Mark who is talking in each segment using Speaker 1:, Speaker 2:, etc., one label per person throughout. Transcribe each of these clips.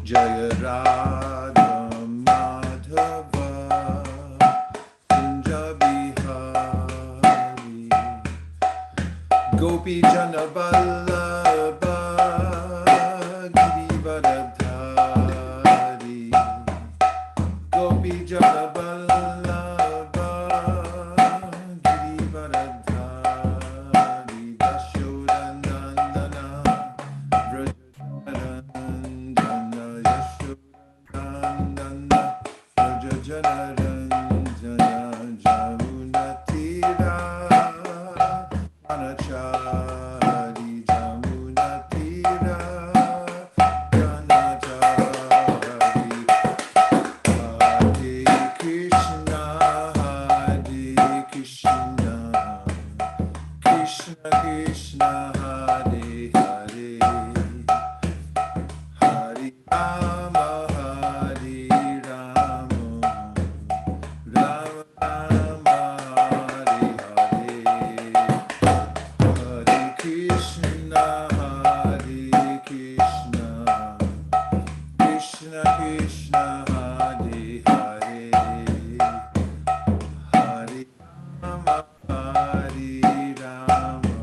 Speaker 1: Jaya Radha Madhava Kunja Bihari Gopi Jana Vallabha Girivaradhari Gopi Jana Vallabha Girivaradhari Dashodanandana Vrajanandana Yashodanandana Vrajanarandana Jamunatira Manachari Jamunatira Ganachari Hare Krishna Krishna Krishna Hare Hare Hare Rama Hare Rama Rama Rama Hare Hare Hare Krishna Krishna Krishna Hare Hare Hare Rama Hare Rama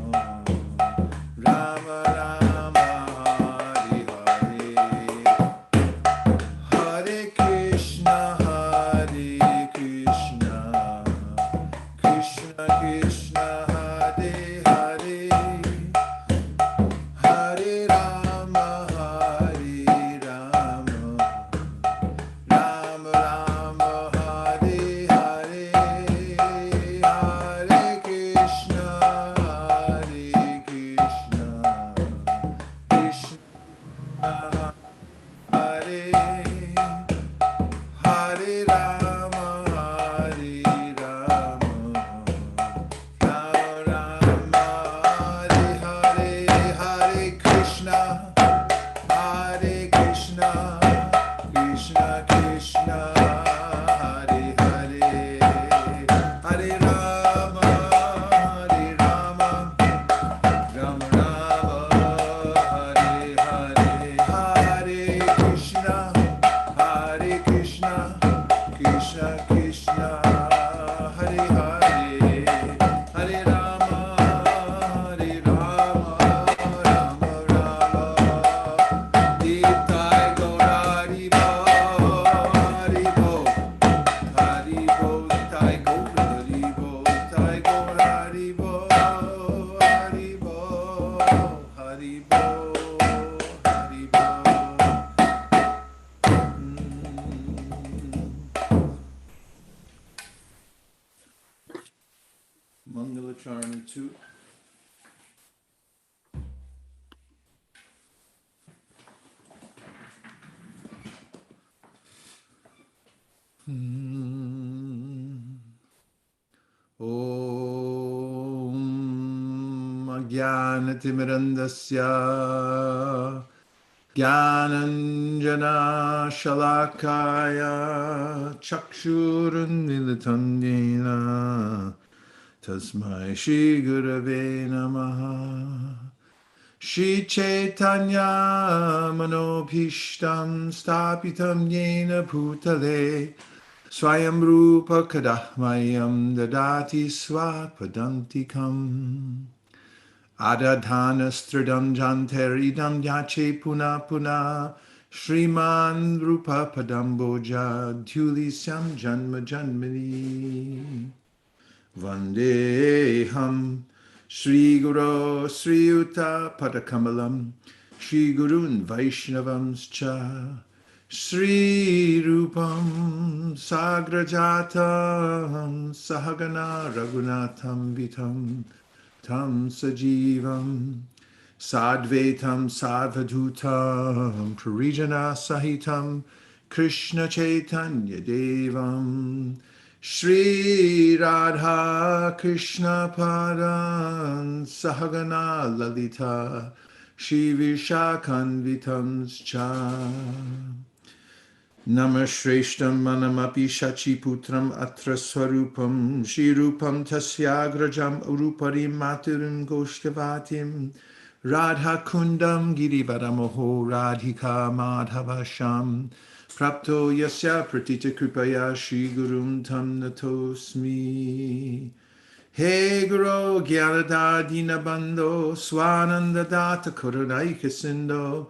Speaker 1: Rama Rama Hare Hare Hare Krishna Krishna Krishna Hare Hare Hare Rama Hare Rama Rama Rama Hare Hare Hare Krishna Krishna Hare Hare Rama Hare Rama Rama Rama Hare Hare Hare Krishna Krishna Krishna Hare Hare Hare Rama Rama Rama Hare Hare Hare Krishna Krishna Krishna Hare Hare Hare Rama Rama Rama Nitai Gaura Hari Bo Hari Bo Hari Bo Nitai Gaura Hari Bo Nitai Gaura Hari Bo Hari Bo Hari Bo Hari Bo Mangalacharna 2. Om Ajnanatirmirandasya Jnananjana Shalakaya Chakshurunmilitam Yena Tasmai Shri Gurave Namaha Shri Chaitanya Manobhishtam Stapitam Yena Bhutale Swayam Rupa Kadahmayam Dadati Swapadantikam Adadhanastradam Janteridam Yache Puna Puna Shriman Rupa Padamboja Dhulisyam Janma Janmini Vandeham Shri Guru Sri Yuta Padakamalam Shri Gurun Vaishnavamscha Shri Rupam Sagrajatam Sahagana Raghunatham Vitam Tam Sajivam Sadvetam Sadvadutam Parijana Sahitam Krishna Chaitanya Devam Shri Radha Krishna Padan Sahagana Lalita Shri Vishakanvitam Cha Namashrestham Manamapi Shachiputram Atra Swarupam Shri Rupam Tasyagrajam Uruparim Maturim Goshtavatim Radha Kundam Girivaramoho Radhika Madhavasham Prapto Yasya Pratita Kripaya Shri Gurum Tam Natosmi. He Guru Gyalada Dinabando Swananda Data Korunaika Sindo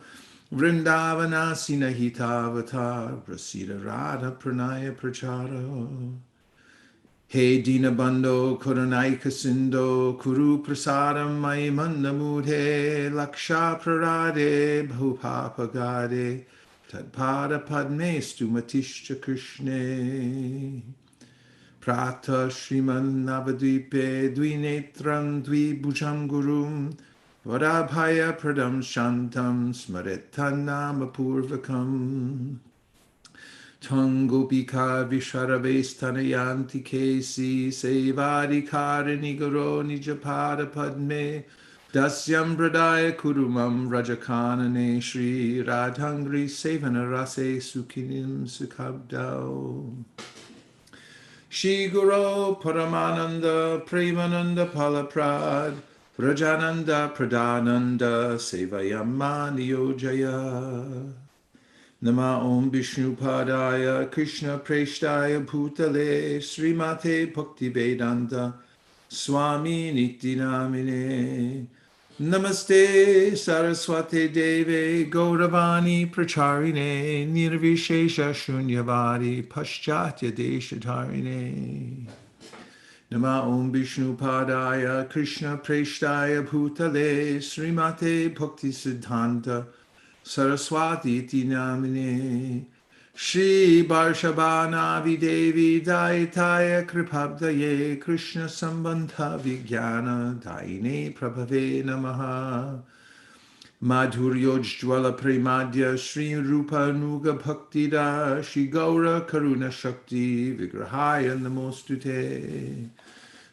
Speaker 1: Vrindavana Sinahitavatar Prasida Radha Pranaya Prachara. He Dinabando Korunaika Sindo Kuru Prasadam Mai Mandamudhe Laksha Prarade Bhupapagade Tadpada Padme Stumatishcha Krishne. Prata Shriman Navadvipe Dvinetram Dvibhujam Gurum Vadabhaya Pradam Shantam Smaretanam Apurvakam Tangopika Visharavestanayanti Kesi Sevari Karini Guru Nijapada Padme Dasyam Bradaya Kurumam Rajakanane Shri Radhangri Sevana Rase Sukinim Sukhabdao. Shri Guru Paramananda Premananda Palaprad Rajananda Pradhananda Sevayamani Yojaya. Nama Om Vishnu Padaya Krishna Preshtaya Bhutale Srimate Bhakti Vedanta Swami Nityanamine. Namaste Saraswate Deve Gauravani Pracharine Nirvishesha Shunyavadi Paschatya Deshatarine. Nama Om Vishnu Padaya Krishna Preshtaya Bhutale Srimate Bhakti Siddhanta Saraswati iti namine. Shri Varshabhanavi Devi Daitaya Kripabdaye Krishna Sambandha Vijnana Daine Prabhave Namaha. Madhuryojjwala Premadya Shri Rupa Nuga Bhaktida Shri Gaura Karuna Shakti Vigrahaya Namostute.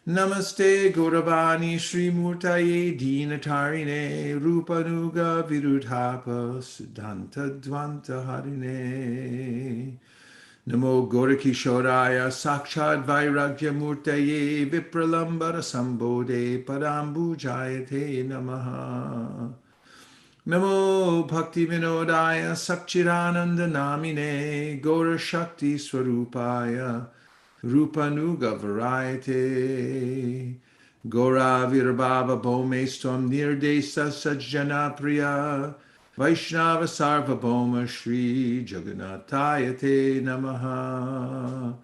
Speaker 1: Namaste Gauravani Shri Murtaye Dinatarine Rupanuga Virudhapa Siddhanta Dvanta Harine. Namo Gorakishoraya Sakshad Vairagya Murtaye Vipralambara Sambode Padambu Jayate Namaha. Namo Bhakti Vinodaya Sakchirananda Namine Gaura Shakti Swarupaya Rupanuga Variety. Gora Virbhava Bhomestam Nirdesa Sajjana Priya Vaishnava Sarvabhauma Shri Jagannathayate Namaha.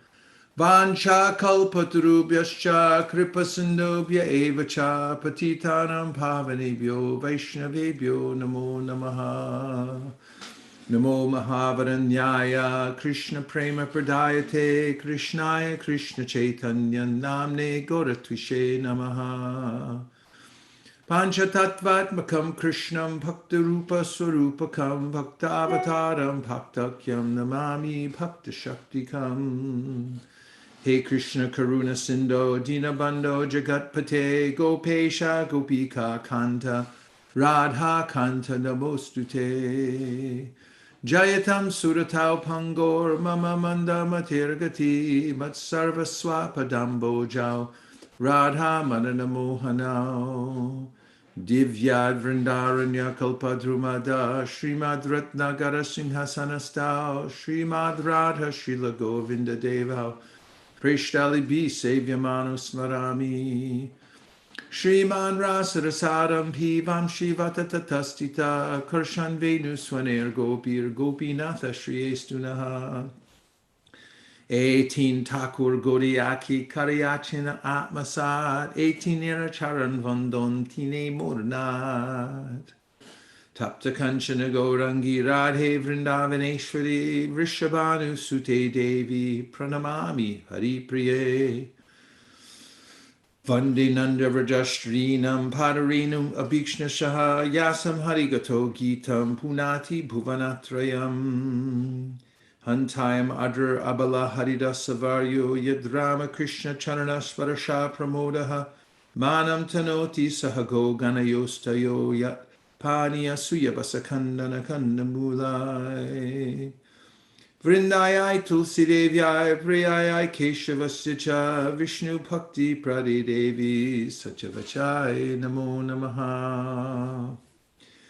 Speaker 1: Vancha kalpatarubhyascha kripasindobhya evacha patitanam pavanebhyo vaishnavebhyo namo namaha. Namo Mahavaranyaya Krishna Prema Pradayate Krishnaya Krishna Chaitanya Namne Goratvishe Namaha. Panchatattvatmakam Krishnam Bhaktarupa Swarupakam Bhaktavataram Bhaktakyam Namami Bhakta Shaktikam. He Krishna Karuna Sindho Dinabandho Jagatpate Gopesha Gopika Kanta Radha Kanta Namostute. Jayatam Suratau Pangor Mama Manda Matirgati Matsarva Swapadambo Jau Radha Madana Mohanao. Divyad Vrindaranya Kalpadrumada Srimad Ratnagara Singhasanastao Srimad Radha Srila Govinda Deva Prishtali Bi Sevyamanu Smarami. Shriman Rasarasaram Pivam Shivata Tatastita Karshan Venu Swaner Gopir Gopinatha Shri Estunaha. 18 Thakur Goriaki Karyachina Atmasad 18 Charan Vandon Tine Murnad. Tapta Kanchana Gaurangi Radhe Vrindavaneshwari Vrishabhanu Sute Devi Pranamami Hari Priye. Vande Nanda Vrajashrinam Padarinum Abhikshna Shaha Yasam Harigato Gitam Punati Bhuvanatrayam. Hantayam Adra Abala Harida Savaryo Yadrama Krishna Charanasvarasha Pramodaha Manam Tanoti Sahago Ganayostayo Yat Paniya Suyabasakandana Kandamulai. Vrindayai Tulsi Devyai Priyayai Keshavasya Vishnu Bhakti Prade Devi Satyavachai Namo Namaha.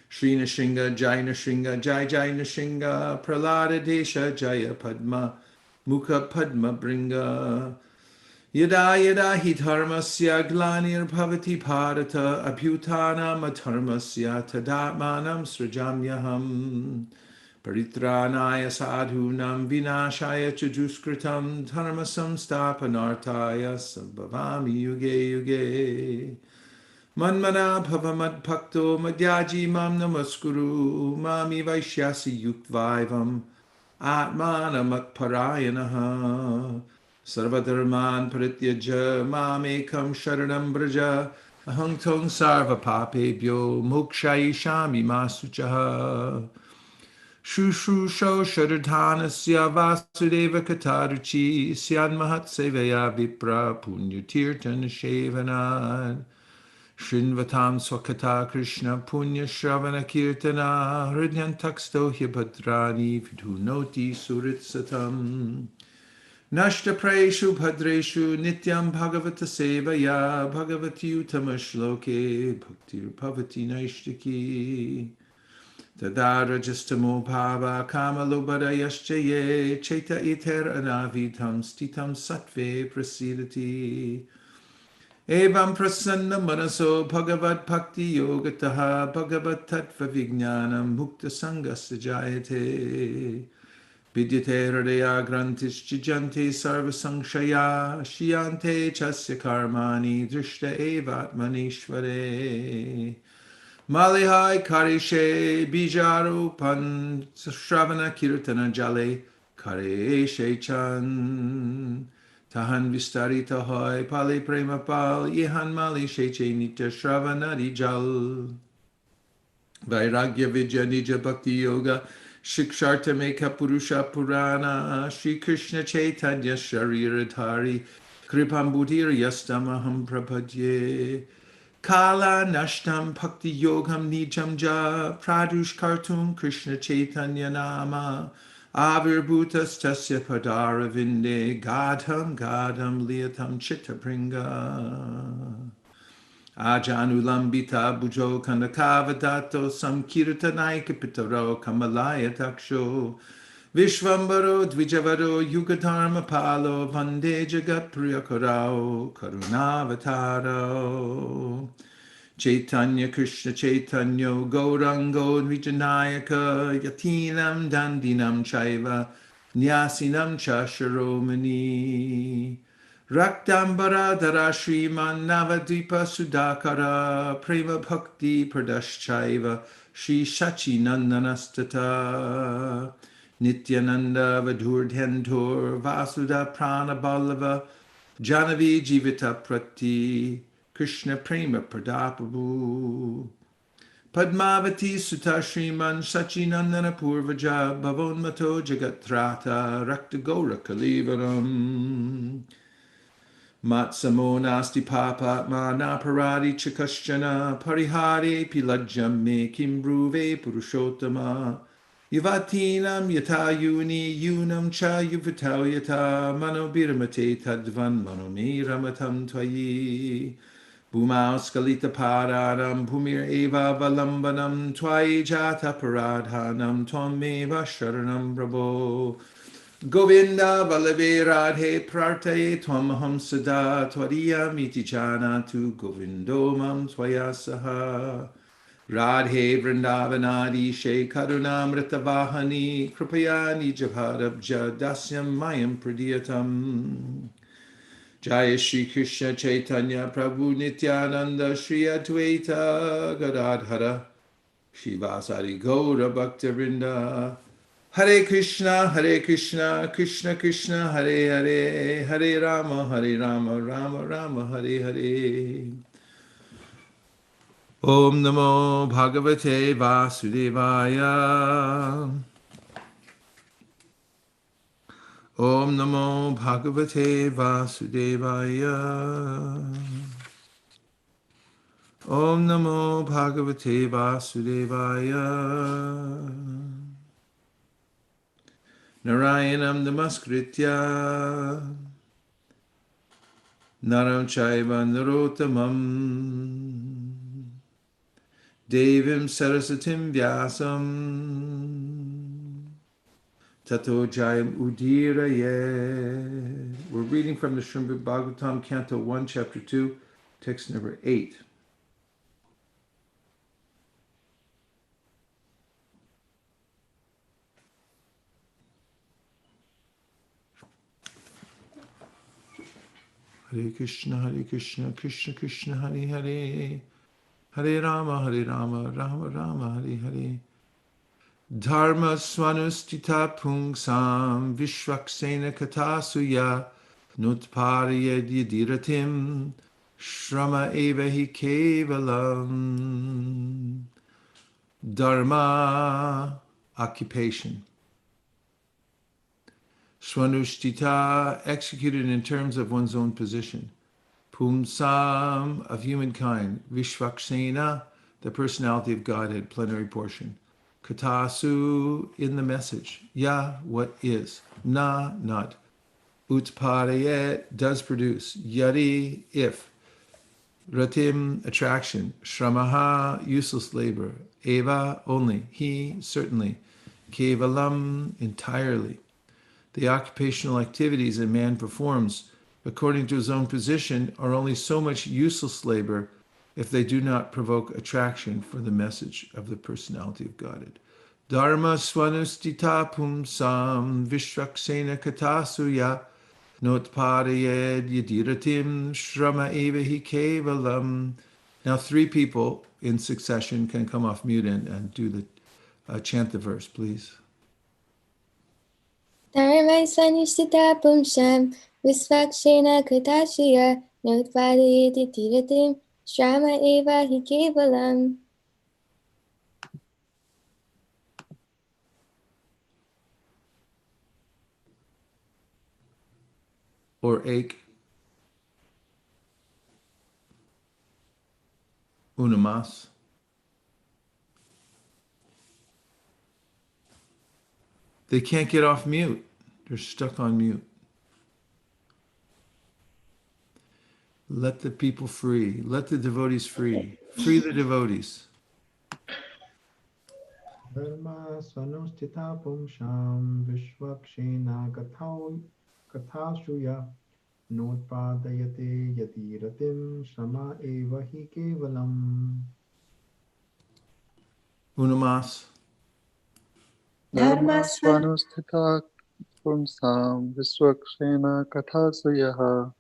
Speaker 1: Shri Nishinga, Jai Nishinga, Jai Jai Nishinga, Pralada Desha, Jaya Padma, Mukha Padma Bringa. Yada yada hi dharmasya glanir bhavati bharata abhyutanam adharmasya tadatmanam srajamyaham paritranaya sadhunam vinashaya chajuskritam dharmasam stapanartaya sabhavami yuge yuge manmana bhavamad bhakto madhyaji mam namaskuru mami vaishyasi yuktvaivam atmanam parayanaha Sarvadharman Prityaja Mamekam Sharanam Braja Ahang Tong Sarva Papebhyo Mokshayishami Masuchaha Shushu Sho Shadadhanasya Vasudeva Kataruchi Syan Mahat Sevaya Vipra Punyatirtan Shevanad Shinvatam Swakata Krishna Punya Shravana Kirtana Hridyantaksto Hyabadrani Vidhunoti Suritsatam Nashtapreshu Bhadreshu Nityam Bhagavata Sevaya Bhagavati Utamashloke Bhaktir Bhavati Naishtiki Tadara Justamo Bhava Kamalobhada Yashchaye Cheta Iter Anavitam Stitam Sattve Prasidati Evam Prasanna Manaso Bhagavad Bhakti Yogataha Bhagavad Tattva Vijnanam Mukta Sangasya Jayate Vidyate hridaya grantis chijante sarva sankshaya shiyante chasya karmani drishta evatmanishvare malihai karishe bijarupan shravana kirtana jale kareshe chan tahan vistarita hoy pali prema pal ihan mali sheche nitya shravanadi jal Vairagya Vidya Nija Bhakti Yoga Shiksharta Meka Purusha Purana Shri Krishna Chaitanya Shariradhari Kripam Buddhir Yastamaham Prapadye Kala Nashtam Bhakti Yogam Nijam Ja Pradush Kartum Krishna Chaitanya Nama Avirbhutas Tasya Padara Vinde Gadham Gadham Liatam Chittapringa Ajanulambita Bujo Kandakavadato Samkirtanai Kapitaro Kamalaya Taksho Vishvambaro Dvijavaro Yugadharma Palo Vande Jagat Priyakarao Karunavataro Chaitanya Krishna Chaitanya Gaurango Vijanayaka Yatinam Dandinam Chaiva Nyasinam Chasharomani Raktambara Dara Shriman Navadvipa Sudakara Prema Bhakti Pradashchaiva Shri Shachi Nandanastata Nityananda Vadurdhentur Vasuda Prana Ballava Janavi Jivita Prati Krishna Prema Pradapabu Padmavati Sutta Shriman Sachinandana Purvaja Bhavonmato Jagatrata Rakta Gora Kalivaram Matsamo Nasti Papatma Naparadi Chakaschana Parihare Pilajam Me Kimbruve Purushottama Yuvatinam Yatayuni Yunam Cha Yuvatau Yata Mano Biramate Tadvan Mano Me Ramatam Twayi Bhumau Skalita Paradam Bhumir Eva Valambanam Twayi Jata Paradhanam Tvam Eva Sharanam Prabho Govinda Vallabhe Radhe Prarte Twamaham Sada Twadiya Miti Janatu Govindo Mam Twaya Saha Radhe Vrindavanadi She Karunamrita Vahani Kripaya Nijabharabja Dasyam Mayam Pradiyatam Jaya Shri Krishna Chaitanya Prabhu Nityananda Shri Advaita Gadadhara Shivasari Gaura Bhaktavinda Hare Krishna, Krishna Krishna, Hare Hare, Hare Rama, Rama Rama, Hare Hare. Om Namo Bhagavate Vasudevaya. Om Namo Bhagavate Vasudevaya. Om Namo Bhagavate Vasudevaya. Narayanam Namaskritya Naram Chaiva Narottamam Devim Sarasatim Vyasam Tato Jayam Udiraye. We're reading from the Srimad Bhagavatam, Canto 1, Chapter 2, text number 8. Hare Krishna, Krishna Krishna, Hare Hare, Hare Rama, Rama Rama, Hare Hare. Dharma swanustita pungsam vishvaksena katasuya nutparayed yadiratim shrama eva hi kevalam. Dharma, occupation. Swanushtita, executed in terms of one's own position. Pumsam, of humankind. Vishvaksena, the personality of Godhead, plenary portion. Katasu, in the message. Ya, what is. Na, not. Utparayet, does produce. Yadi, if. Ratim, attraction. Shramaha, useless labor. Eva, only. He, certainly. Kevalam, entirely. The occupational activities a man performs according to his own position are only so much useless labor if they do not provoke attraction for the message of the personality of Godhead. Dharma swanustita pumsam vishvaksena katasuya notparayed yadiratim shrama eva hi kevalam. Now 3 people in succession can come off mute and do the chant the verse, please.
Speaker 2: Dharma svanishita pumsham visvakshena katashya notpadayeti tiratim shrama eva hi kevalam.
Speaker 1: Or ek. Unamas. They can't get off mute. They're stuck on mute. Let the people free. Let the devotees free. Free the devotees.
Speaker 3: Dharma svanustita pumsham vishvakshena kathashuya notpadayate yatiratim shrama eva hi kevalam.
Speaker 1: Unamas.
Speaker 4: Dharma svanustita pumsam visvakshena kathasuyah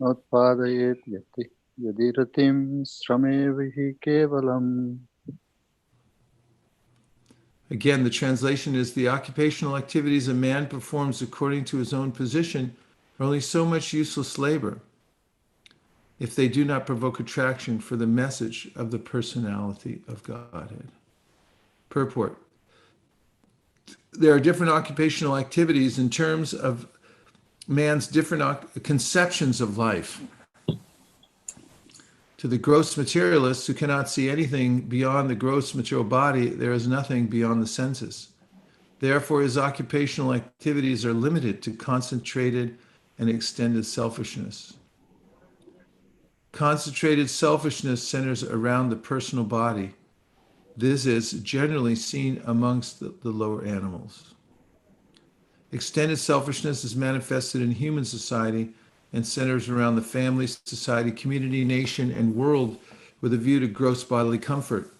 Speaker 4: notpadayet yadiratim sramevihi kevalam.
Speaker 1: Again, the translation is the occupational activities a man performs according to his own position are only so much useless labor if they do not provoke attraction for the message of the personality of Godhead. Purport. There are different occupational activities in terms of man's different conceptions of life. To the gross materialist who cannot see anything beyond the gross material body, there is nothing beyond the senses. Therefore, his occupational activities are limited to concentrated and extended selfishness. Concentrated selfishness centers around the personal body. This is generally seen amongst the lower animals. Extended selfishness is manifested in human society and centers around the family, society, community, nation, and world with a view to gross bodily comfort.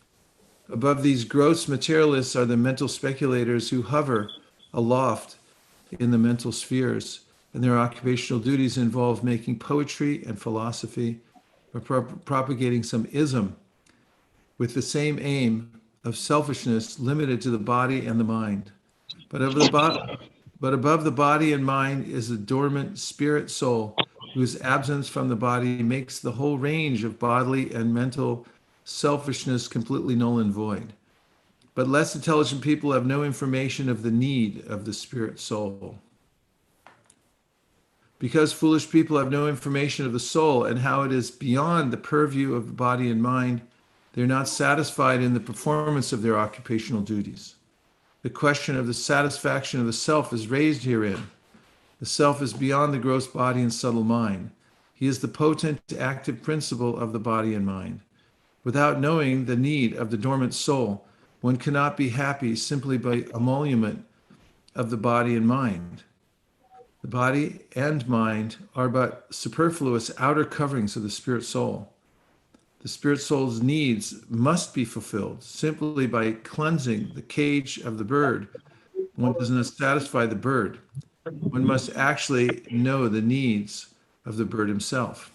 Speaker 1: Above these gross materialists are the mental speculators who hover aloft in the mental spheres, and their occupational duties involve making poetry and philosophy or propagating some ism with the same aim of selfishness limited to the body and the mind. But above the body and mind is a dormant spirit soul whose absence from the body makes the whole range of bodily and mental selfishness completely null and void. But less intelligent people have no information of the need of the spirit soul. Because foolish people have no information of the soul and how it is beyond the purview of the body and mind, they're not satisfied in the performance of their occupational duties. The question of the satisfaction of the self is raised herein. The self is beyond the gross body and subtle mind. He is the potent active principle of the body and mind. Without knowing the need of the dormant soul, one cannot be happy simply by emolument of the body and mind. The body and mind are but superfluous outer coverings of the spirit soul. The spirit soul's needs must be fulfilled simply by cleansing the cage of the bird. One does not satisfy the bird. One must actually know the needs of the bird himself.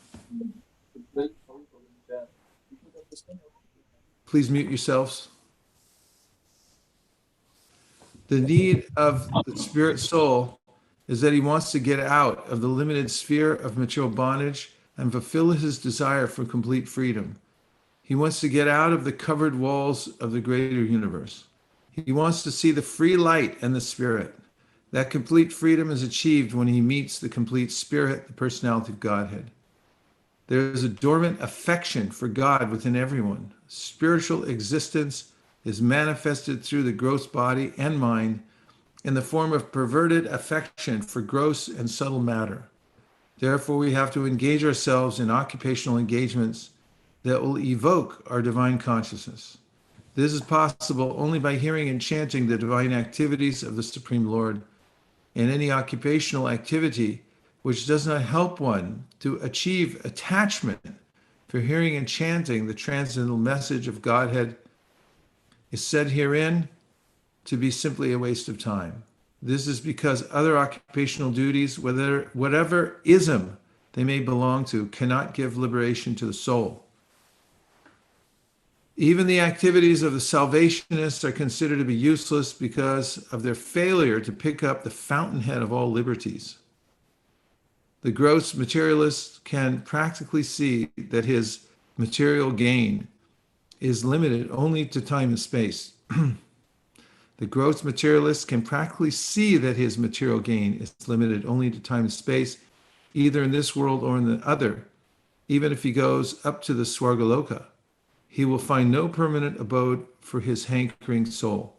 Speaker 1: Please mute yourselves. The need of the spirit soul is that he wants to get out of the limited sphere of material bondage and fulfill his desire for complete freedom. He wants to get out of the covered walls of the greater universe. He wants to see the free light and the spirit. That complete freedom is achieved when he meets the complete spirit, the personality of Godhead. There is a dormant affection for God within everyone. Spiritual existence is manifested through the gross body and mind in the form of perverted affection for gross and subtle matter. Therefore, we have to engage ourselves in occupational engagements that will evoke our divine consciousness. This is possible only by hearing and chanting the divine activities of the Supreme Lord. And any occupational activity which does not help one to achieve attachment for hearing and chanting the transcendental message of Godhead is said herein to be simply a waste of time. This is because other occupational duties, whatever ism they may belong to, cannot give liberation to the soul. Even the activities of the salvationists are considered to be useless because of their failure to pick up the fountainhead of all liberties. The gross materialist can practically see that his material gain is limited only to time and space. The gross materialist can practically see that his material gain is limited only to time and space, either in this world or in the other. Even if he goes up to the Swargaloka, he will find no permanent abode for his hankering soul.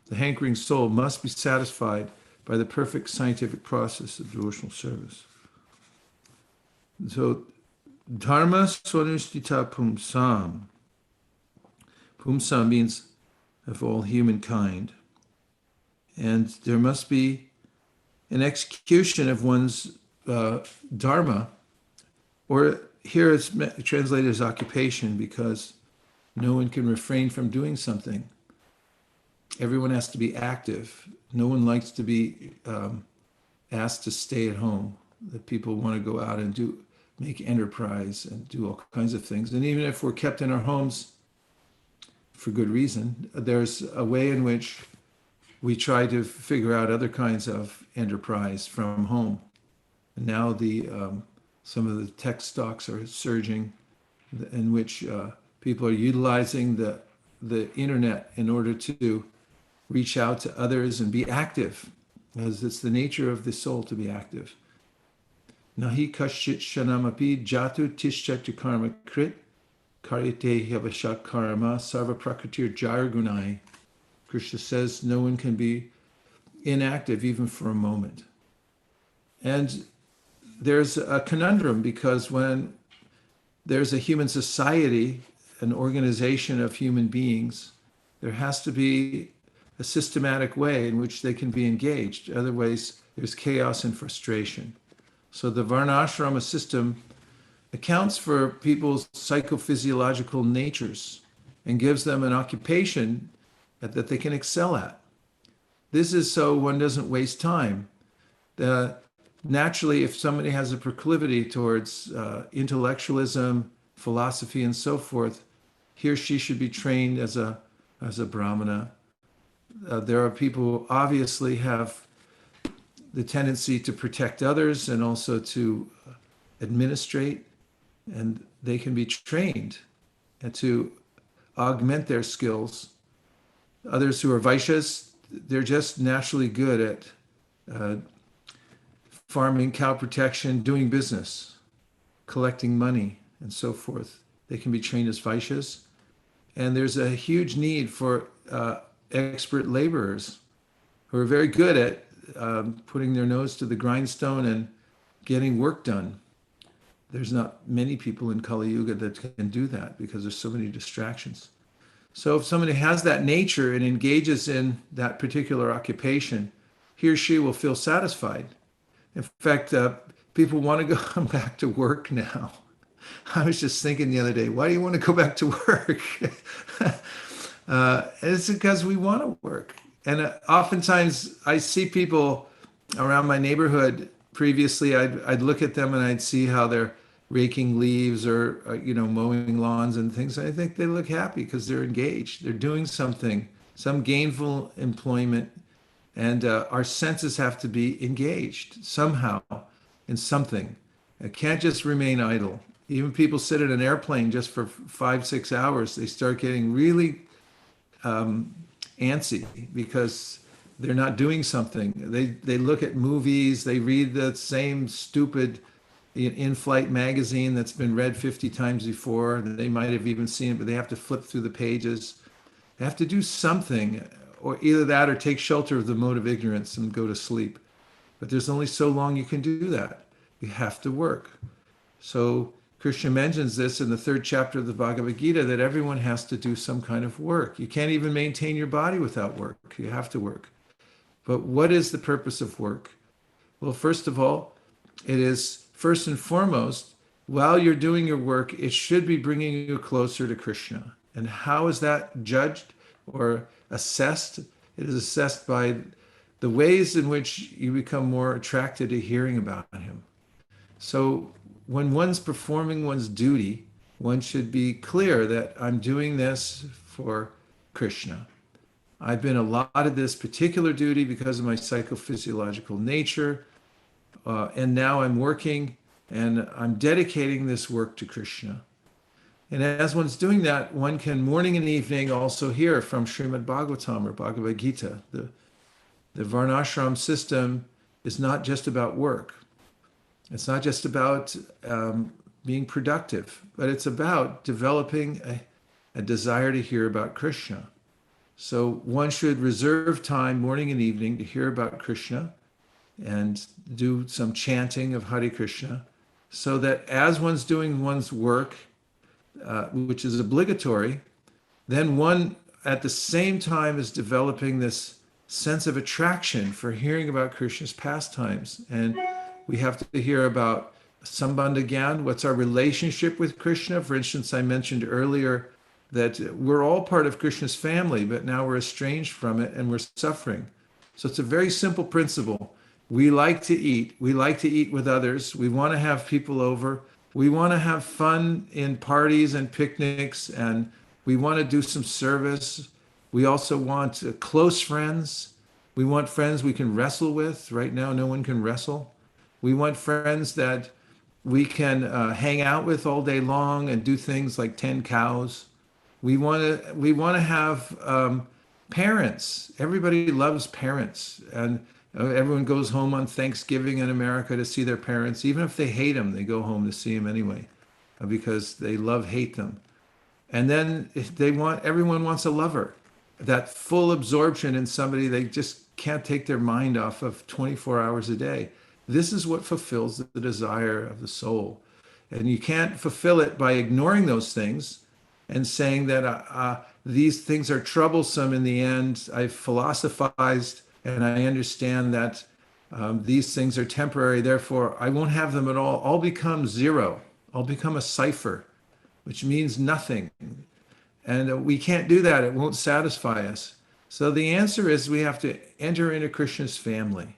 Speaker 1: The hankering soul must be satisfied by the perfect scientific process of devotional service. So, dharma swanushtita pumsam. Pumsam means of all humankind. And there must be an execution of one's dharma, or here it's translated as occupation because no one can refrain from doing something. Everyone has to be active. No one likes to be asked to stay at home. That people want to go out and make enterprise and do all kinds of things. And even if we're kept in our homes for good reason, there's a way in which we try to figure out other kinds of enterprise from home. And now some of the tech stocks are surging, in which people are utilizing the internet in order to reach out to others and be active, as it's the nature of the soul to be active. Nahi kashit shanamapi jatu tishchatu karma krit karyate havashat karma sarva prakritir jayargunai. Krishna says no one can be inactive even for a moment. And there's a conundrum because when there's a human society, an organization of human beings, there has to be a systematic way in which they can be engaged. Otherwise, there's chaos and frustration. So the Varnashrama system accounts for people's psychophysiological natures and gives them an occupation that they can excel at. This is so one doesn't waste time. Naturally, if somebody has a proclivity towards intellectualism, philosophy, and so forth, he or she should be trained as a brahmana. There are people who obviously have the tendency to protect others and also to administrate, and they can be trained and to augment their skills. Others who are Vaishyas, they're just naturally good at farming, cow protection, doing business, collecting money, and so forth. They can be trained as Vaishyas. And there's a huge need for expert laborers who are very good at putting their nose to the grindstone and getting work done. There's not many people in Kali Yuga that can do that because there's so many distractions. So if somebody has that nature and engages in that particular occupation, he or she will feel satisfied. In fact, people want to go back to work now. I was just thinking the other day, why do you want to go back to work? It's because we want to work. And oftentimes I see people around my neighborhood. Previously, I'd look at them and I'd see how they're raking leaves or mowing lawns and things. I think they look happy because they're engaged. They're doing something, some gainful employment, and our senses have to be engaged somehow in something. It can't just remain idle. Even people sit in an airplane just for 5-6 hours, they start getting really antsy because they're not doing something. They look at movies, they read the same stupid in-flight magazine that's been read 50 times before. They might have even seen it, but they have to flip through the pages. They have to do something, or either that or take shelter of the mode of ignorance and go to sleep. But there's only so long you can do that. You have to work. So Krishna mentions this in the 3rd chapter of the Bhagavad Gita, that everyone has to do some kind of work. You can't even maintain your body without work. You have to work. But what is the purpose of work? Well, first of all, it is first and foremost, while you're doing your work, it should be bringing you closer to Krishna. And how is that judged or assessed? It is assessed by the ways in which you become more attracted to hearing about him. So when one's performing one's duty, one should be clear that I'm doing this for Krishna. I've been allotted this particular duty because of my psychophysiological nature, and now I'm working and I'm dedicating this work to Krishna. And as one's doing that, one can morning and evening also hear from Srimad Bhagavatam or Bhagavad Gita. The Varnashram system is not just about work. It's not just about being productive, but it's about developing a desire to hear about Krishna. So one should reserve time morning and evening to hear about Krishna and do some chanting of Hare Krishna, so that as one's doing one's work, which is obligatory, then one at the same time is developing this sense of attraction for hearing about Krishna's pastimes. And we have to hear about Sambandha Gyan, what's our relationship with Krishna. For instance, I mentioned earlier that we're all part of Krishna's family, but now we're estranged from it and we're suffering. So it's a very simple principle. We like to eat. We like to eat with others. We want to have people over. We want to have fun in parties and picnics, and we want to do some service. We also want close friends. We want friends we can wrestle with. Right now, no one can wrestle. We want friends that we can hang out with all day long and do things like tend cows. We want to have parents. Everybody loves parents, and everyone goes home on Thanksgiving in America to see their parents. Even if they hate them, they go home to see them anyway, because they hate them. And then everyone wants a lover. That full absorption in somebody they just can't take their mind off of 24 hours a day. This is what fulfills the desire of the soul. And you can't fulfill it by ignoring those things and saying that these things are troublesome in the end. I've philosophized and I understand that these things are temporary, therefore I won't have them at all. I'll become zero. I'll become a cipher, which means nothing. And we can't do that. It won't satisfy us. So the answer is we have to enter into Krishna's family.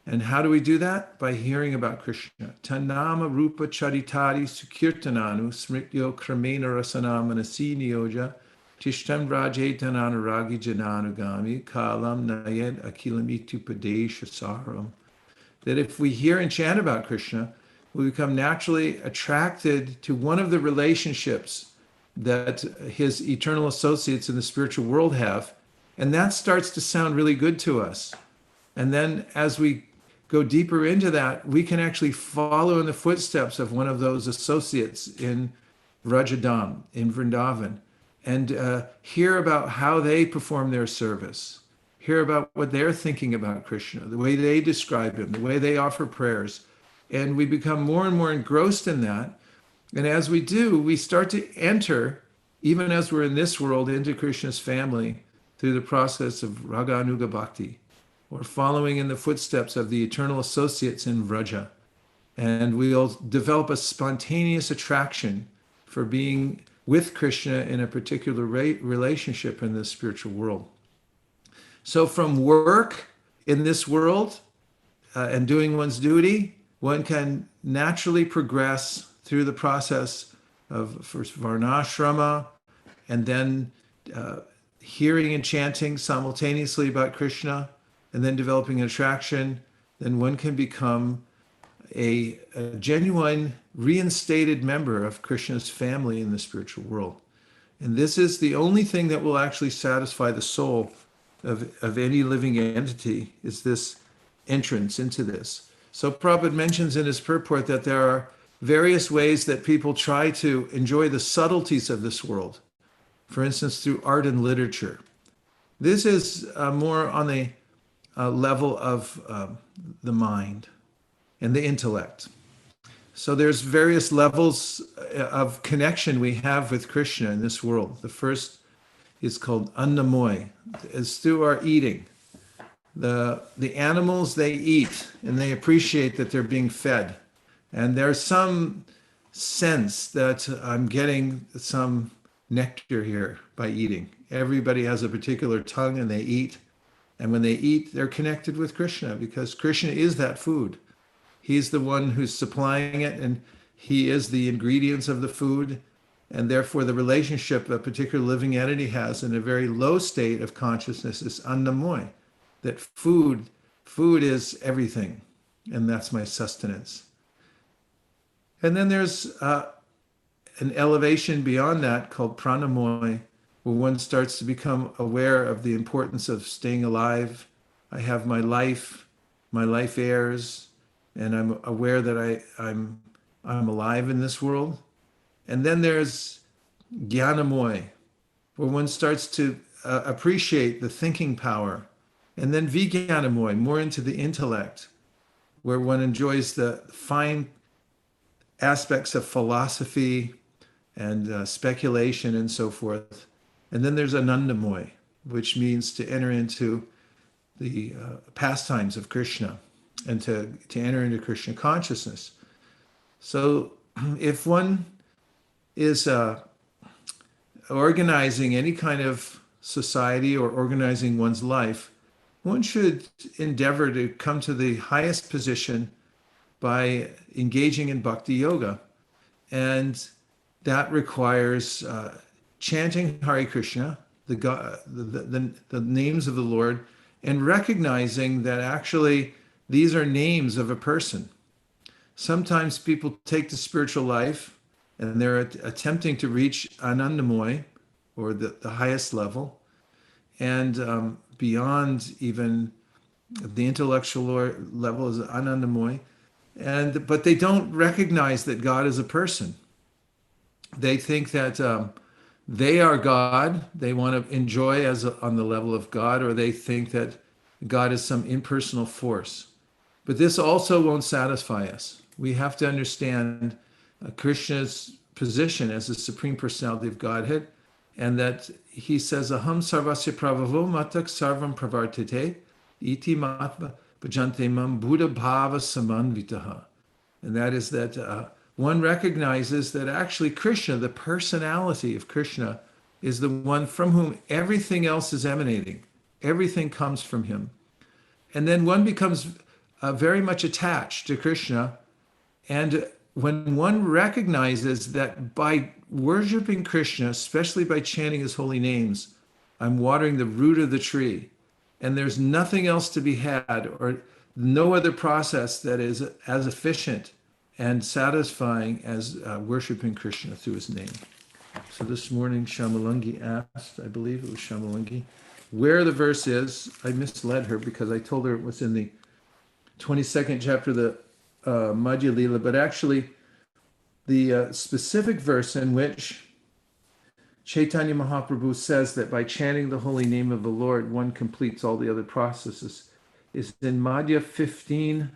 Speaker 1: And how do we do that? By hearing about Krishna. Tanama rupa charitari sukirtananu smrityo kramena rasanam manasi niyoja tishtam rajetananuragi jananugami kalam nayed akilam itupadesha saram. That if we hear and chant about Krishna, we become naturally attracted to one of the relationships that his eternal associates in the spiritual world have. And that starts to sound really good to us. And then as we go deeper into that, we can actually follow in the footsteps of one of those associates in Vrajadam, in Vrindavan, and hear about how they perform their service, hear about what they're thinking about Krishna, the way they describe him, the way they offer prayers. And we become more and more engrossed in that. And as we do, we start to enter, even as we're in this world, into Krishna's family through the process of Raganuga Bhakti, or following in the footsteps of the eternal associates in Vraja. And we'll develop a spontaneous attraction for being with Krishna in a particular relationship in the spiritual world. So from work in this world and doing one's duty, one can naturally progress through the process of first varnashrama, and then hearing and chanting simultaneously about Krishna, and then developing an attraction. Then one can become a genuine reinstated member of Krishna's family in the spiritual world. And this is the only thing that will actually satisfy the soul of any living entity, is this entrance into this. So Prabhupada mentions in his purport that there are various ways that people try to enjoy the subtleties of this world. For instance, through art and literature. This is more on the level of the mind and the intellect. So there's various levels of connection we have with Krishna in this world. The first is called annamoy. It's through our eating. The animals, they eat and they appreciate that they're being fed. And there's some sense that I'm getting some nectar here by eating. Everybody has a particular tongue and they eat. And when they eat, they're connected with Krishna, because Krishna is that food. He's the one who's supplying it, and he is the ingredients of the food. And therefore, the relationship a particular living entity has in a very low state of consciousness is annamoy, that food is everything, and that's my sustenance. And then there's an elevation beyond that called pranamoy, where one starts to become aware of the importance of staying alive. I have my life heirs, and I'm aware that I'm alive in this world. And then there's Gyanamoy, where one starts to appreciate the thinking power. And then Vijnanamoy, more into the intellect, where one enjoys the fine aspects of philosophy and speculation and so forth. And then there's Anandamoy, which means to enter into the pastimes of Krishna and to enter into Krishna consciousness. So if one is organizing any kind of society or organizing one's life, one should endeavor to come to the highest position by engaging in bhakti yoga. And that requires chanting Hare Krishna, the names of the Lord, and recognizing that actually these are names of a person. Sometimes people take the spiritual life and they're attempting to reach Anandamoy, or the highest level, and beyond even the intellectual level is Anandamoy, but they don't recognize that God is a person. They think that they are God. They want to enjoy on the level of God, or they think that God is some impersonal force. But this also won't satisfy us. We have to understand Krishna's position as the Supreme Personality of Godhead, and that he says, Aham sarvasya pravavo matak sarvam pravartite iti matma bhajante mam buddha bhava samanvitaha. And that is that one recognizes that actually Krishna, the personality of Krishna, is the one from whom everything else is emanating. Everything comes from him. And then one becomes very much attached to Krishna. And when one recognizes that by worshiping Krishna, especially by chanting his holy names, I'm watering the root of the tree, and there's nothing else to be had, or no other process that is as efficient and satisfying as worshiping Krishna through his name. So this morning, Shamalangi asked, I believe it was Shamalangi, where the verse is. I misled her because I told her it was in the 22nd chapter of the Madhya Lila, but actually the specific verse in which Chaitanya Mahaprabhu says that by chanting the holy name of the Lord, one completes all the other processes, is in Madhya 15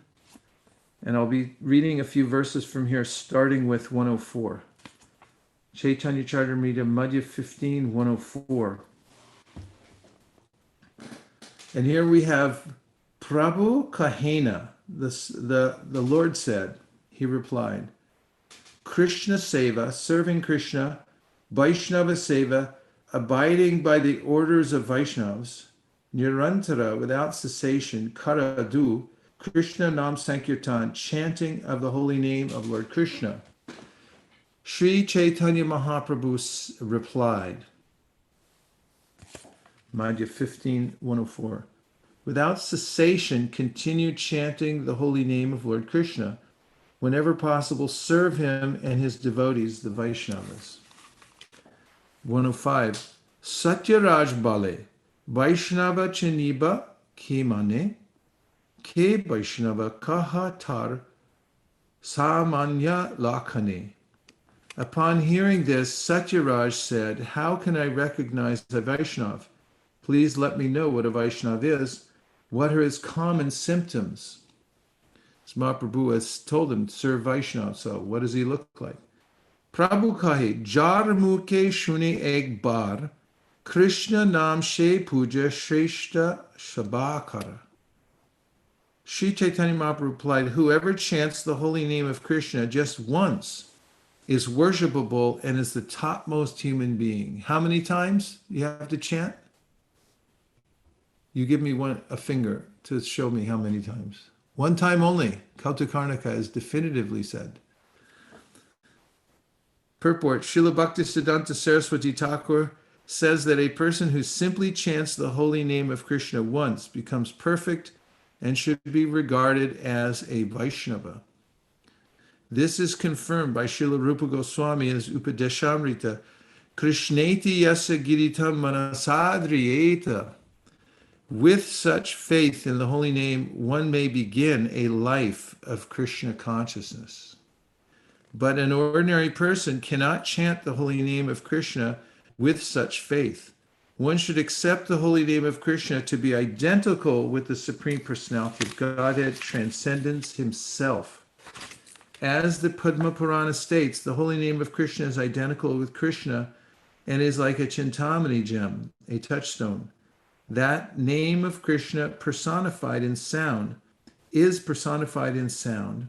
Speaker 1: And I'll be reading a few verses from here, starting with 104. Chaitanya Charitamrita Madhya 15, 104. And here we have Prabhu Kahena. The Lord said, he replied, Krishna Seva, serving Krishna, Vaishnava Seva, abiding by the orders of Vaishnavas, Nirantara, without cessation, Karadu, Krishna Nam Sankirtan, chanting of the holy name of Lord Krishna. Sri Chaitanya Mahaprabhu replied, Madhya 15, 104. Without cessation, continue chanting the holy name of Lord Krishna. Whenever possible, serve him and his devotees, the Vaishnavas. 105. Satyaraj Bale, Vaishnava Chaniba Ke Ke Vaishnava Kahatar Samanya Lakhane. Upon hearing this, Satyaraj said, how can I recognize a Vaishnav? Please let me know what a Vaishnav is. What are his common symptoms? So Mahaprabhu has told him, serve Vaishnav. So what does he look like? Prabhu kahe, jar mukhe shune ek bar, Krishna nam she puja shreshta shabakara. Sri Chaitanya Mahaprabhu replied, whoever chants the holy name of Krishna just once is worshipable and is the topmost human being. How many times you have to chant? You give me a finger to show me how many times. One time only. Kautukarnika is definitively said. Purport. Srila Bhaktisiddhanta Saraswati Thakur says that a person who simply chants the holy name of Krishna once becomes perfect and should be regarded as a Vaishnava. This is confirmed by Srila Rupa Goswami in his Upadeshamrita. Krishneti yasa giritam manasadriyeta. With such faith in the holy name, one may begin a life of Krishna consciousness. But an ordinary person cannot chant the holy name of Krishna with such faith. One should accept the holy name of Krishna to be identical with the Supreme Personality of Godhead, Transcendence himself. As the Padma Purana states, the holy name of Krishna is identical with Krishna and is like a Chintamani gem, a touchstone. That name of Krishna personified in sound is personified in sound.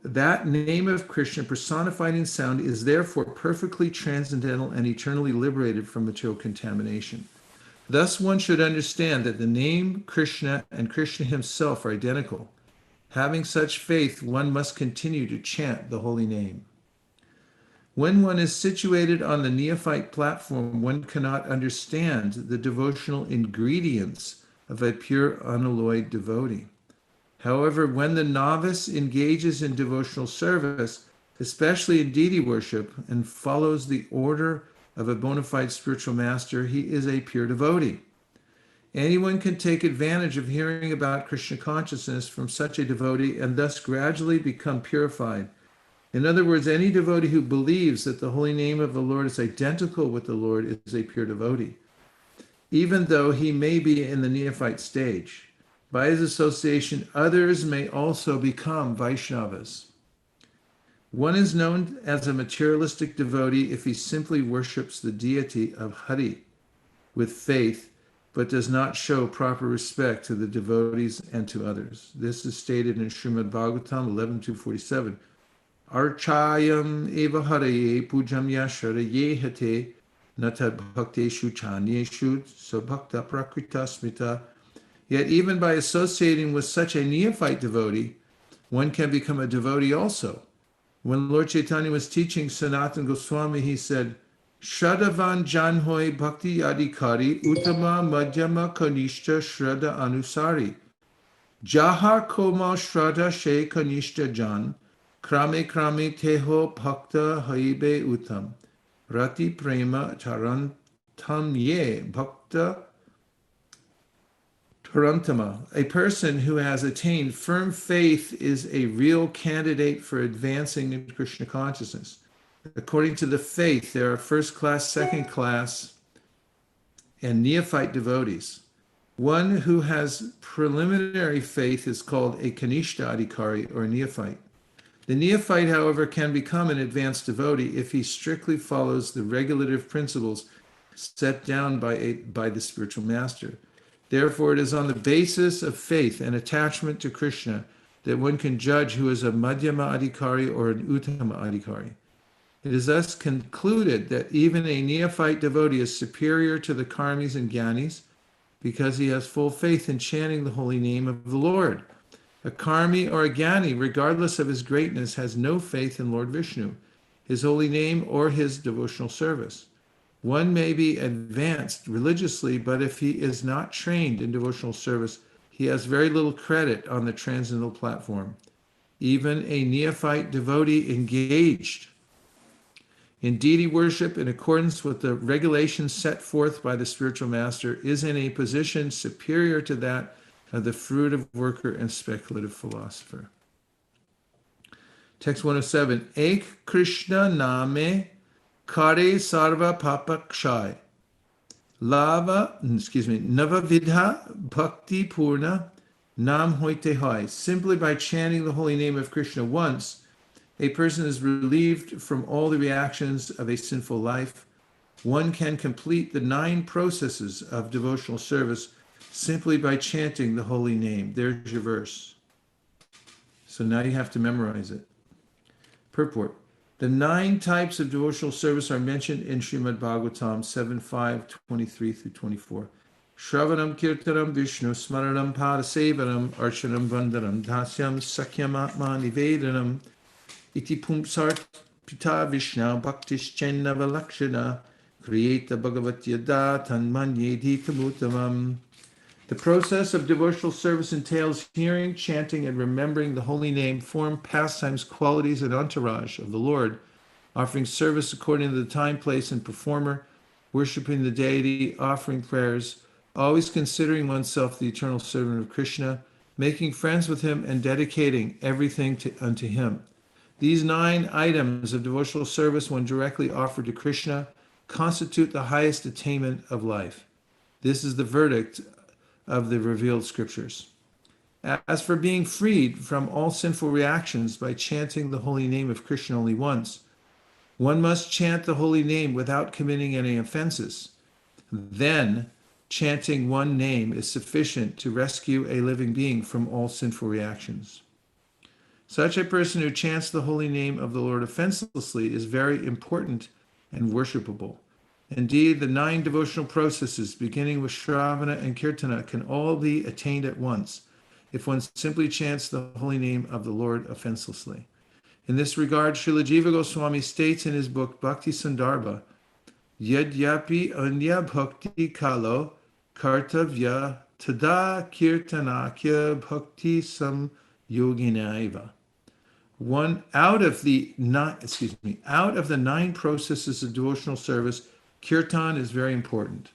Speaker 1: That name of Krishna personified in sound is therefore perfectly transcendental and eternally liberated from material contamination. Thus one should understand that the name Krishna and Krishna himself are identical. Having such faith, one must continue to chant the holy name. When one is situated on the neophyte platform, one cannot understand the devotional ingredients of a pure unalloyed devotee. However, when the novice engages in devotional service, especially in deity worship, and follows the order of a bona fide spiritual master, he is a pure devotee. Anyone can take advantage of hearing about Krishna consciousness from such a devotee and thus gradually become purified. In other words, any devotee who believes that the holy name of the Lord is identical with the Lord is a pure devotee, even though he may be in the neophyte stage. By his association, others may also become Vaishnavas. One is known as a materialistic devotee if he simply worships the deity of Hari with faith, but does not show proper respect to the devotees and to others. This is stated in Srimad Bhagavatam 11.247. Archayam eva haraye pujam yasharaye hate natad bhakteshu chanyeshu sabhakta prakrita smita. Yet even by associating with such a neophyte devotee, one can become a devotee also. When Lord Chaitanya was teaching Sanatana Goswami, he said, Shradavan janhoi bhakti adhikari uttama madhyama kanishta shraddha anusari. Jahar komal shraddha she kanishta jan. Krame krame teho bhakta haibe uttam. Rati prema tarantam ye bhakta tarantama. A person who has attained firm faith is a real candidate for advancing in Krishna consciousness. According to the faith, there are first class, second class, and neophyte devotees. One who has preliminary faith is called a Kanishta Adhikari or a neophyte. The neophyte, however, can become an advanced devotee if he strictly follows the regulative principles set down by the spiritual master. Therefore, it is on the basis of faith and attachment to Krishna that one can judge who is a Madhyama Adhikari or an Uttama Adhikari. It is thus concluded that even a neophyte devotee is superior to the karmis and gyanis because he has full faith in chanting the holy name of the Lord. A karmi or a gyani, regardless of his greatness, has no faith in Lord Vishnu, his holy name, or his devotional service. One may be advanced religiously, but if he is not trained in devotional service, he has very little credit on the transcendental platform. Even a neophyte devotee engaged in deity worship in accordance with the regulations set forth by the spiritual master is in a position superior to that of the fruitive worker and speculative philosopher. Text 107. Ek Krishna name kare sarva papakshay. Nava vidha bhakti purna nam hoite hai. Simply by chanting the holy name of Krishna once, a person is relieved from all the reactions of a sinful life. One can complete the 9 processes of devotional service simply by chanting the holy name. There's your verse. So now you have to memorize it. Purport. The 9 types of devotional service are mentioned in Srimad Bhagavatam 7.5, 23 through 24. Shravanam kirtanam vishnu smaranam padasevanam archanam vandanam dasyam sakyam atma nivedanam iti pumsart pita vishnu bhaktischenna valakshana kriyeta bhagavatyada tanmanyedi tamutamam. The process of devotional service entails hearing, chanting, and remembering the holy name, form, pastimes, qualities, and entourage of the Lord, offering service according to the time, place, and performer, worshiping the deity, offering prayers, always considering oneself the eternal servant of Krishna, making friends with him, and dedicating everything unto him. These 9 items of devotional service, when directly offered to Krishna, constitute the highest attainment of life. This is the verdict of the revealed scriptures. As for being freed from all sinful reactions by chanting the holy name of Krishna only once, one must chant the holy name without committing any offenses. Then, chanting one name is sufficient to rescue a living being from all sinful reactions. Such a person who chants the holy name of the Lord offenselessly is very important and worshipable. Indeed, the 9 devotional processes, beginning with Shravana and Kirtana, can all be attained at once if one simply chants the holy name of the Lord offenselessly. In this regard, Srila Jiva Goswami states in his book Bhakti Sandarbha, Yadyapi anya bhakti kalo kartavya tada kirtanakya bhakti sam yoginaiva. Out of the 9 processes of devotional service, kirtan is very important.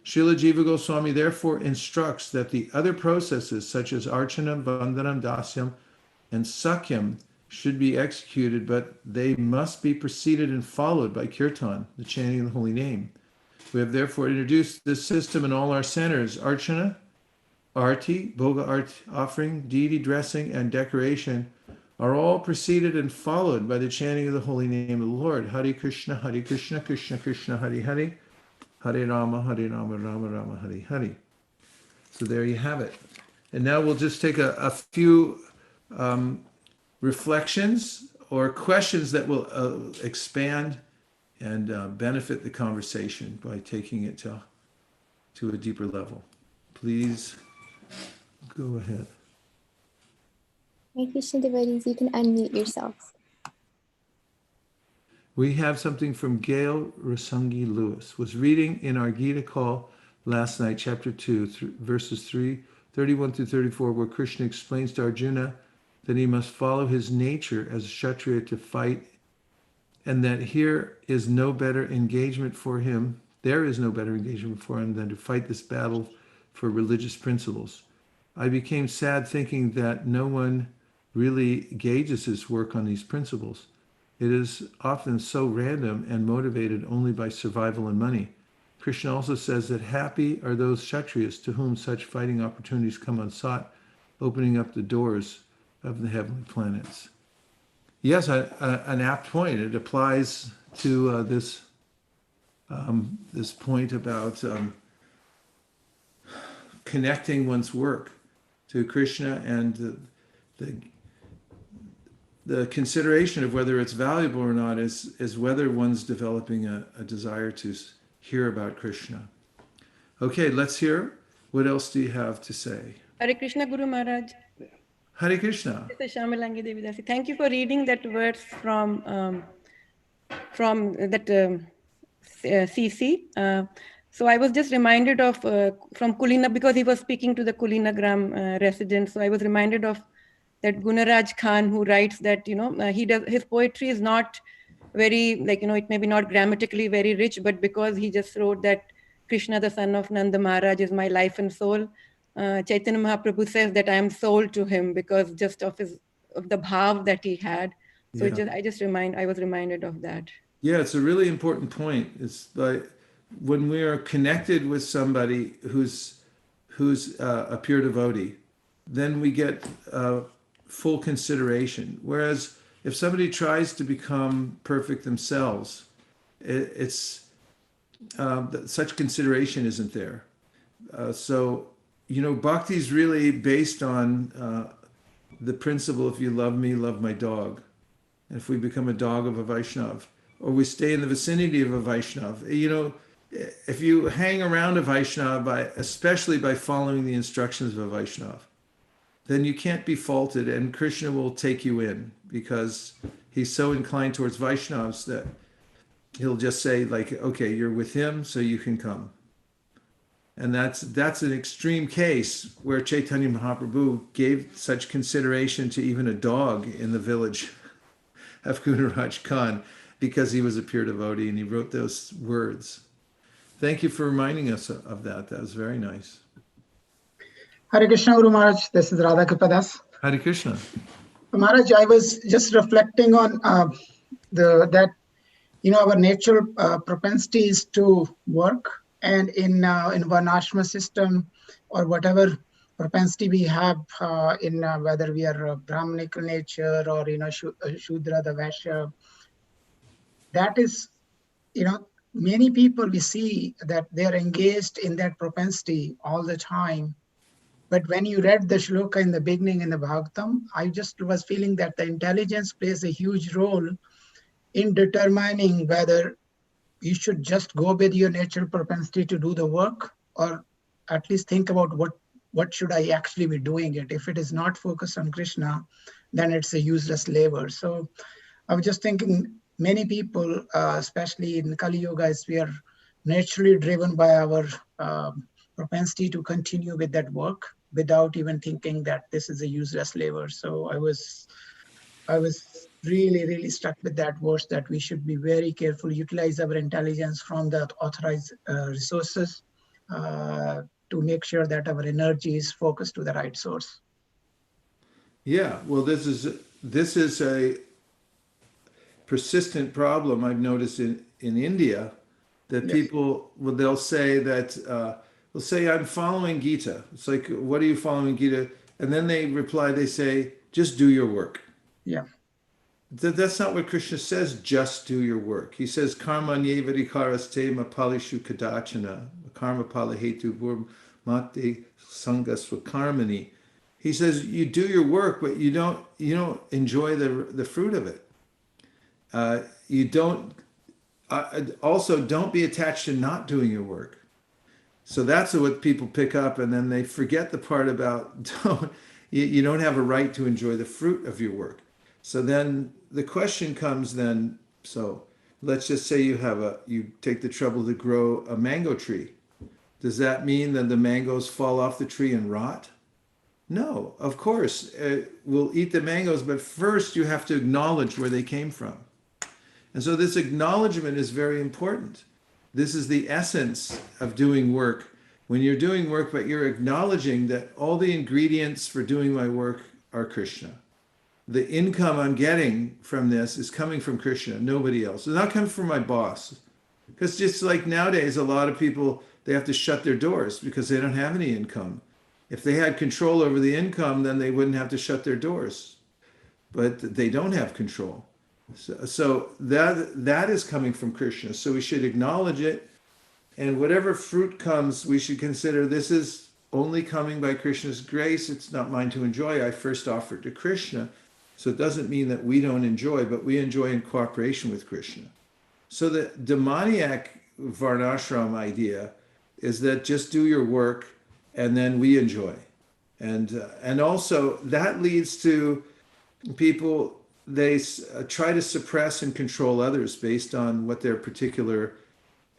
Speaker 1: Srila Jiva Goswami therefore instructs that the other processes such as archanam, vandanam, dasyam, and sakyam should be executed, but they must be preceded and followed by kirtan, the chanting of the holy name. We have therefore introduced this system in all our centers. Archana, arti, bhoga art offering, deity dressing, and decoration are all preceded and followed by the chanting of the holy name of the Lord. Hare Krishna, Krishna Krishna, Hare Hare, Hare Rama, Rama Rama, Hare Hare. So there you have it. And now we'll just take a few reflections or questions that will expand and benefit the conversation by taking it to a deeper level. Please go ahead.
Speaker 2: Hare Krishna devotees, you can unmute yourselves.
Speaker 1: We have something from Gail Rasangi Lewis. Was reading in our Gita call last night, chapter 2, verses 31 through 34, where Krishna explains to Arjuna that he must follow his nature as a Kshatriya to fight, and that here is no better engagement for him. There is no better engagement for him than to fight this battle for religious principles. I became sad thinking that no one really gauges his work on these principles. It is often so random and motivated only by survival and money. Krishna also says that happy are those Kshatriyas to whom such fighting opportunities come unsought, opening up the doors of the heavenly planets. Yes, an apt point. It applies to this point about connecting one's work to Krishna, and the consideration of whether it's valuable or not is whether one's developing a desire to hear about Krishna. Okay, let's hear. What else do you have to say?
Speaker 5: Hare Krishna, Guru Maharaj.
Speaker 1: Hare Krishna.
Speaker 5: This is Shamalangi Devidasi. Thank you for reading that verse from that CC. So I was just reminded of from Kulina, because he was speaking to the Kulinagram residents. So I was reminded of that Gunaraj Khan, who writes that, his poetry is not very, it may be not grammatically very rich, but because he just wrote that Krishna, the son of Nanda Maharaj, is my life and soul. Chaitanya Mahaprabhu says that I am soul to him because just of the bhav that he had. So I was reminded of that.
Speaker 1: Yeah, it's a really important point. It's like when we are connected with somebody who's a pure devotee, then we get full consideration. Whereas if somebody tries to become perfect themselves, it's such consideration isn't there. So bhakti is really based on the principle: if you love me, love my dog. And if we become a dog of a Vaishnav, or we stay in the vicinity of a Vaishnav, if you hang around a Vaishnav, especially by following the instructions of a Vaishnav, then you can't be faulted, and Krishna will take you in, because he's so inclined towards Vaishnavas that he'll just say, like, okay, you're with him, so you can come. And that's an extreme case where Chaitanya Mahaprabhu gave such consideration to even a dog in the village of Gunaraj Khan, because he was a pure devotee and he wrote those words. Thank you for reminding us of that. That was very nice.
Speaker 6: Hare Krishna, Guru Maharaj. This is Radha Kripadas.
Speaker 1: Hare Krishna.
Speaker 6: Maharaj, I was just reflecting on our natural propensity is to work, and in Varnashma system, or whatever propensity we have in whether we are Brahmanical nature or Shudra, the Vaishya, that is, many people we see that they are engaged in that propensity all the time. But when you read the shloka in the beginning in the Bhagavatam, I just was feeling that the intelligence plays a huge role in determining whether you should just go with your natural propensity to do the work, or at least think about what should I actually be doing it. If it is not focused on Krishna, then it's a useless labor. So I was just thinking, many people, especially in Kali Yoga, we are naturally driven by our propensity to continue with that work without even thinking that this is a useless labor. So I was really, really struck with that verse, that we should be very careful, utilize our intelligence from the authorized resources to make sure that our energy is focused to the right source.
Speaker 1: Yeah, well, this is a persistent problem I've noticed in India, that
Speaker 6: Yes.
Speaker 1: people, they'll say that, they'll say, I'm following Gita. It's like, what are you following Gita? And then they reply, they say, just do your work.
Speaker 6: Yeah.
Speaker 1: That's not what Krishna says, just do your work. He says, karma nyevarikaraste mapalishu kadachana, karma palahetu mate sangasva karmani. He says, you do your work, but you don't enjoy the fruit of it. You don't, also don't be attached to not doing your work. So that's what people pick up, and then they forget the part about you don't have a right to enjoy the fruit of your work. So then the question comes then, so let's just say you take the trouble to grow a mango tree. Does that mean that the mangoes fall off the tree and rot? No, of course, we'll eat the mangoes, but first you have to acknowledge where they came from. And so this acknowledgement is very important. This is the essence of doing work. When you're doing work, but you're acknowledging that all the ingredients for doing my work are Krishna. The income I'm getting from this is coming from Krishna, nobody else. It's not coming from my boss. Because just like nowadays, a lot of people, they have to shut their doors because they don't have any income. If they had control over the income, then they wouldn't have to shut their doors. But they don't have control. So that is coming from Krishna. So we should acknowledge it. And whatever fruit comes, we should consider this is only coming by Krishna's grace. It's not mine to enjoy. I first offered to Krishna. So it doesn't mean that we don't enjoy, but we enjoy in cooperation with Krishna. So the demoniac varnashram idea is that just do your work and then we enjoy. And also that leads to people, they try to suppress and control others based on what their particular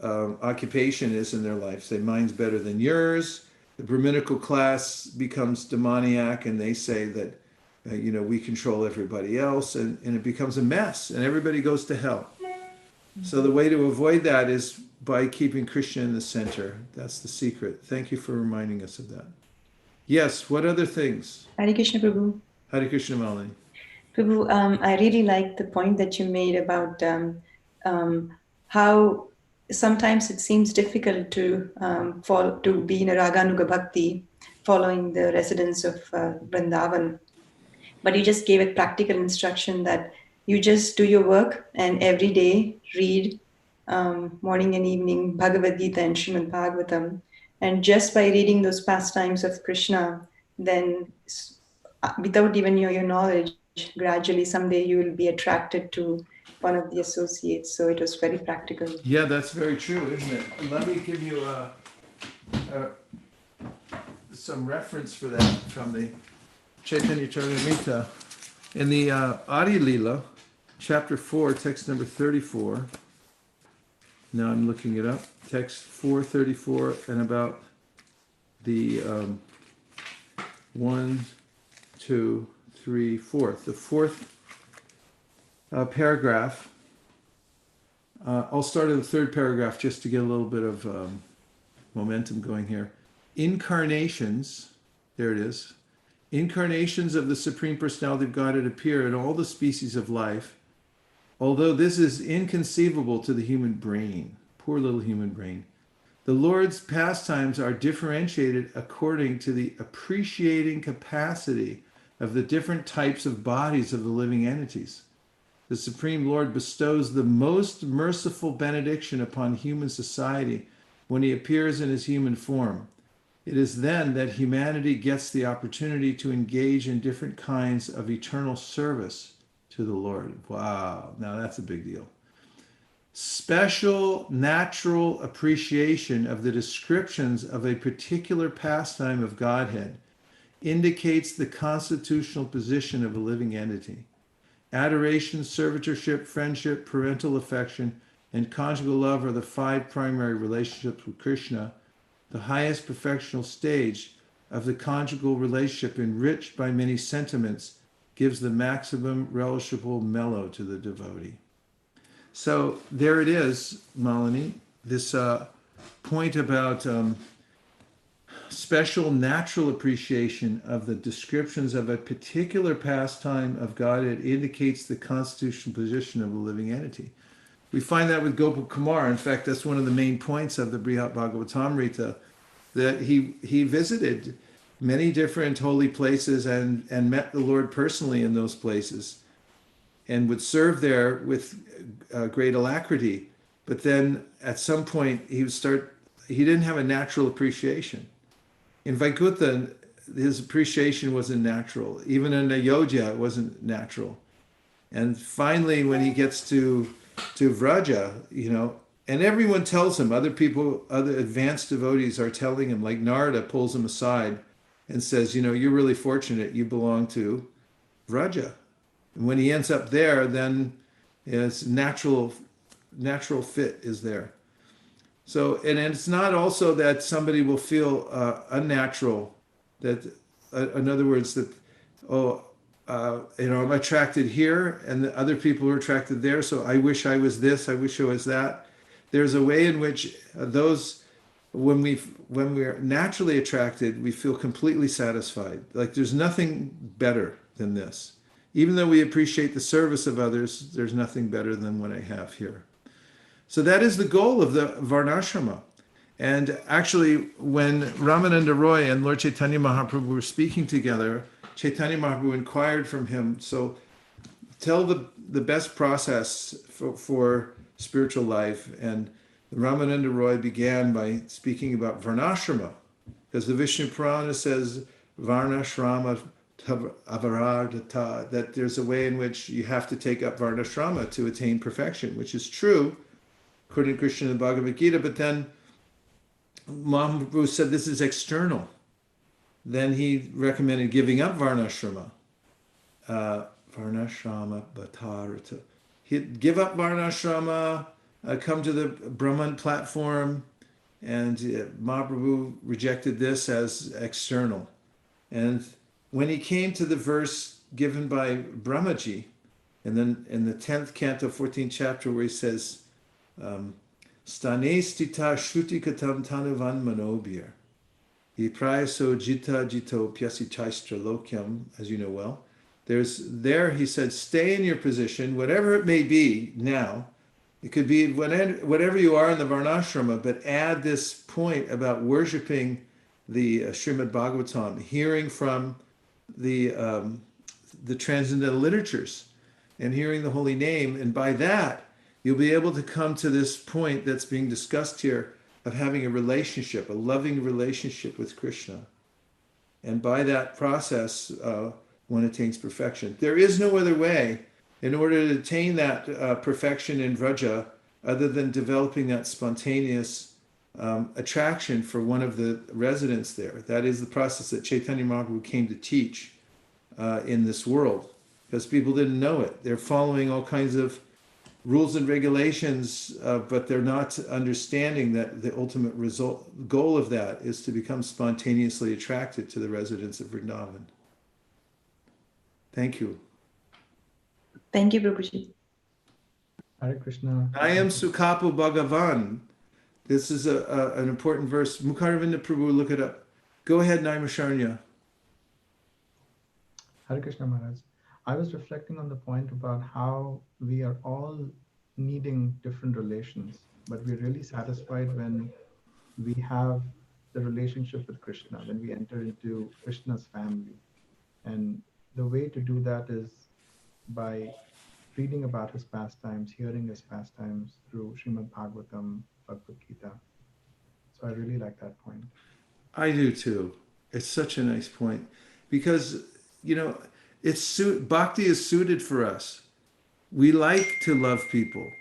Speaker 1: occupation is in their life. Say, mine's better than yours. The Brahminical class becomes demoniac and they say that, we control everybody else, and it becomes a mess and everybody goes to hell. So the way to avoid that is by keeping Krishna in the center. That's the secret. Thank you for reminding us of that. Yes, what other things?
Speaker 7: Hare Krishna, Prabhu.
Speaker 1: Hare Krishna, Malini.
Speaker 7: Prabhu, I really like the point that you made about how sometimes it seems difficult to be in a Raganuga Bhakti, following the residents of Vrindavan. But you just gave a practical instruction that you just do your work and every day read morning and evening Bhagavad Gita and Srimad Bhagavatam. And just by reading those pastimes of Krishna, then without even your knowledge, gradually someday you will be attracted to one of the associates. So it was very practical.
Speaker 1: Yeah, that's very true, isn't it? Let me give you some reference for that from the Chaitanya Charitamrita. In the Adi Lila, chapter 4, text number 34. Now I'm looking it up. Text 434 and about the 1, 2, 3, 4th. The fourth paragraph. I'll start at the third paragraph just to get a little bit of momentum going here. Incarnations, there it is. Incarnations of the Supreme Personality of Godhead appear in all the species of life, although this is inconceivable to the human brain. Poor little human brain. The Lord's pastimes are differentiated according to the appreciating capacity of the different types of bodies of the living entities. The Supreme Lord bestows the most merciful benediction upon human society when he appears in his human form. It is then that humanity gets the opportunity to engage in different kinds of eternal service to the Lord. Wow, now that's a big deal. Special natural appreciation of the descriptions of a particular pastime of Godhead indicates the constitutional position of a living entity. Adoration, servitorship, friendship, parental affection, and conjugal love are the 5 primary relationships with Krishna, the highest perfectional stage of the conjugal relationship, enriched by many sentiments, gives the maximum relishable mellow to the devotee. So there it is, Malini, this point about special natural appreciation of the descriptions of a particular pastime of Godhead indicates the constitutional position of a living entity. We find that with Gopal Kumar. In fact, that's one of the main points of the Brihad Bhagavatamrita, that he visited many different holy places and met the Lord personally in those places and would serve there with great alacrity. But then at some point he didn't have a natural appreciation. In Vaikuntha, his appreciation wasn't natural. Even in Ayodhya, it wasn't natural. And finally, when he gets to Vraja, and everyone tells him, other advanced devotees are telling him, like Narada pulls him aside and says, you're really fortunate, you belong to Vraja. And when he ends up there, then his natural fit is there. So, and it's not also that somebody will feel unnatural, that, in other words, that, I'm attracted here and the other people are attracted there, so I wish I was this, I wish I was that. There's a way in which when we're naturally attracted, we feel completely satisfied. Like there's nothing better than this. Even though we appreciate the service of others, there's nothing better than what I have here. So that is the goal of the Varnashrama. And actually, when Ramananda Roy and Lord Chaitanya Mahaprabhu were speaking together, Chaitanya Mahaprabhu inquired from him, so tell the best process for spiritual life. And Ramananda Roy began by speaking about Varnashrama, because the Vishnu Purana says Varnashrama avaradata, that there's a way in which you have to take up Varnashrama to attain perfection, which is true, according to Krishna in the Bhagavad Gita, but then Mahaprabhu said this is external. Then he recommended giving up Varnashrama. Varnashrama Bhattarata. He'd give up Varnashrama, come to the Brahman platform, and Mahaprabhu rejected this as external. And when he came to the verse given by Brahmaji, and then in the 10th canto, 14th chapter, where he says, Stane stita shruti katam tanuvan manobir. Prayaso jita jito pyasi chaistra lokyam, as you know well. There he said, stay in your position, whatever it may be now. It could be whatever you are in the Varnashrama, but add this point about worshiping the Srimad Bhagavatam, hearing from the transcendental literatures and hearing the holy name. And by that, you'll be able to come to this point that's being discussed here of having a relationship, a loving relationship with Krishna. And by that process, one attains perfection. There is no other way in order to attain that perfection in Vraja other than developing that spontaneous attraction for one of the residents there. That is the process that Chaitanya Mahaprabhu came to teach in this world, because people didn't know it. They're following all kinds of rules and regulations, but they're not understanding that the ultimate goal of that is to become spontaneously attracted to the residents of Vrindavan. Thank you.
Speaker 7: Thank you, Prabhuji.
Speaker 3: Hare Krishna.
Speaker 1: Nayam Sukapo Bhagavan. This is an important verse. Mukaravinda Prabhu, look it up. Go ahead, Naimasharnya.
Speaker 3: Hare Krishna Maharaj. I was reflecting on the point about how we are all needing different relations, but we're really satisfied when we have the relationship with Krishna, when we enter into Krishna's family. And the way to do that is by reading about his pastimes, hearing his pastimes through Srimad Bhagavatam, Bhagavad Gita. So I really like that point.
Speaker 1: I do too. It's such a nice point, because, you know, bhakti is suited for us. We like to love people.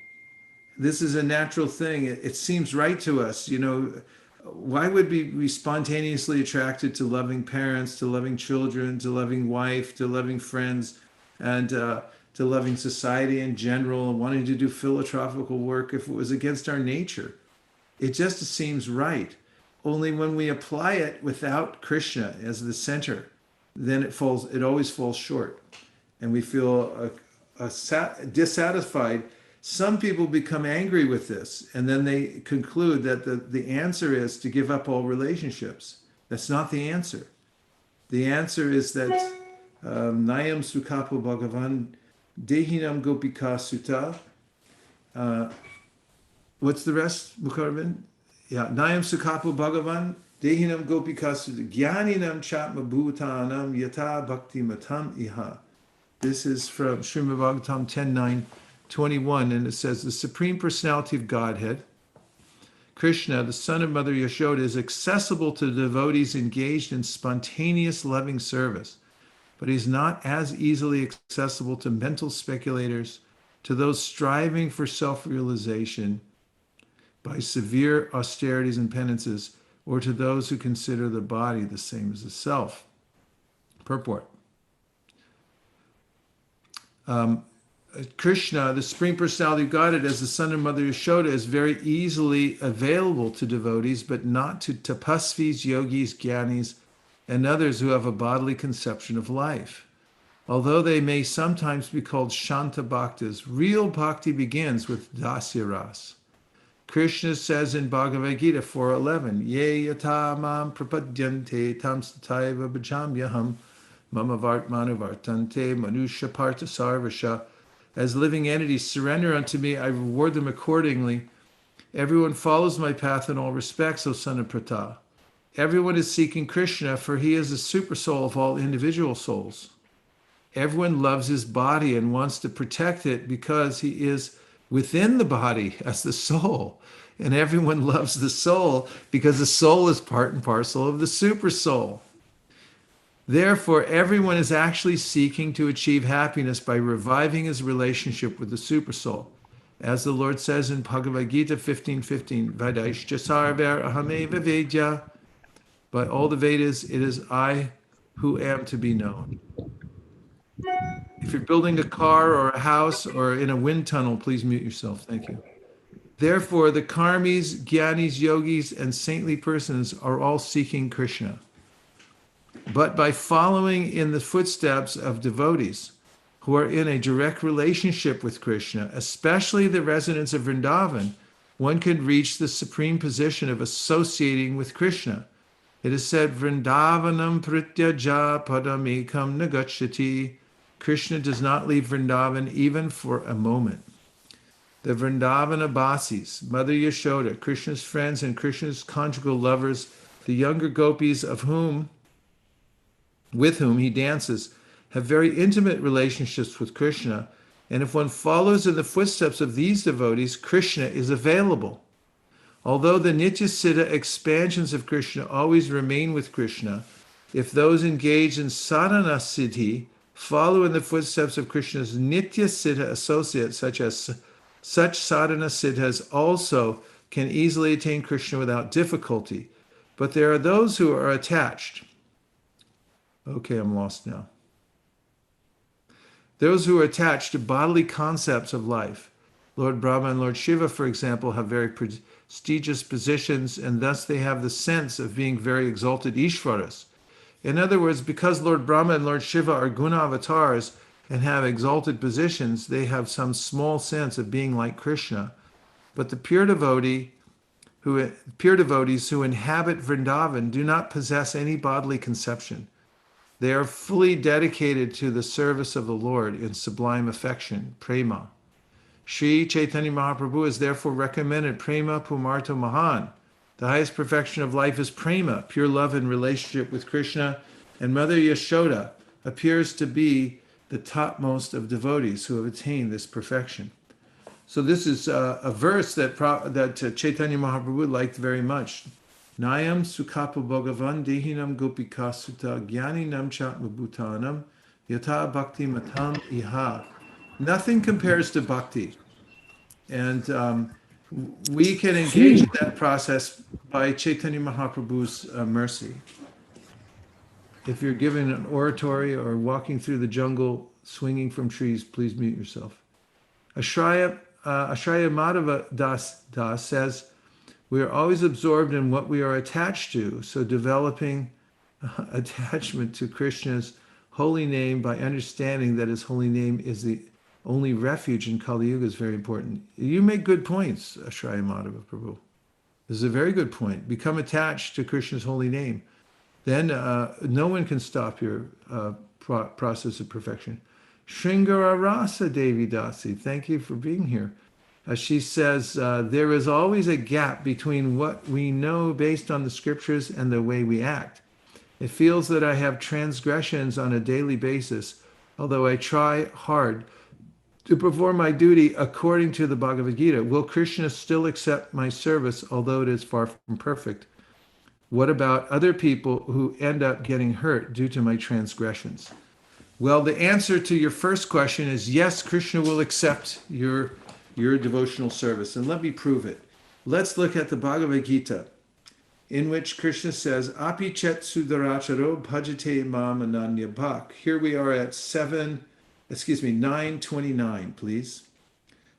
Speaker 1: This is a natural thing. It seems right to us. You know, why would we be spontaneously attracted to loving parents, to loving children, to loving wife, to loving friends, and to loving society in general, and wanting to do philosophical work if it was against our nature? It just seems right. Only when we apply it without Krishna as the center, then it always falls short, and we feel dissatisfied. Some people become angry with this, and then they conclude that the answer is to give up all relationships. That's not the answer. The answer is that Nayam Sukapo Bhagavan Dehinam Gopika Sutta. What's the rest, Mukaravind? Yeah, Nayam Sukapo Bhagavan Dehinam Gopika Sutta Gyaninam Chatma Bhutanam Yata Bhakti Matam Iha. This is from Srimad Bhagavatam 10.9.21, and it says, the Supreme Personality of Godhead, Krishna, the son of Mother Yashoda, is accessible to devotees engaged in spontaneous loving service, but he's not as easily accessible to mental speculators, to those striving for self-realization by severe austerities and penances, or to those who consider the body the same as the self. Purport. Krishna, the Supreme Personality of Godhead, as the son of Mother Yashoda, is very easily available to devotees, but not to tapasvis, yogis, jnanis, and others who have a bodily conception of life. Although they may sometimes be called Shanta Bhaktas, real bhakti begins with Dasya Ras. Krishna says in Bhagavad Gita 4.11, Ye yata mam prapadyante tam sataiva bhajamyaham mama vartmanu vartante manusha partha sarvasha. As living entities surrender unto me, I reward them accordingly. Everyone follows my path in all respects, O son of Pratha. Everyone is seeking Krishna, for he is the super soul of all individual souls. Everyone loves his body and wants to protect it because he is within the body as the soul. And everyone loves the soul because the soul is part and parcel of the super soul. Therefore, everyone is actually seeking to achieve happiness by reviving his relationship with the super soul. As the Lord says in Bhagavad Gita 15:15, Vaisesika Dasa ahameva vedya. By all the Vedas, it is I who am to be known. If you're building a car or a house or in a wind tunnel, please mute yourself. Thank you. Therefore, the karmis, jnanis, yogis, and saintly persons are all seeking Krishna. But by following in the footsteps of devotees who are in a direct relationship with Krishna, especially the residents of Vrindavan, one can reach the supreme position of associating with Krishna. It is said, Vrindavanam prityaja padamekam nagachati. Krishna does not leave Vrindavan even for a moment. The Vrindavana Basis, Mother Yashoda, Krishna's friends and Krishna's conjugal lovers, the younger gopis with whom he dances, have very intimate relationships with Krishna. And if one follows in the footsteps of these devotees, Krishna is available. Although the Nitya Siddha expansions of Krishna always remain with Krishna, if those engaged in sadhana siddhi follow in the footsteps of Krishna's Nitya Siddha associates, such sadhana siddhas also can easily attain Krishna without difficulty. But there are those who are attached. Okay, I'm lost now. Those who are attached to bodily concepts of life. Lord Brahma and Lord Shiva, for example, have very prestigious positions, and thus they have the sense of being very exalted Ishvaras. In other words, because Lord Brahma and Lord Shiva are guna avatars and have exalted positions, they have some small sense of being like Krishna. But the pure devotees who inhabit Vrindavan do not possess any bodily conception. They are fully dedicated to the service of the Lord in sublime affection, prema. Sri Chaitanya Mahaprabhu has therefore recommended prema pumarto mahan. The highest perfection of life is prema, pure love in relationship with Krishna, and Mother Yashoda appears to be the topmost of devotees who have attained this perfection. So this is a verse that Chaitanya Mahaprabhu liked very much. Nayam sukapa bhagavan dehinam gopika sutta jnaninam chatmabhutanam yata bhakti matam iha. Nothing compares to bhakti. And we can engage in that process by Chaitanya Mahaprabhu's mercy. If you're giving an oratory or walking through the jungle, swinging from trees, please mute yourself. Ashraya Madhava Das says, we are always absorbed in what we are attached to, so developing attachment to Krishna's holy name by understanding that his holy name is the only refuge in Kali Yuga is very important. You make good points, Ashraya Madhava Prabhu. This is a very good point. Become attached to Krishna's holy name. Then no one can stop your process of perfection. Shringara Rasa Devi Dasi, thank you for being here. She says, there is always a gap between what we know based on the scriptures and the way we act. It feels that I have transgressions on a daily basis, although I try hard to perform my duty according to the Bhagavad Gita. Will Krishna still accept my service, although it is far from perfect? What about other people who end up getting hurt due to my transgressions? Well, the answer to your first question is yes, Krishna will accept your devotional service. And let me prove it. Let's look at the Bhagavad Gita, in which Krishna says, Api chet sudaracharo bhajate mam ananya bhak. Here we are at 929, please.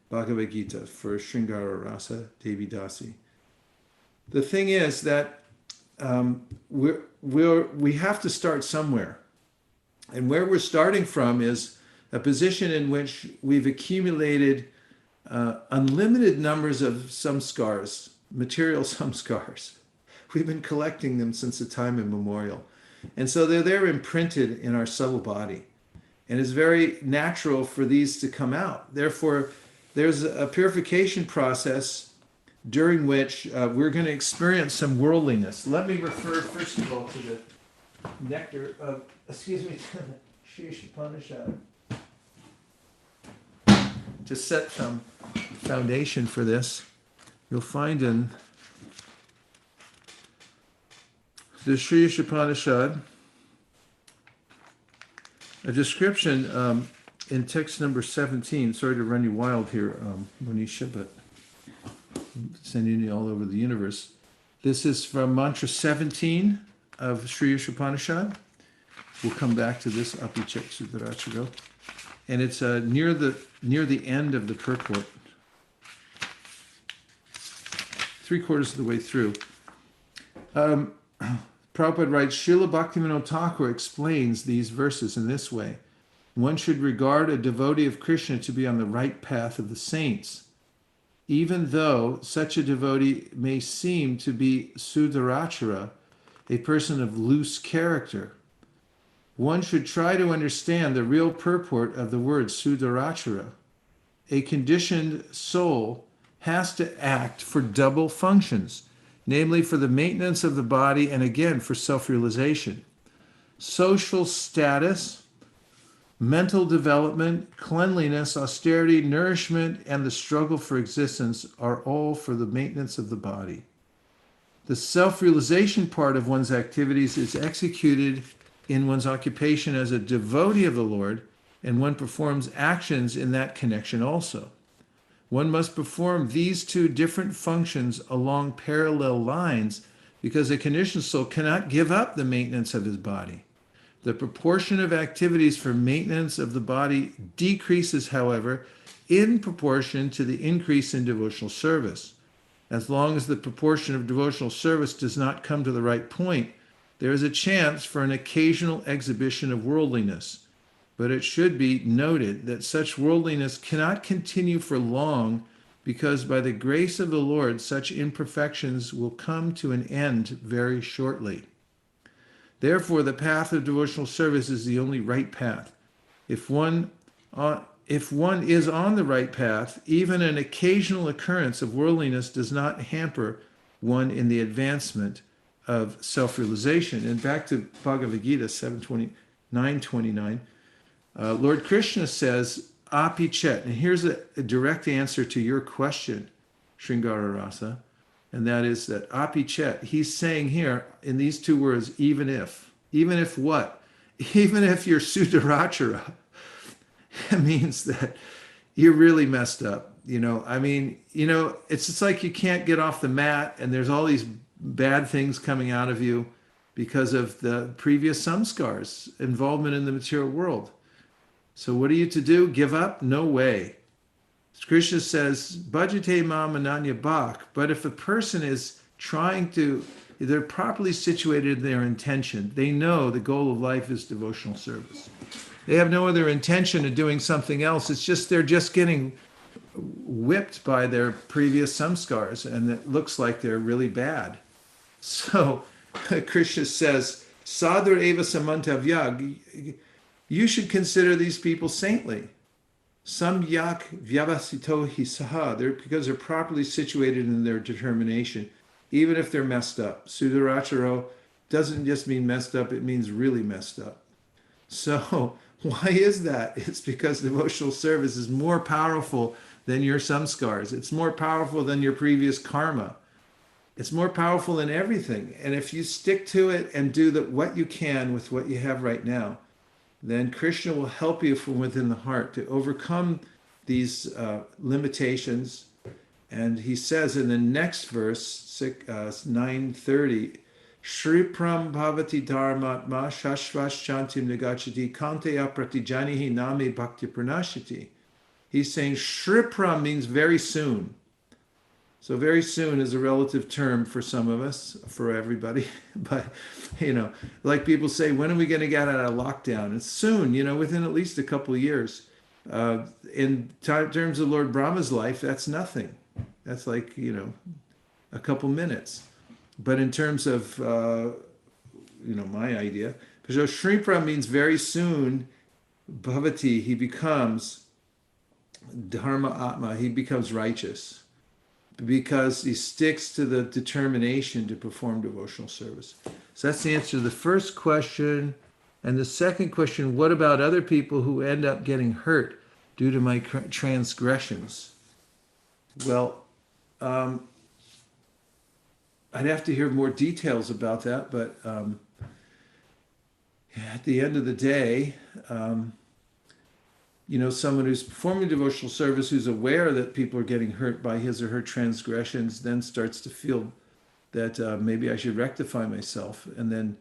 Speaker 1: Bhagavad Gita for Shringara Rasa Devi Dasi. The thing is that we have to start somewhere. And where we're starting from is a position in which we've accumulated unlimited numbers of samskars, material samskars. We've been collecting them since the time immemorial. And so they're imprinted in our subtle body. And it's very natural for these to come out. Therefore, there's a purification process during which we're going to experience some worldliness. Let me refer first of all to the nectar of, to the Sri Upanishad to set some foundation for this. You'll find in the Sri Upanishad a description in text number 17. Sorry to run you wild here, Monisha, but I'm sending you all over the universe. This is from mantra 17 of Sri Upanishad. We'll come back to this Apichet Sudaracharo. And it's near the end of the purport. 3/4 of the way through. Prabhupada writes, Srila Bhaktivinoda Thakur explains these verses in this way. One should regard a devotee of Krishna to be on the right path of the saints, even though such a devotee may seem to be Sudarachara, a person of loose character. One should try to understand the real purport of the word Sudarachara. A conditioned soul has to act for double functions, namely for the maintenance of the body and again for self-realization. Social status, mental development, cleanliness, austerity, nourishment, and the struggle for existence are all for the maintenance of the body. The self-realization part of one's activities is executed in one's occupation as a devotee of the Lord, and one performs actions in that connection also. One must perform these two different functions along parallel lines because a conditioned soul cannot give up the maintenance of his body. The proportion of activities for maintenance of the body decreases, however, in proportion to the increase in devotional service. As long as the proportion of devotional service does not come to the right point, there is a chance for an occasional exhibition of worldliness. But it should be noted that such worldliness cannot continue for long because by the grace of the Lord, such imperfections will come to an end very shortly. Therefore, the path of devotional service is the only right path. If one is on the right path, even an occasional occurrence of worldliness does not hamper one in the advancement of self-realization. And back to Bhagavad Gita 7:29-29, Lord Krishna says, Apichet, and here's a direct answer to your question, Sringara Rasa, and that is that Apichet, he's saying here in these two words, even if what? Even if you're Sudarachara, it means that you're really messed up. It's just like you can't get off the mat and there's all these bad things coming out of you because of the previous samskars, involvement in the material world. So what are you to do? Give up? No way. Krishna says, Bhajate mam ananya bhak. But if a person is they're properly situated in their intention, they know the goal of life is devotional service. They have no other intention of doing something else. It's just they're just getting whipped by their previous samskars, and it looks like they're really bad. So Krishna says, Sadhur eva samantavyag. You should consider these people saintly. Samyak vyavasito hisaha, because they're properly situated in their determination, even if they're messed up. Sudaracharo doesn't just mean messed up, it means really messed up. So why is that? It's because devotional service is more powerful than your samskars. It's more powerful than your previous karma. It's more powerful than everything. And if you stick to it and do what you can with what you have right now, then Krishna will help you from within the heart to overcome these limitations. And he says in the next verse, 930, Shripram bhavati dharmatma shashvas shantim negachati kanteya pratijanihi name bhakti pranashiti. He's saying Shripram means very soon. So very soon is a relative term for some of us, for everybody. But, like people say, when are we going to get out of lockdown? It's soon, within at least a couple of years. In terms of Lord Brahma's life, that's nothing. That's like, a couple minutes. But in terms of, my idea, because Shripra means very soon, Bhavati, he becomes Dharma Atma, he becomes righteous. because he sticks to the determination to perform devotional service. So that's the answer to the first question. And the second question, what about other people who end up getting hurt due to my transgressions? Well, I'd have to hear more details about that, but at the end of the day, someone who's performing devotional service, who's aware that people are getting hurt by his or her transgressions, then starts to feel that maybe I should rectify myself, and then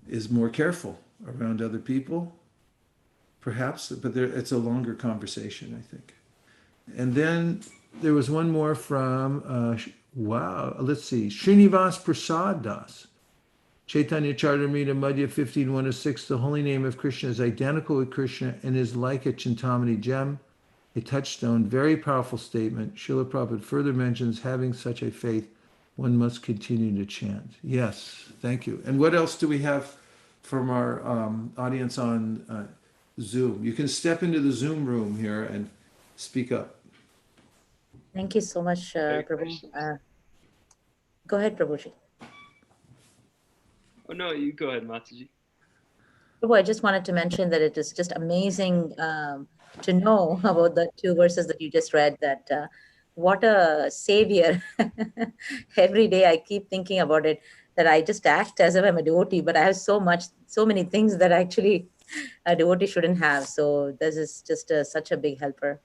Speaker 1: is more careful around other people, perhaps, but it's a longer conversation, I think. And then there was one more from, let's see, Srinivas Prasad Das. Chaitanya Charitamrita Madhya 15:106, the holy name of Krishna is identical with Krishna and is like a Chintamani gem, a touchstone, very powerful statement. Srila Prabhupada further mentions having such a faith, one must continue to chant. Yes, thank you. And what else do we have from our audience on Zoom? You can step into the Zoom room here and speak up.
Speaker 8: Thank you so much, Prabhu. Go ahead, Prabhuji.
Speaker 9: Oh, no, you go ahead, Mataji.
Speaker 8: Prabhu, I just wanted to mention that it is just amazing to know about the 2 verses that you just read, that what a savior. Every day I keep thinking about it, that I just act as if I'm a devotee, but I have so many things that actually a devotee shouldn't have. So this is just such a big helper.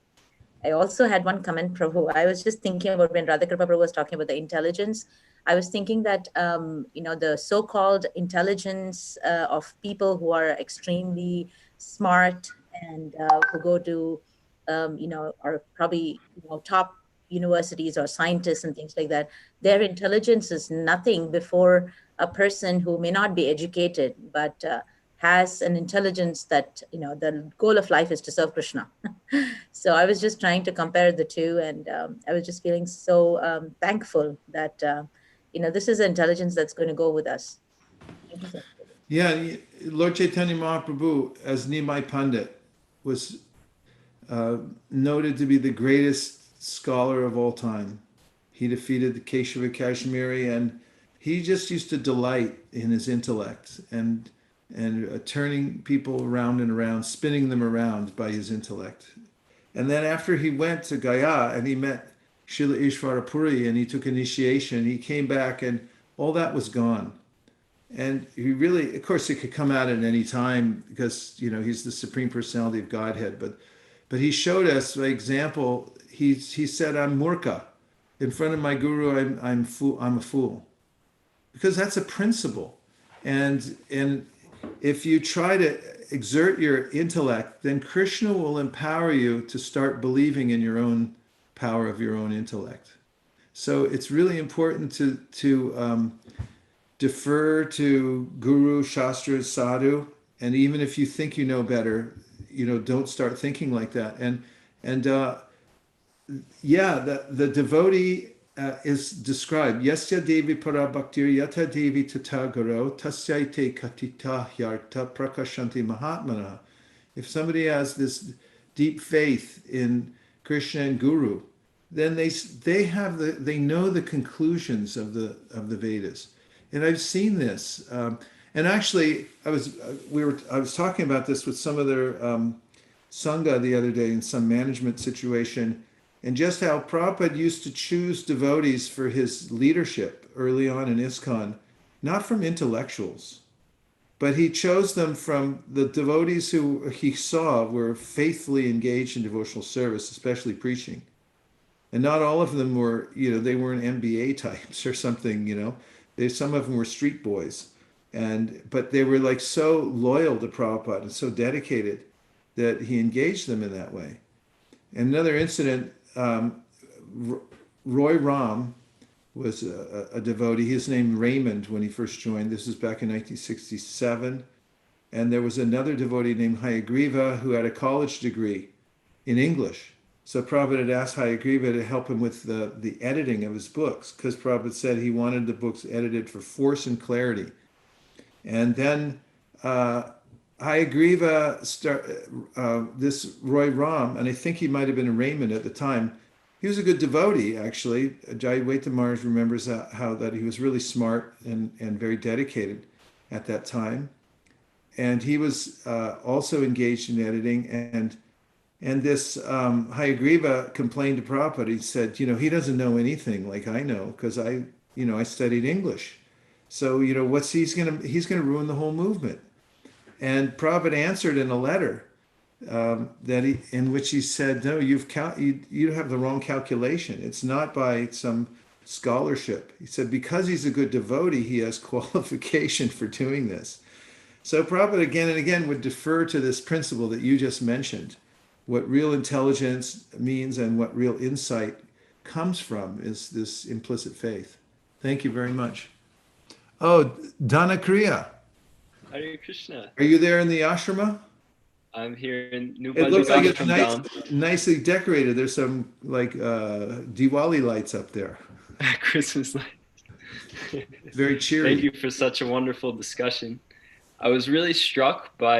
Speaker 8: I also had one comment, Prabhu. I was just thinking about when Radhakripa Prabhu was talking about the intelligence. I was thinking that, the so-called intelligence of people who are extremely smart and who go to, are probably top universities or scientists and things like that, their intelligence is nothing before a person who may not be educated, but has an intelligence that, the goal of life is to serve Krishna. So I was just trying to compare the two, and I was just feeling so thankful that, this is intelligence that's going to go with us. Thank you so much.
Speaker 1: Yeah, Lord Chaitanya Mahaprabhu, as Nimai Pandit, was noted to be the greatest scholar of all time. He defeated the Keshava Kashmiri, and he just used to delight in his intellect and turning people around and around, spinning them around by his intellect. And then after he went to Gaya and he met Srila Ishvara Puri and he took initiation, he came back and all that was gone. And he really, of course, it could come out at any time because, he's the Supreme Personality of Godhead. But he showed us, by example, he said, I'm murka. In front of my guru, I'm a fool. Because that's a principle. And if you try to exert your intellect, then Krishna will empower you to start believing in your own power of your own intellect. So it's really important to defer to Guru, Shastra, Sadhu, and even if you think you know better, don't start thinking like that. The devotee is described. Yasya Devi para bhaktir yata Devi tatagaro tasyaite katita hyarta prakashanti mahatmana. If somebody has this deep faith in Krishna and Guru, then they know the conclusions of the Vedas. And I've seen this. And actually, I was talking about this with some other sangha the other day in some management situation, and just how Prabhupada used to choose devotees for his leadership early on in ISKCON, not from intellectuals, but he chose them from the devotees who he saw were faithfully engaged in devotional service, especially preaching. And not all of them were, they weren't MBA types or something, some of them were street boys. But they were like so loyal to Prabhupada and so dedicated that he engaged them in that way. And another incident, Roy Ram was a devotee. His name Raymond when he first joined. This is back in 1967. And there was another devotee named Hayagriva who had a college degree in English. So Prabhupada had asked Hayagriva to help him with the editing of his books, because Prabhupada said he wanted the books edited for force and clarity. And then Hayagriva, this Roy Ram, and I think he might have been a Raymond at the time, he was a good devotee, actually. Jayadvaita Maharaj remembers how that he was really smart and very dedicated at that time. And he was also engaged in editing. And this Hayagriva complained to Prabhupada. He said, he doesn't know anything like I know because I studied English. So, what's he's gonna ruin the whole movement. And Prabhupada answered in a letter in which he said, no, you have the wrong calculation. It's not by some scholarship. He said, because he's a good devotee, he has qualification for doing this. So Prabhupada again and again would defer to this principle that you just mentioned. What real intelligence means and what real insight comes from is this implicit faith. Thank you very much. Oh, Dana Kriya.
Speaker 9: Hare Krishna.
Speaker 1: Are you there in the ashrama?
Speaker 9: I'm here in New
Speaker 1: It looks like it's
Speaker 9: Ashram.
Speaker 1: nicely decorated. There's some like Diwali lights up there.
Speaker 9: Christmas lights.
Speaker 1: Very cheery.
Speaker 9: Thank you for such a wonderful discussion. I was really struck by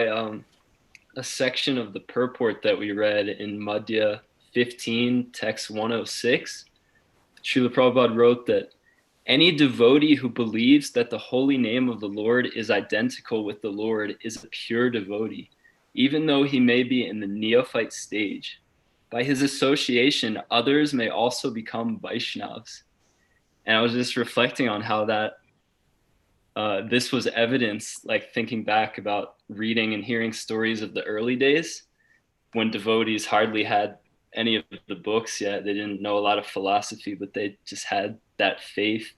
Speaker 9: a section of the purport that we read in Madhya 15, text 106. Srila Prabhupada wrote that any devotee who believes that the holy name of the Lord is identical with the Lord is a pure devotee, even though he may be in the neophyte stage. By his association, others may also become Vaishnavas. And I was just reflecting on how that this was evidence, like thinking back about reading and hearing stories of the early days when devotees hardly had any of the books yet. They didn't know a lot of philosophy, but they just had that faith.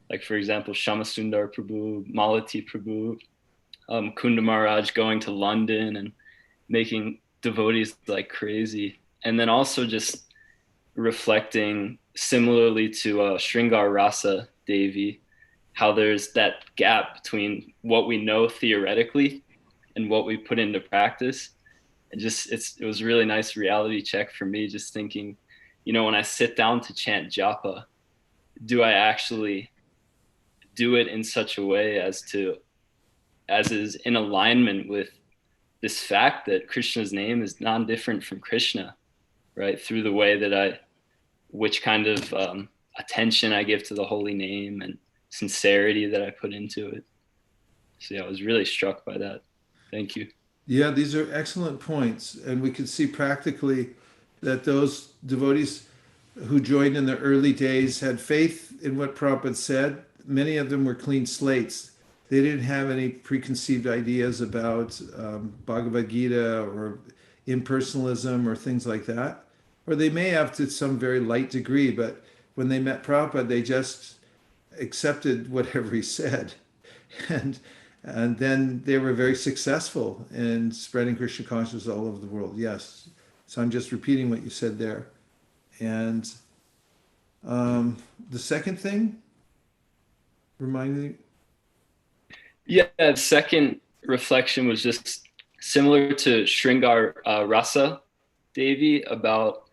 Speaker 9: Like, for example, Shamasundar Prabhu, Malati Prabhu, Kunda Maharaj going to London and making devotees like crazy. And then also just reflecting similarly to Sringar Rasa Devi, how there's that gap between what we know theoretically and what we put into practice. And just, it was a really nice reality check for me, just thinking, when I sit down to chant japa, do I actually do it in such a way as is in alignment with this fact that Krishna's name is non-different from Krishna, right? Through the way that which kind of attention I give to the holy name and sincerity that I put into it. So yeah, I was really struck by that. Thank you.
Speaker 1: Yeah, these are excellent points. And we could see practically that those devotees who joined in the early days had faith in what Prabhupada said. Many of them were clean slates. They didn't have any preconceived ideas about Bhagavad Gita or impersonalism or things like that. Or they may have to some very light degree, but when they met Prabhupada, they just accepted whatever he said. And then they were very successful in spreading Krishna consciousness all over the world. Yes. So I'm just repeating what you said there. And the second thing, remind me.
Speaker 9: Yeah, the second reflection was just similar to Sringar Rasa Devi, about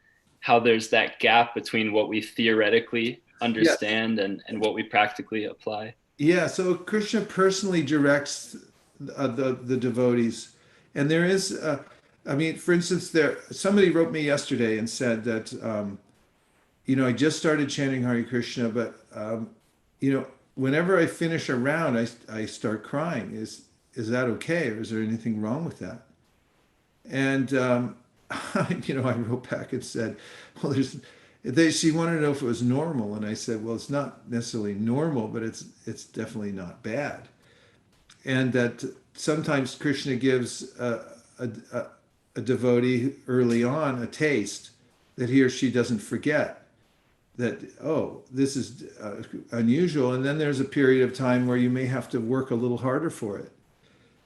Speaker 9: how there's that gap between what we theoretically understand and what we practically apply.
Speaker 1: Yeah, so Krishna personally directs the devotees. And there is, for instance, somebody wrote me yesterday and said that, I just started chanting Hare Krishna, but, whenever I finish a round, I start crying. Is that okay? Or is there anything wrong with that? And, I wrote back and said, well, she wanted to know if it was normal. And I said, well, it's not necessarily normal, but it's definitely not bad. And that sometimes Krishna gives a devotee early on a taste that he or she doesn't forget. That, this is unusual. And then there's a period of time where you may have to work a little harder for it.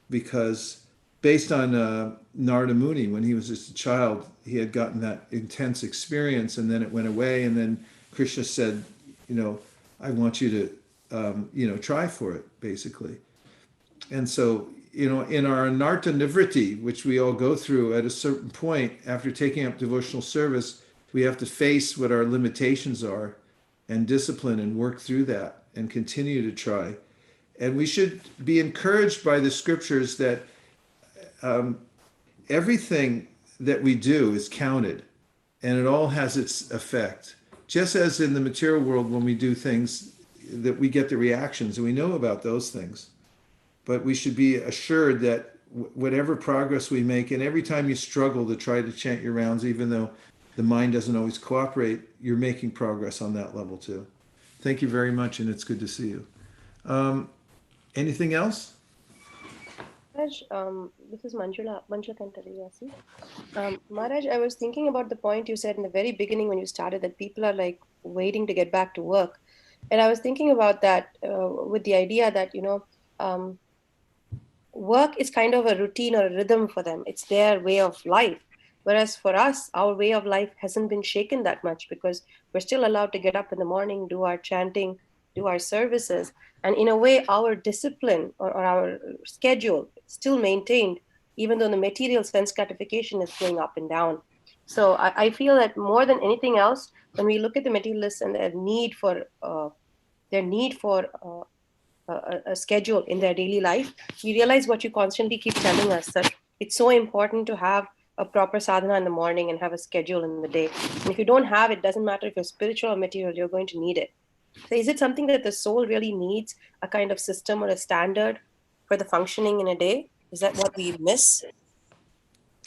Speaker 1: Because based on Narada Muni, when he was just a child, he had gotten that intense experience and then it went away. And then Krishna said, I want you to, try for it, basically. And so, in our Anartha Nivritti, which we all go through at a certain point after taking up devotional service, we have to face what our limitations are and discipline and work through that and continue to try. And we should be encouraged by the scriptures that everything that we do is counted. and it all has its effect. Just as in the material world, when we do things, that we get the reactions, and we know about those things. But we should be assured that whatever progress we make, and every time you struggle to try to chant your rounds, even though the mind doesn't always cooperate, you're making progress on that level too. Thank you very much, and it's good to see you. Anything else?
Speaker 10: Maharaj, this is Manjula Kantariyasi. Maharaj, I was thinking about the point you said in the very beginning when you started, that people are like waiting to get back to work. And I was thinking about that with the idea that, work is kind of a routine or a rhythm for them. It's their way of life. Whereas for us, our way of life hasn't been shaken that much, because we're still allowed to get up in the morning, do our chanting, do our services. And in a way, our discipline or our schedule is still maintained, even though the material sense gratification is going up and down. So I feel that more than anything else, when we look at the materialists and their need for a schedule in their daily life, we realize what you constantly keep telling us, that it's so important to have a proper sadhana in the morning and have a schedule in the day. And if you don't have it, doesn't matter if you're spiritual or material, you're going to need it. So is it something that the soul really needs, a kind of system or a standard for the functioning in a day? Is that what we miss?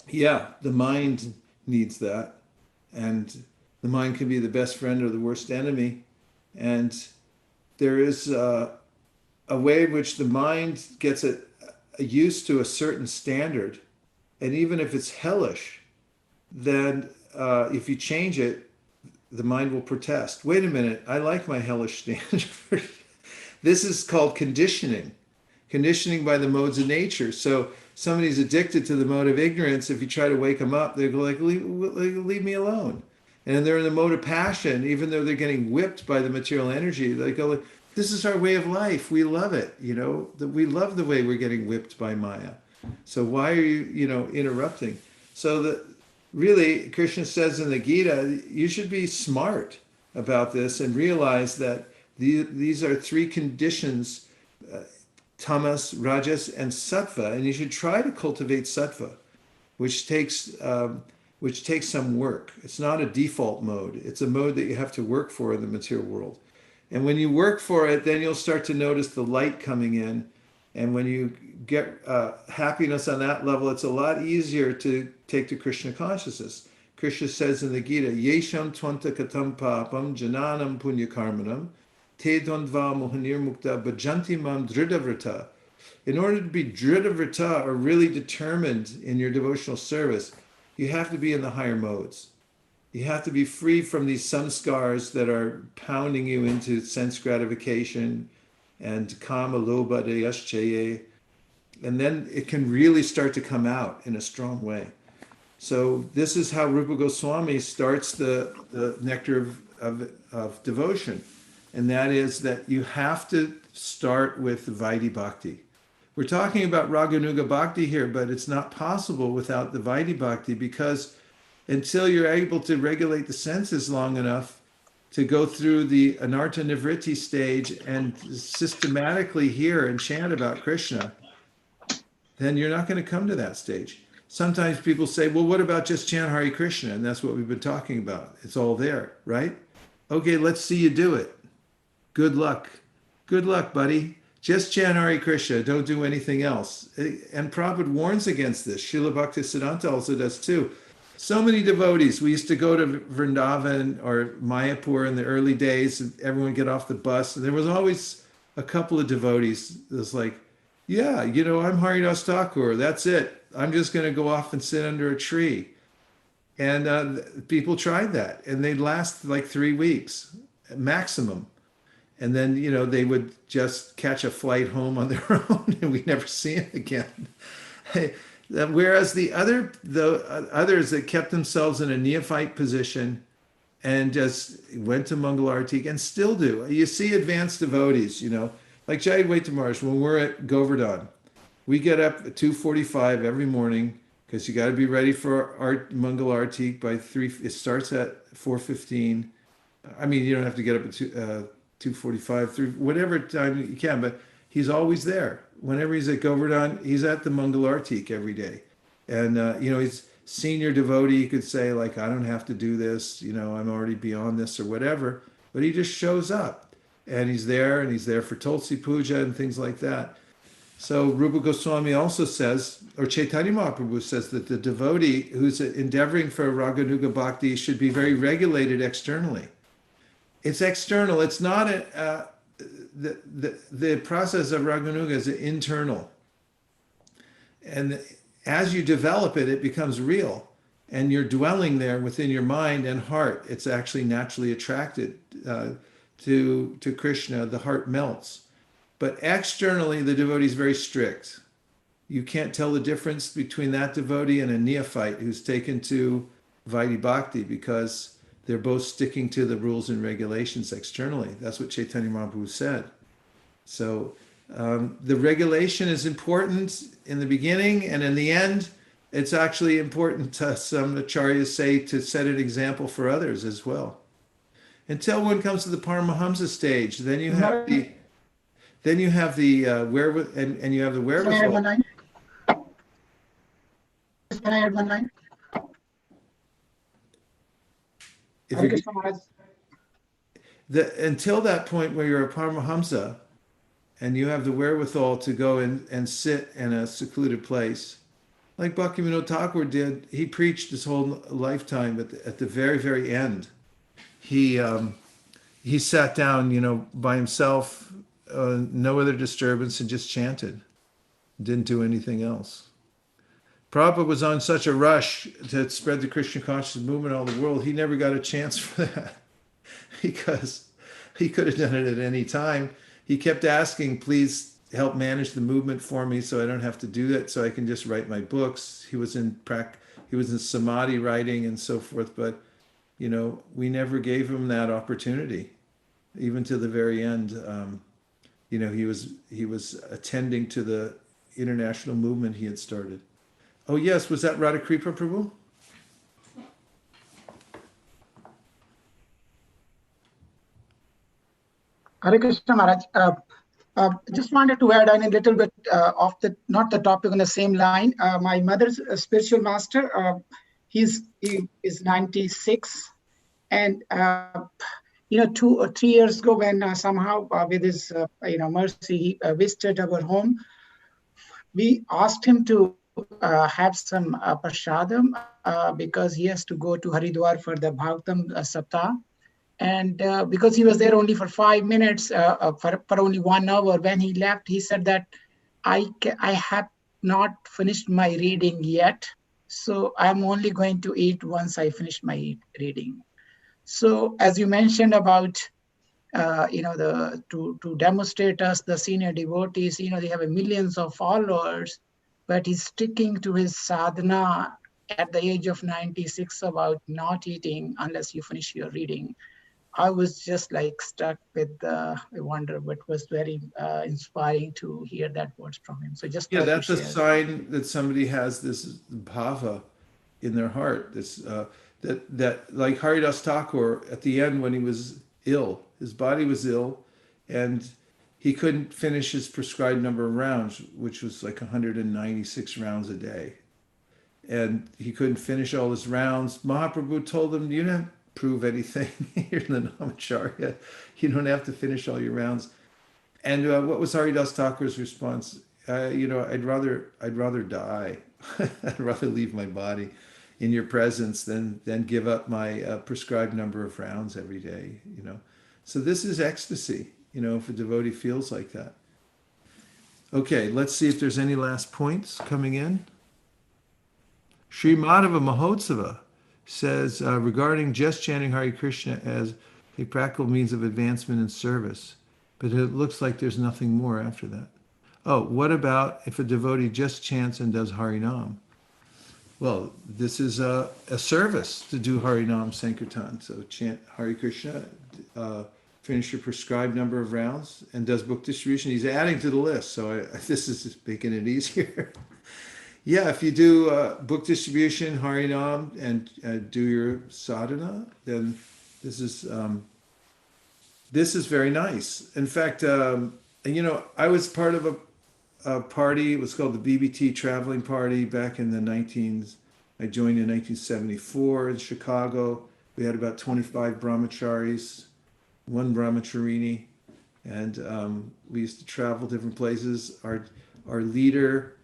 Speaker 1: Yeah, the mind needs that. And the mind can be the best friend or the worst enemy. And there is a way in which the mind gets used to a certain standard. And even if it's hellish, then if you change it, the mind will protest. Wait a minute, I like my hellish standard. This is called conditioning by the modes of nature. So somebody's addicted to the mode of ignorance. If you try to wake them up, they go like, leave me alone. And they're in the mode of passion, even though they're getting whipped by the material energy. They go, this is our way of life. We love it. We love the way we're getting whipped by Maya. So why are you, interrupting? So that really, Krishna says in the Gita, you should be smart about this and realize that these are three conditions, tamas, rajas, and sattva, and you should try to cultivate sattva, which takes some work. It's not a default mode. It's a mode that you have to work for in the material world. And when you work for it, then you'll start to notice the light coming in. And when you get happiness on that level, it's a lot easier to take to Krishna consciousness. Krishna says in the Gita, Yesham twanta katam papam jananam punyakarmanam te dondva mohanir mukta bhajanti mam dhridavrata. In order to be dhridavrata, or really determined in your devotional service, you have to be in the higher modes. You have to be free from these samskars that are pounding you into sense gratification and kama lobha deyaschaye. And then it can really start to come out in a strong way. So this is how Rupa Goswami starts the nectar of devotion. And that is that you have to start with Vaidhi Bhakti. We're talking about Raganuga Bhakti here, but it's not possible without the Vaidhi Bhakti, because until you're able to regulate the senses long enough to go through the Anartha Nivritti stage and systematically hear and chant about Krishna, then you're not going to come to that stage. Sometimes people say, well, what about just chant Hare Krishna? And that's what we've been talking about. It's all there, right? Okay, let's see you do it. Good luck. Good luck, buddy. Just chant Hare Krishna. Don't do anything else. And Prabhupada warns against this. Srila Bhaktisiddhanta also does too. So many devotees. We used to go to Vrindavan or Mayapur in the early days, and everyone would get off the bus. And there was always a couple of devotees that was like, yeah, I'm Haridas Thakur. That's it. I'm just going to go off and sit under a tree. And people tried that, and they'd last like 3 weeks maximum. And then, they would just catch a flight home on their own, and we'd never see them again. Whereas the others that kept themselves in a neophyte position and just went to Mangalartik and still do. You see advanced devotees, like Jayad Vaitamarsh, when we're at Govardhan, we get up at 2:45 every morning because you got to be ready for our Mangalartik by 3. It starts at 4:15. I mean, you don't have to get up at 2:45, 3, whatever time you can, but he's always there. Whenever he's at Govardhan, he's at the Mangalartik every day. And, senior devotee could say like, I don't have to do this, I'm already beyond this or whatever, but he just shows up and he's there for Tulsi Puja and things like that. So Rupa Goswami also says, or Chaitanya Mahaprabhu says, that the devotee who's endeavoring for Raganuga Bhakti should be very regulated externally. It's external. It's not the process of Raganuga is internal. And as you develop it, it becomes real. And you're dwelling there within your mind and heart. It's actually naturally attracted to Krishna. The heart melts. But externally, the devotee is very strict. You can't tell the difference between that devotee and a neophyte who's taken to Vaidhi Bhakti because they're both sticking to the rules and regulations externally. That's what Chaitanya Mahaprabhu said. So the regulation is important in the beginning, and in the end, it's actually important, some acharyas say, to set an example for others as well. Until one comes to the Paramahamsa stage, then you have the wherewithal, and you have the wherewithal.
Speaker 6: Can I add one line? Can I add one line?
Speaker 1: Until that point where you're a Paramahamsa and you have the wherewithal to go and sit in a secluded place, like Bhaktivinoda Thakur did, he preached his whole lifetime, but at the very, very end, he sat down, by himself, no other disturbance, and just chanted. Didn't do anything else. Prabhupada was on such a rush to spread the Krishna consciousness movement all the world, he never got a chance for that because he could have done it at any time. He kept asking, please help manage the movement for me so I don't have to do that, so I can just write my books. He was in samadhi writing and so forth, but we never gave him that opportunity. Even to the very end, he was attending to the international movement he had started. Oh yes, was that Radha Kripa Prabhu?
Speaker 6: Hare Krishna Maharaj. Just wanted to add on a little bit of not the topic on the same line. My mother's spiritual master, he is 96, and 2 or 3 years ago, when somehow with his mercy he visited our home, we asked him to have some prasadam because he has to go to Haridwar for the Bhagavatam Saptah. And because he was there only for 5 minutes, for only 1 hour, when he left, he said that I have not finished my reading yet. So I'm only going to eat once I finish my reading. So as you mentioned about, to demonstrate us, the senior devotees, they have millions of followers, but he's sticking to his sadhana at the age of 96 about not eating unless you finish your reading. I was just like stuck with the wonder, but was very inspiring to hear that words from him. So just
Speaker 1: that's a sign that somebody has this bhava in their heart. This that like Haridas Thakur at the end when he was ill, his body was ill, and he couldn't finish his prescribed number of rounds, which was like 196 rounds a day, and he couldn't finish all his rounds. Mahaprabhu told him, "You don't prove anything. You're the Namacharya. You don't have to finish all your rounds." And what was Haridas Thakur's response? I'd rather die. I'd rather leave my body in your presence than give up my prescribed number of rounds every day. So this is ecstasy. If a devotee feels like that. Okay, let's see if there's any last points coming in. Sri Madhava Mahotsava says regarding just chanting Hare Krishna as a practical means of advancement and service, but it looks like there's nothing more after that. Oh, what about if a devotee just chants and does Harinam? Well, this is a service to do Harinam Sankirtan. So chant Hare Krishna, finish your prescribed number of rounds, and does book distribution. He's adding to the list, so this is just making it easier. Yeah, if you do book distribution, Harinam, and do your sadhana, then this is very nice. In fact, I was part of a party. It was called the BBT Traveling Party back in the I joined in 1974 in Chicago. We had about 25 brahmacharis, one brahmacharini, and we used to travel different places. Our leader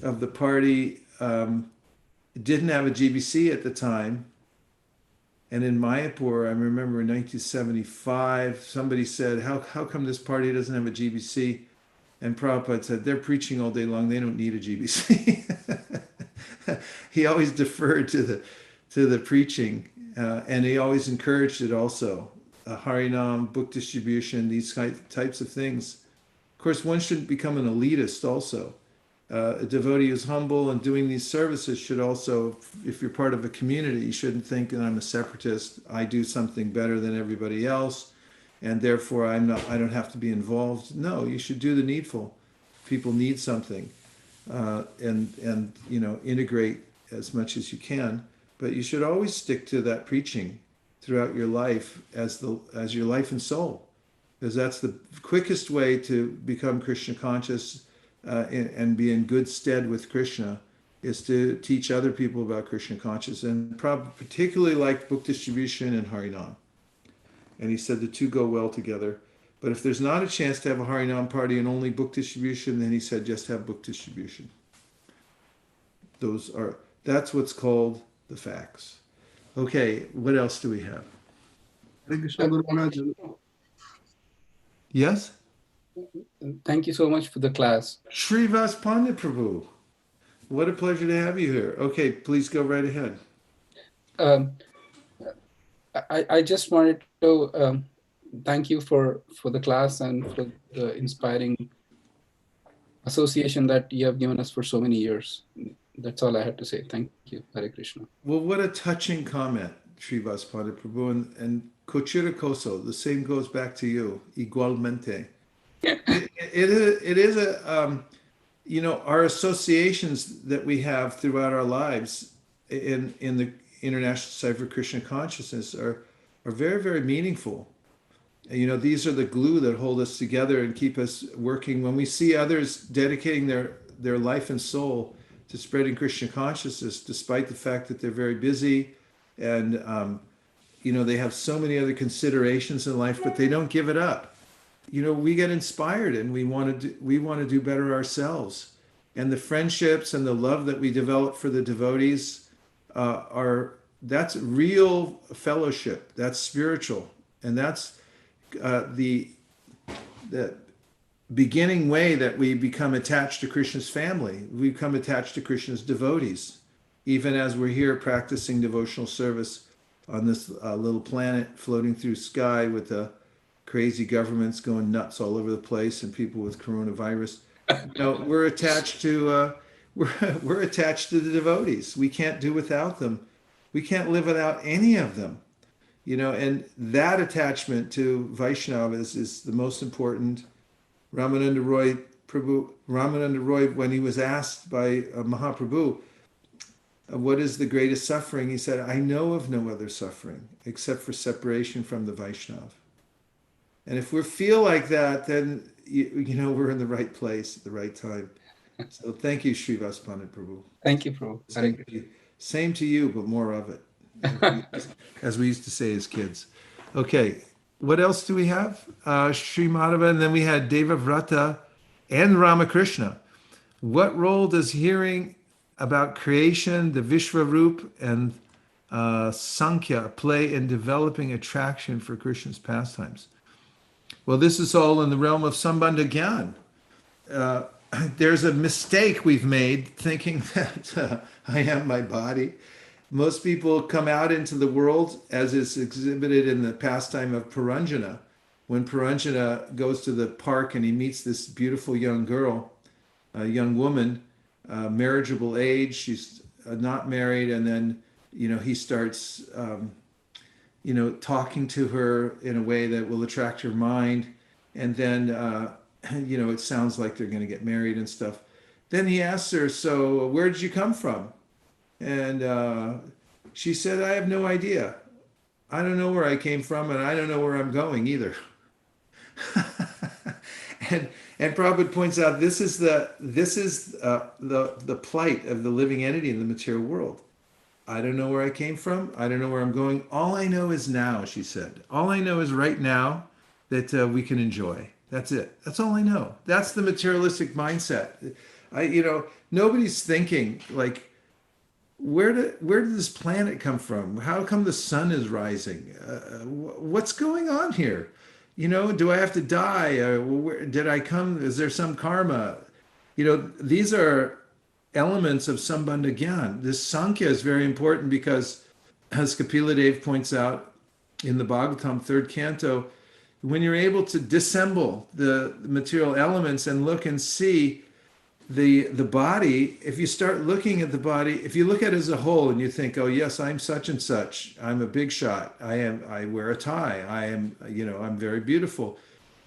Speaker 1: of the party didn't have a GBC at the time. And in Mayapur, I remember in 1975, somebody said, how come this party doesn't have a GBC? And Prabhupada said, they're preaching all day long. They don't need a GBC. He always deferred to the preaching, and he always encouraged it also. Harinam, book distribution, these types of things. Of course, one shouldn't become an elitist also. A devotee who's humble and doing these services should also, if you're part of a community, you shouldn't think that I'm a separatist. I do something better than everybody else, and therefore I don't have to be involved. No, you should do the needful. People need something, and integrate as much as you can. But you should always stick to that preaching throughout your life as your life and soul, because that's the quickest way to become Krishna conscious. And be in good stead with Krishna, is to teach other people about Krishna consciousness, and particularly like book distribution and Harinam. And he said the two go well together. But if there's not a chance to have a Harinam party and only book distribution, then he said just have book distribution. That's what's called the facts. Okay, what else do we have?
Speaker 11: Hare Krishna, Guru Maharaj.
Speaker 1: Yes?
Speaker 11: Thank you so much for the class.
Speaker 1: Srivas Pandit Prabhu. What a pleasure to have you here. Okay, please go right ahead.
Speaker 11: I just wanted to thank you for the class and for the inspiring association that you have given us for so many years. That's all I had to say. Thank you. Hare Krishna.
Speaker 1: Well, what a touching comment, Srivas Pandit Prabhu. And Kochira Koso, the same goes back to you, igualmente. It is our associations that we have throughout our lives in the International Society for Krishna Consciousness are very, very meaningful. These are the glue that hold us together and keep us working. When we see others dedicating their life and soul to spreading Krishna consciousness, despite the fact that they're very busy and they have so many other considerations in life, but they don't give it up. We get inspired and we want to do better ourselves. And the friendships and the love that we develop for the devotees that's real fellowship. That's spiritual, and that's the beginning way that we become attached to Krishna's family. We become attached to Krishna's devotees, even as we're here practicing devotional service on this little planet floating through sky with the crazy governments going nuts all over the place and people with coronavirus. We're attached to we're attached to the devotees. We can't do without them. We can't live without any of them. And that attachment to Vaishnavas is the most important. Ramananda Roy, when he was asked by Mahaprabhu, what is the greatest suffering? He said, I know of no other suffering except for separation from the Vaishnava. And if we feel like that, then we're in the right place at the right time. So thank you, Srivas Pandit Prabhu.
Speaker 11: Thank you, Prabhu.
Speaker 1: Same to you, but more of it, as we used to say as kids. Okay, what else do we have? Sri Madhava, and then we had Devavrata and Ramakrishna. What role does hearing about creation, the Vishwarup, and Sankhya play in developing attraction for Krishna's pastimes? Well, this is all in the realm of Sambandha Gyan. There's a mistake we've made thinking that I am my body. Most people come out into the world as is exhibited in the pastime of Puranjana. When Puranjana goes to the park and he meets this beautiful young girl, a young woman, marriageable age, she's not married, and then, he starts talking to her in a way that will attract her mind. And then, it sounds like they're going to get married and stuff. Then he asks her, so where did you come from? And she said, I have no idea. I don't know where I came from, and I don't know where I'm going either. And Prabhupada points out this is the plight of the living entity in the material world. I don't know where I came from. I don't know where I'm going. All I know is now, she said. All I know is right now that we can enjoy. That's it. That's all I know. That's the materialistic mindset. Nobody's thinking like, where did this planet come from? How come the sun is rising? What's going on here? Do I have to die? Did I come? Is there some karma? These are elements of Sambandha Gyan. This Sankhya is very important because, as Kapila Dev points out in the Bhagavatam, third canto, when you're able to dissemble the material elements and look and see the body, if you start looking at the body, if you look at it as a whole and you think, oh yes, I'm such and such, I'm a big shot, I wear a tie, I'm very beautiful.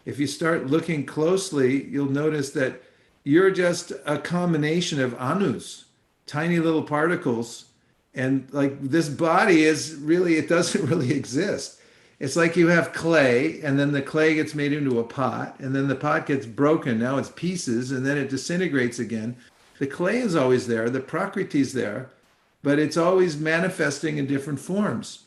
Speaker 1: If you start looking closely, you'll notice that you're just a combination of anus, tiny little particles, and like this body is really, it doesn't really exist. It's like you have clay, and then the clay gets made into a pot, and then the pot gets broken. Now it's pieces, and then it disintegrates again. The clay is always there, the prakriti is there, but it's always manifesting in different forms.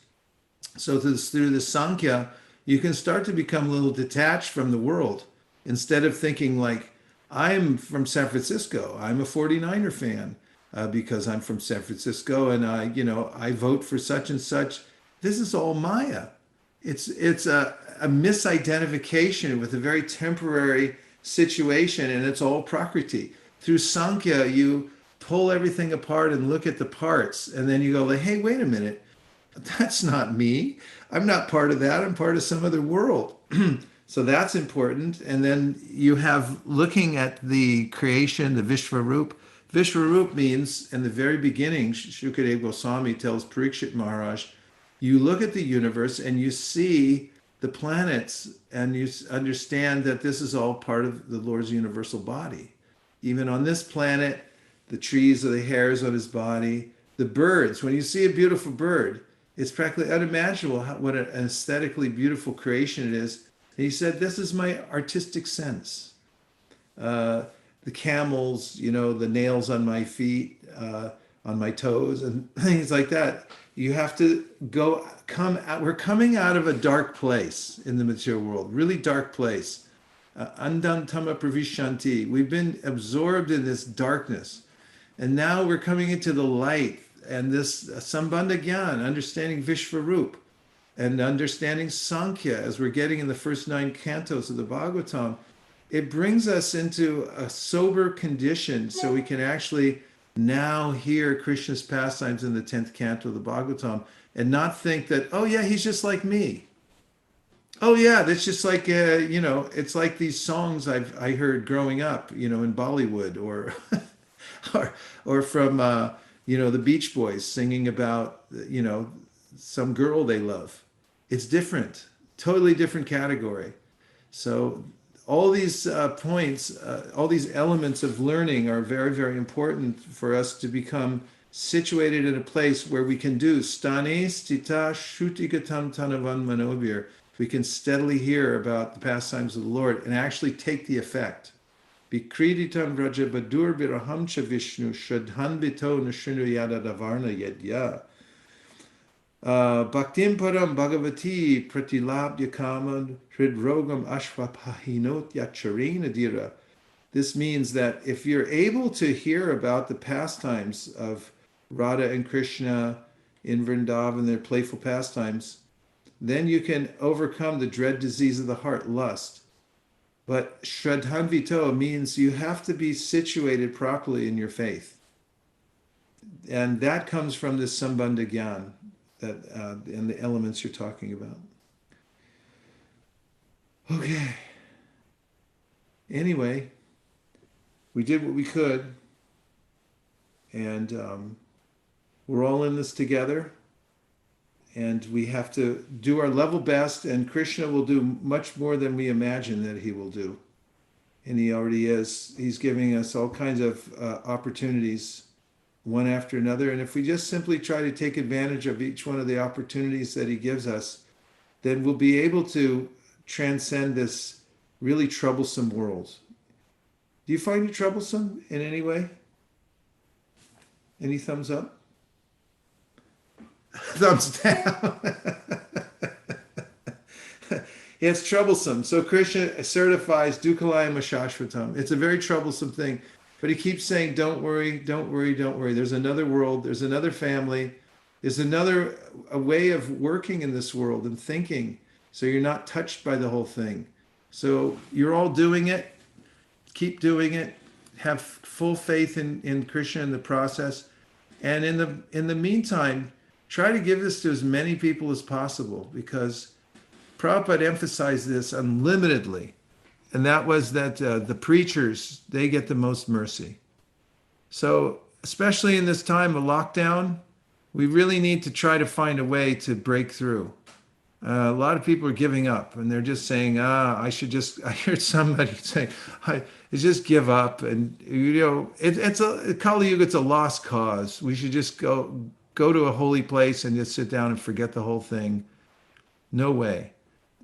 Speaker 1: So through the Sankhya, you can start to become a little detached from the world. Instead of thinking like, I'm from San Francisco, I'm a 49er fan because I'm from San Francisco, and I vote for such and such. This is all Maya. It's a misidentification with a very temporary situation, and it's all prakriti. Through Sankhya, you pull everything apart and look at the parts, and then you go like, hey, wait a minute, that's not me. I'm not part of that. I'm part of some other world. So that's important. And then you have looking at the creation, the Vishvarup. Vishvarup means, in the very beginning, Shukadeva Goswami tells Parikshit Maharaj, you look at the universe and you see the planets and you understand that this is all part of the Lord's universal body. Even on this planet, the trees are the hairs on his body. The birds, when you see a beautiful bird, it's practically unimaginable what an aesthetically beautiful creation it is. And he said, this is my artistic sense. The camels, the nails on my feet, on my toes, and things like that. You have to come out. We're coming out of a dark place in the material world, really dark place. Andantama pravishanti. We've been absorbed in this darkness. And now we're coming into the light and this Sambandha Gyan, understanding Vishvarup and understanding Sankhya as we're getting in the first 9 cantos of the Bhagavatam. It brings us into a sober condition so we can actually now hear Krishna's pastimes in the 10th canto of the Bhagavatam and not think that, oh yeah, he's just like me. Oh yeah, that's just like, it's like these songs I heard growing up, in Bollywood or from, the Beach Boys singing about, some girl they love. It's different, totally different category. So all these points, all these elements of learning are very, very important for us to become situated in a place where we can do stane stita shutigatam tanavan manobir. We can steadily hear about the pastimes of the Lord and actually take the effect. Bikriditam vraja badur birahamcha vishnu shadhanbito nashunu yada davarna yedya. Bhaktim param bhagavati pratilabdya kaman hridrogam ashvapahinot yacharena dira. This means that if you're able to hear about the pastimes of Radha and Krishna in Vrindavan, their playful pastimes, then you can overcome the dread disease of the heart, lust. But Shraddhanvito means you have to be situated properly in your faith. And that comes from this Sambandha Gyan and the elements you're talking about. Okay. Anyway, we did what we could. And we're all in this together. And we have to do our level best, and Krishna will do much more than we imagine that he will do. And he already is. He's giving us all kinds of opportunities, one after another. And if we just simply try to take advantage of each one of the opportunities that he gives us, then we'll be able to transcend this really troublesome world. Do you find it troublesome in any way? Any thumbs up? Thumbs down. It's troublesome. So Krishna certifies Dukkalayam Shashvatam. It's a very troublesome thing. But he keeps saying, don't worry, don't worry, don't worry. There's another world. There's another family. There's a way of working in this world and thinking. So you're not touched by the whole thing. So you're all doing it. Keep doing it. Have full faith in Krishna in the process. And in the meantime, try to give this to as many people as possible, because Prabhupada emphasized this unlimitedly. And that was that the preachers, they get the most mercy. So especially in this time of lockdown, we really need to try to find a way to break through. A lot of people are giving up, and they're just saying, I heard somebody say, just give up. And, it's Kali Yuga, it's a lost cause. We should just go to a holy place and just sit down and forget the whole thing. No way.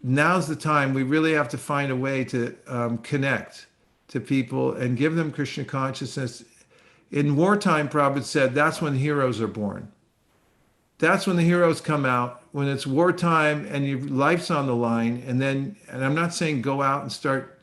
Speaker 1: Now's the time. We really have to find a way to connect to people and give them Krishna consciousness. In wartime, Prabhupada said, that's when heroes are born. That's when the heroes come out, when it's wartime and your life's on the line. And I'm not saying go out and start,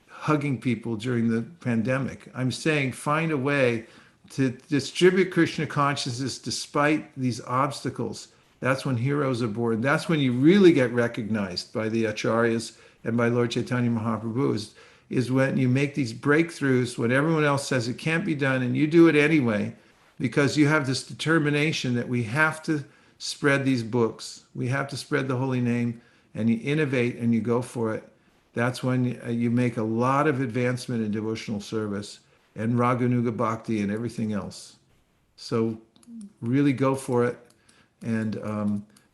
Speaker 1: hugging people during the pandemic. I'm saying find a way to distribute Krishna consciousness despite these obstacles. That's when heroes are born. That's when you really get recognized by the acharyas and by Lord Chaitanya Mahaprabhu, is when you make these breakthroughs when everyone else says it can't be done, and you do it anyway, because you have this determination that we have to spread these books. We have to spread the holy name, and you innovate and you go for it. That's when you make a lot of advancement in devotional service and Raganuga Bhakti and everything else. So really go for it, and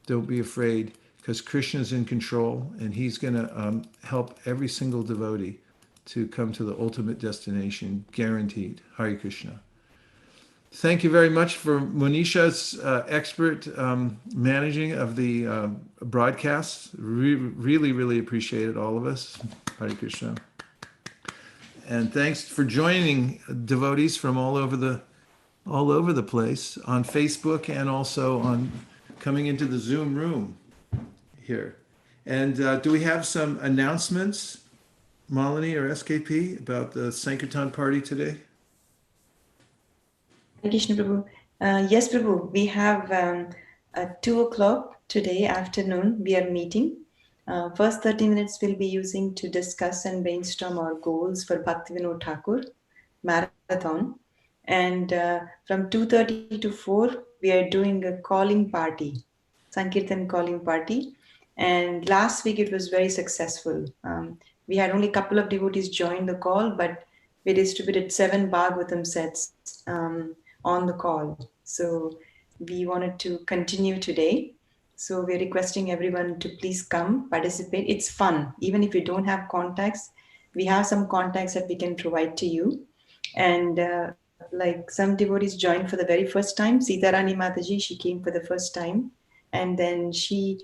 Speaker 1: don't be afraid, because Krishna's in control, and he's going to help every single devotee to come to the ultimate destination, guaranteed. Hare Krishna. Thank you very much for Monisha's expert managing of the broadcasts. Really, really appreciate it, all of us. Hare Krishna. And thanks for joining devotees from all over the place on Facebook, and also on coming into the Zoom room here. And do we have some announcements, Malini or SKP, about the Sankirtan party today?
Speaker 7: Krishna Prabhu. Yes, Prabhu, we have at 2 o'clock today afternoon, we are meeting. First 30 minutes we'll be using to discuss and brainstorm our goals for Bhaktivinoda Thakur marathon. And from 2:30 to 4, we are doing a calling party, Sankirtan calling party. And last week it was very successful. We had only a couple of devotees join the call, but we distributed 7 Bhagavatam sets on the call. So we wanted to continue today. So we're requesting everyone to please come participate. It's fun. Even if you don't have contacts, we have some contacts that we can provide to you. And like some devotees joined for the very first time. Sitarani Mataji, she came for the first time. And then she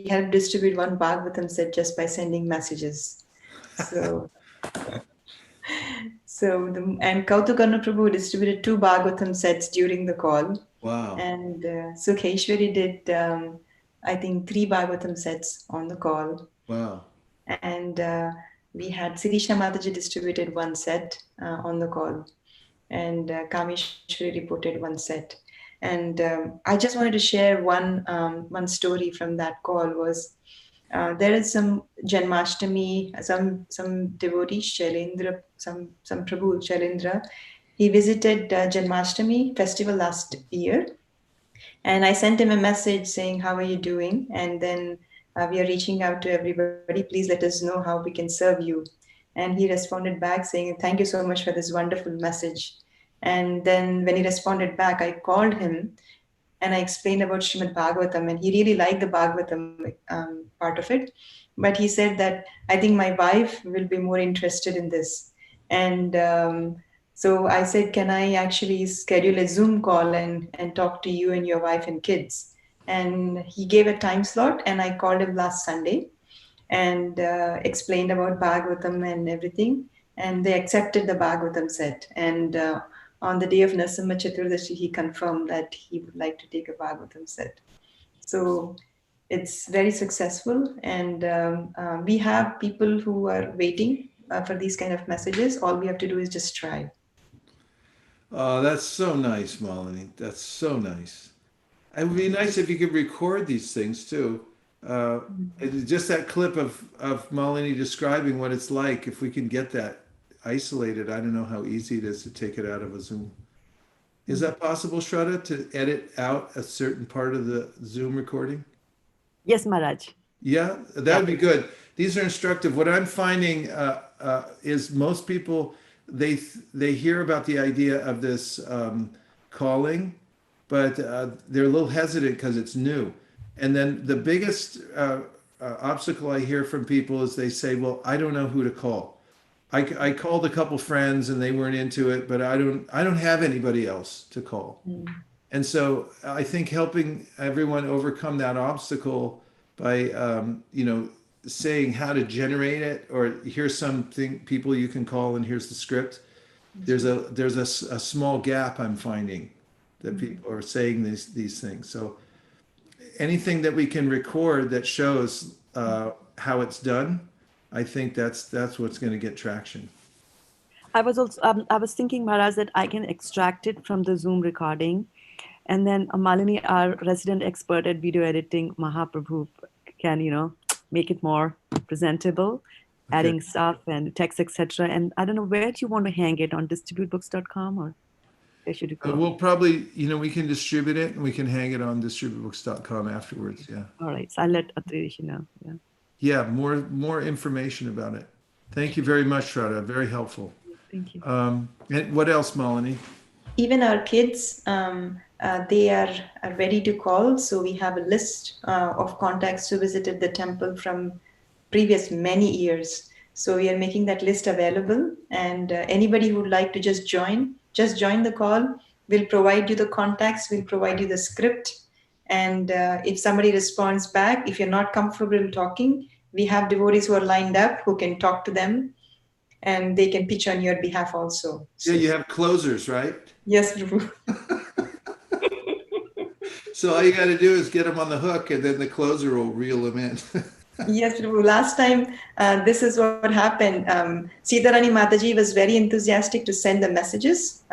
Speaker 7: helped distribute 1 Bhagavatam set just by sending messages. So and Kautukarna Prabhu distributed 2 Bhagavatam sets during the call.
Speaker 1: Wow.
Speaker 7: And Sukheshwari did, I think, 3 Bhagavatam sets on the call.
Speaker 1: Wow.
Speaker 7: And we had Sirisha Mataji distributed 1 set on the call. And Kameshwari reported 1 set. And I just wanted to share one story from that call. Was there is some Janmashtami, some devotee, Shailendra, some Prabhu Shailendra. He visited Janmashtami festival last year. And I sent him a message saying, how are you doing? And then we are reaching out to everybody. Please let us know how we can serve you. And he responded back saying, thank you so much for this wonderful message. And then when he responded back, I called him and I explained about Srimad Bhagavatam, and he really liked the Bhagavatam part of it. But he said that, I think my wife will be more interested in this. And so I said, can I actually schedule a Zoom call and talk to you and your wife and kids? And he gave a time slot, and I called him last Sunday and explained about Bhagavatam and everything. And they accepted the Bhagavatam set. And on the day of Nasamma Chaturdashi, he confirmed that he would like to take a Bhagavatam set. So it's very successful, and we have people who are waiting for these kind of messages. All we have to do is just try.
Speaker 1: Oh, that's so nice, Malini. That's so nice. It would be nice if you could record these things too. Just that clip of Malini describing what it's like, if we can get that isolated. I don't know how easy it is to take it out of a Zoom. Is that possible, Shraddha, to edit out a certain part of the Zoom recording?
Speaker 12: Yes, Maharaj.
Speaker 1: Yeah, that would be good. These are instructive. What I'm finding is most people, they hear about the idea of this calling, but they're a little hesitant because it's new. And then the biggest obstacle I hear from people is they say, well, I don't know who to call. I called a couple friends and they weren't into it, but I don't have anybody else to call. And so I think helping everyone overcome that obstacle by saying how to generate it, or here's something people you can call and here's the script. There's a small gap I'm finding that people are saying these things. So anything that we can record that shows how it's done, I think that's what's going to get traction.
Speaker 12: I was thinking, Maharaj, that I can extract it from the Zoom recording, and then Malini, our resident expert at video editing, Mahaprabhu, can make it more presentable, adding stuff and text, etc. And I don't know, where do you want to hang it, on distributebooks.com, or where should it go?
Speaker 1: We'll probably, we can distribute it and we can hang it on distributebooks.com afterwards. Yeah.
Speaker 12: All right. So I'll let Atrish know. Yeah.
Speaker 1: Yeah, more information about it. Thank you very much, Shraddha. Very helpful.
Speaker 12: Thank you.
Speaker 1: And what else, Malini?
Speaker 7: Even our kids, they are ready to call. So we have a list of contacts who visited the temple from previous many years. So we are making that list available. And anybody who would like to just join the call. We'll provide you the contacts. We'll provide you the script. And if somebody responds back, if you're not comfortable talking, we have devotees who are lined up who can talk to them, and they can pitch on your behalf also.
Speaker 1: Yeah, you have closers, right?
Speaker 7: Yes, Prabhu.
Speaker 1: So all you got to do is get them on the hook, and then the closer will reel them in.
Speaker 7: Yes, Prabhu. Last time, this is what happened. Sitarani Mataji was very enthusiastic to send the messages.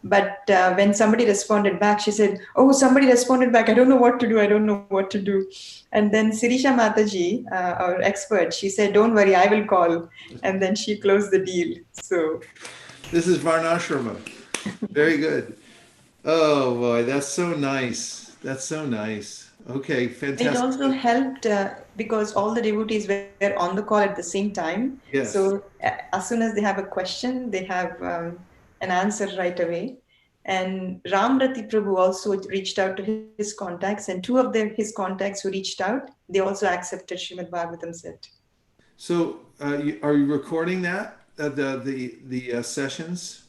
Speaker 7: But when somebody responded back, she said, oh, somebody responded back. I don't know what to do. I don't know what to do. And then Sirisha Mataji, our expert, she said, don't worry, I will call. And then she closed the deal. So
Speaker 1: this is Varnashrama. Very good. Oh, boy, that's so nice. That's so nice. Okay, fantastic.
Speaker 7: It also helped because all the devotees were on the call at the same time.
Speaker 1: Yes.
Speaker 7: So as soon as they have a question, they have an answer right away. And Ramrati Prabhu also reached out to his contacts, and two of his contacts who reached out, they also accepted Srimad Bhagavatam set.
Speaker 1: So are you recording that, the sessions?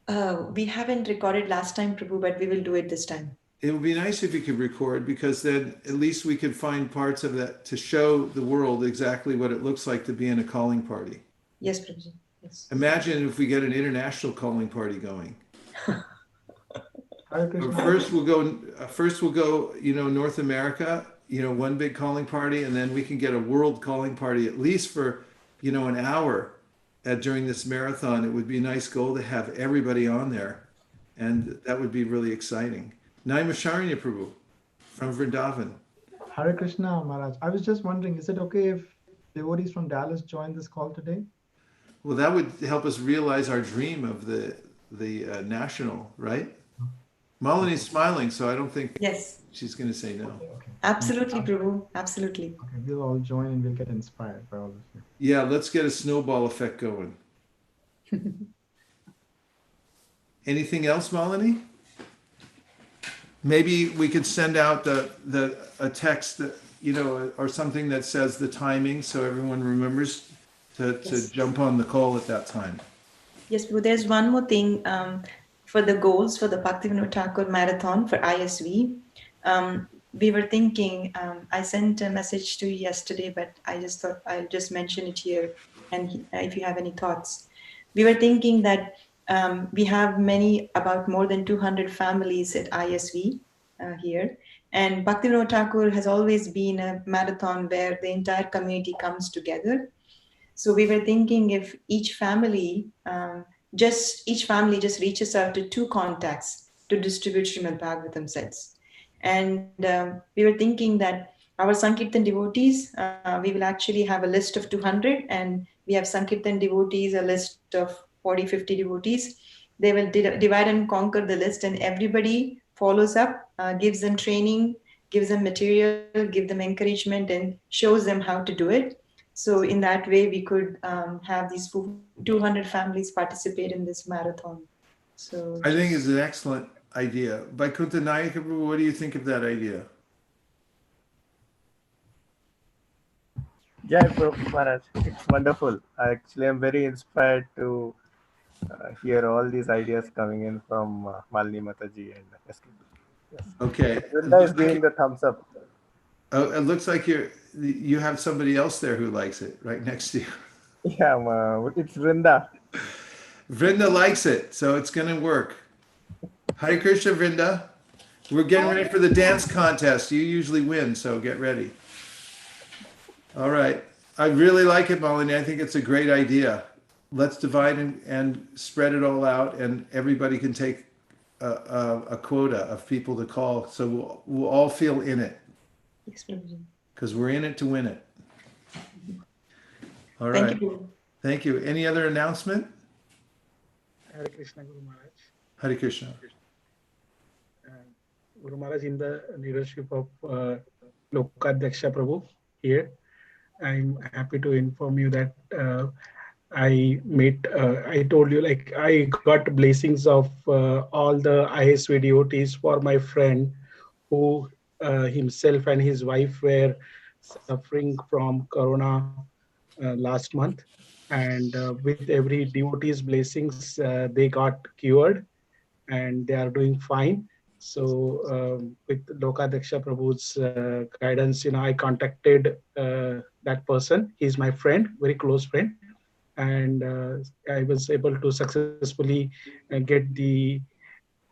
Speaker 7: We haven't recorded last time, Prabhu, but we will do it this time.
Speaker 1: It would be nice if you could record, because then at least we could find parts of that to show the world exactly what it looks like to be in a calling party.
Speaker 7: Yes, Prabhuji. Yes.
Speaker 1: Imagine if we get an international calling party going. First we'll go, North America, one big calling party, and then we can get a world calling party at least for, an hour during this marathon. It would be a nice goal to have everybody on there, and that would be really exciting. Naimasharanya Prabhu from Vrindavan.
Speaker 3: Hare Krishna, Maharaj. I was just wondering, is it okay if devotees from Dallas join this call today?
Speaker 1: Well, that would help us realize our dream of the national, right? Malini's smiling, so I don't think she's going to say no.
Speaker 3: Okay.
Speaker 7: Absolutely, Prabhu. Absolutely.
Speaker 3: Okay, we'll all join and we'll get inspired by all of you.
Speaker 1: Yeah, let's get a snowball effect going. Anything else, Malini? Maybe we could send out a text that, or something that says the timing, so everyone remembers to jump on the call at that time.
Speaker 7: Yes, Prabhu. There's one more thing for the goals for the Bhaktivinoda Thakur Marathon for ISV. We were thinking, I sent a message to you yesterday, but I just thought I'll just mention it here, and if you have any thoughts. We were thinking that We have about more than 200 families at ISV here. And Bhaktivinoda Thakur has always been a marathon where the entire community comes together. So we were thinking if each family just reaches out to 2 contacts to distribute Srimad Bhagavatam sets. And we were thinking that our Sankirtan devotees, we will actually have a list of 200, and we have Sankirtan devotees, a list of 40, 50 devotees. They will divide and conquer the list, and everybody follows up, gives them training, gives them material, give them encouragement, and shows them how to do it. So in that way, we could have these 200 families participate in this marathon. So
Speaker 1: I think it's an excellent idea. Vaikuntha Nayaka, what do you think of that idea?
Speaker 13: Yeah, Maharaj, it's wonderful. Actually, I'm very inspired to hear all these ideas coming in from Malini Mataji and SK. Yes.
Speaker 1: Okay.
Speaker 13: Vrinda is giving the thumbs up.
Speaker 1: Oh, it looks like you have somebody else there who likes it right next to you.
Speaker 13: Yeah, it's Vrinda.
Speaker 1: Vrinda likes it, so it's going to work. Hare Krishna, Vrinda. We're getting ready for the dance contest. You usually win, so get ready. All right. I really like it, Malini. I think it's a great idea. Let's divide and spread it all out, and everybody can take a quota of people to call, so we'll all feel in it. Because we're in it to win it. All right.
Speaker 7: Thank you.
Speaker 1: Thank you. Any other announcement?
Speaker 14: Hare Krishna, Guru Maharaj.
Speaker 1: Hare Krishna.
Speaker 14: Guru Maharaj, in the leadership of Lokadyaksha Prabhu here, I'm happy to inform you that I told you, like, I got blessings of all the ISV devotees for my friend who himself and his wife were suffering from Corona last month. And with every devotee's blessings, they got cured and they are doing fine. So with Lokadaksha Prabhu's guidance, I contacted that person. He's my friend, very close friend. And I was able to successfully get the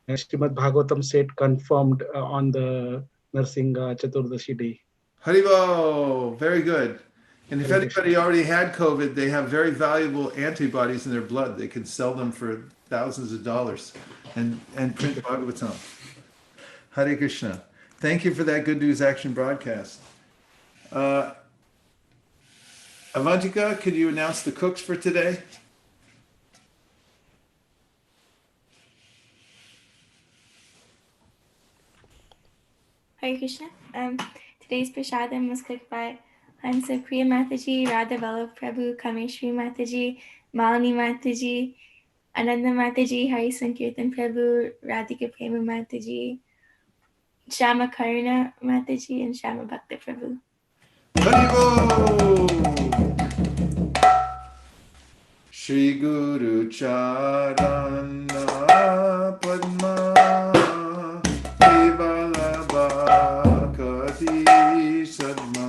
Speaker 14: Srimad Bhagavatam set confirmed on the Narsinga Chaturdashi day.
Speaker 1: Haribo, very good. And if anybody already had COVID, they have very valuable antibodies in their blood. They can sell them for thousands of dollars and print Bhagavatam. Hare Krishna. Thank you for that Good News Action broadcast. Avantika, could you announce the cooks for today?
Speaker 15: Hare Krishna. Today's prasadam was cooked by Hansa Priya Mataji, Radha Vallabh Prabhu, Kameshri Mataji, Malini Mataji, Ananda Mataji, Hari Sankirtan Prabhu, Radhika Prema Mataji, Shama Karuna Mataji, and Shama Bhakta Prabhu.
Speaker 1: Haribo! Shri Guru Charana Padma Kevalabha Kati Sadma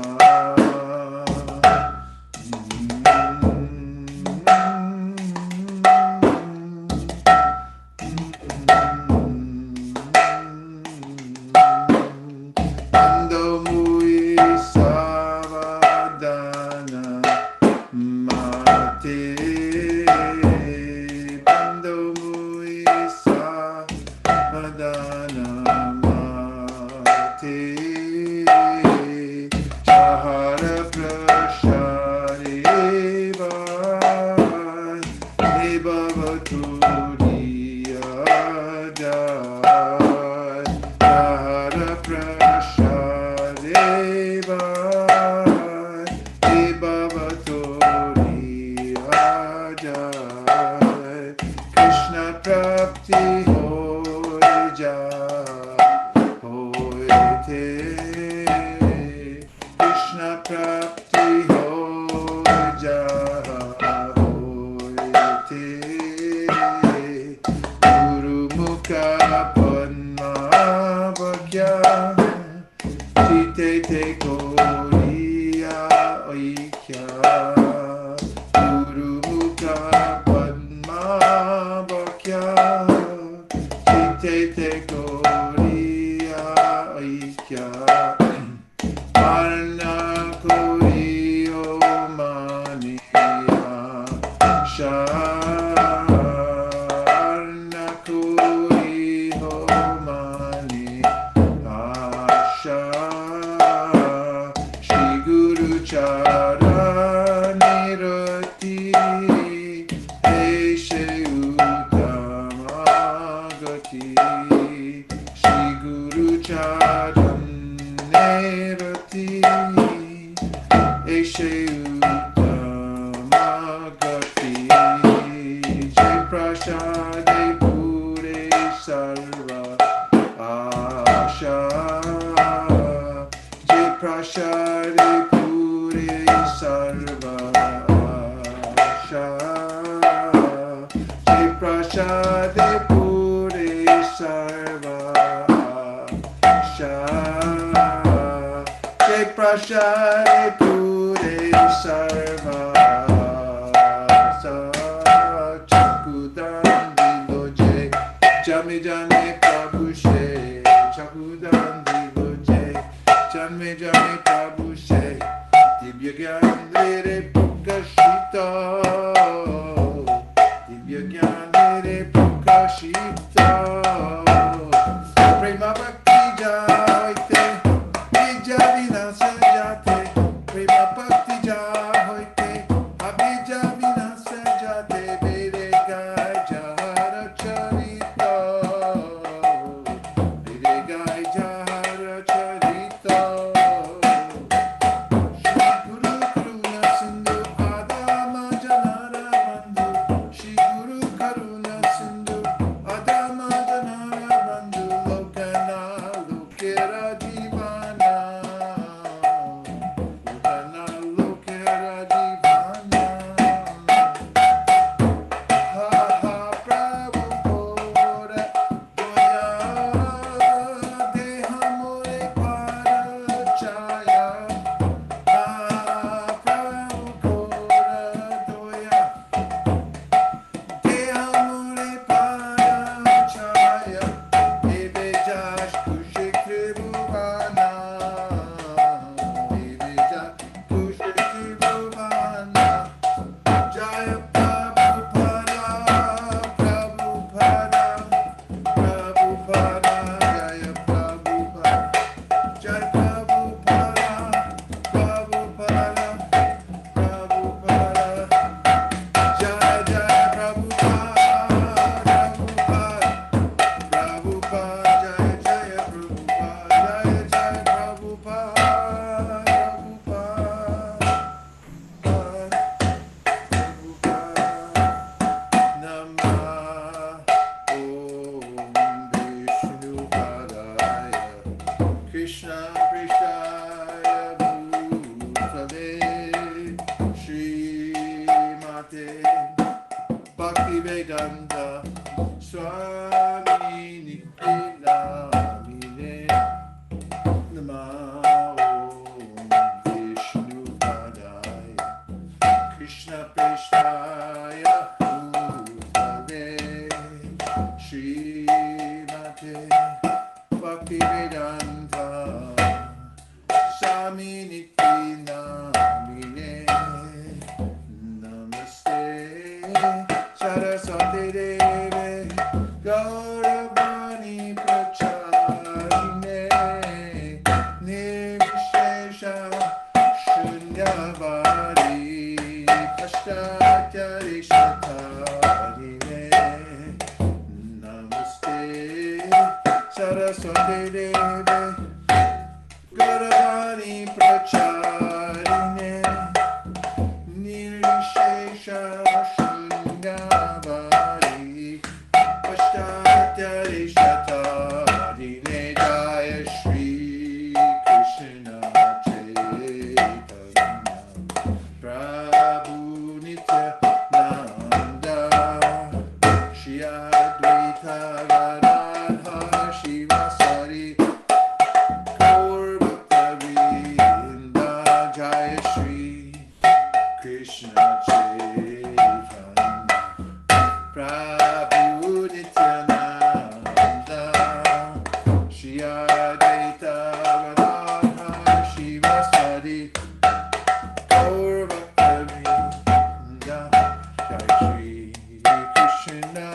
Speaker 1: Jannerati Eshe Uttamagati Jai Prashade Pure Sarva Asha Jai Prashade Pure Sarva Asha Jai Prashade Pure Sarva Asha Jai Prashade Pure Sarva Chakudan Diloje Jame Jame Prabhu She Chakudan Diloje Jame Jame Prabhu She Divya Gyan Mere Prakashita Divya Gyan Mere Prakashita Prema Bhakti Jaite Bija Vinasa Jate Prema Bhakti Jaite Abija Vinasa Jate Vede Gai Jahara Charita Vede Gai Jahara Charita Shri Guru Karuna Sindhu Adama Janara Bandhu Shri Guru Karuna Sindhu Adama Janara Bandhu Lokana Lokera Divana Lokana Lokera Divana Ha ha Prabhu Kora Doya Dehamore Parachaya Ha Prabhu Kora Doya Dehamore Parachaya Ebe Jash Kushik Tribhuvana Ebe Jash Kushik Tribhuvana Jaya Prabhupada Prabhupada Prabhupada Jaya Prabhupada Jaya Prabhupada Prabhupada Prabhupada Jaya Jaya Prabhupada Prabhupada Prabhupada Jaya Jaya Prabhupada Jaya Jaya Prabhupada Namah Om Vishnu Padaya Krishna Prishaya Bhutale Srimate Bhaktivedanta Swami Nityanamine Namah Om Vishnu Padaya Krishna Prishaya Bhutale Srimate Bhaktivedanta Swami Nityanamine Namaste Saraswati Deve Gauravani Pracharine Nirvishesha Shunyavadi Pashtatyari Shatarine Namaste Saraswati Deve Gauravani Pracharine Nirvishesha Shunyavadi Pashtatyari Shatarine Jaya Shri Krishna Chaitanya Prabhu Nityananda Shri Advaita Gadadhar Shivasari Gaur Bhakta-vrinda Jaya Shri Krishna Chaitanya Prabhu Nityananda Shri Advaita Gadadhar Shivasari Gaur Bhakta-vrinda Jai Shri Krishna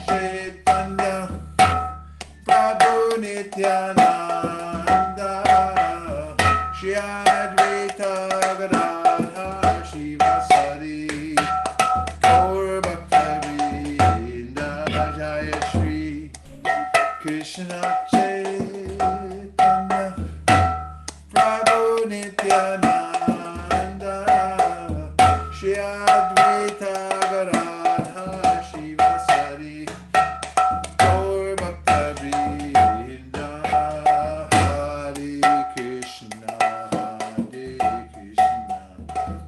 Speaker 1: Chaitanya Prabhu Nityananda Shri Advaita Gadadhar Shivasari Gaur Bhakta-vrinda Jaya Shri Krishna Chaitanya Ananda Shri Advaita Gadadha Shivasari Gaur Bhakta Vrinda Hare Krishna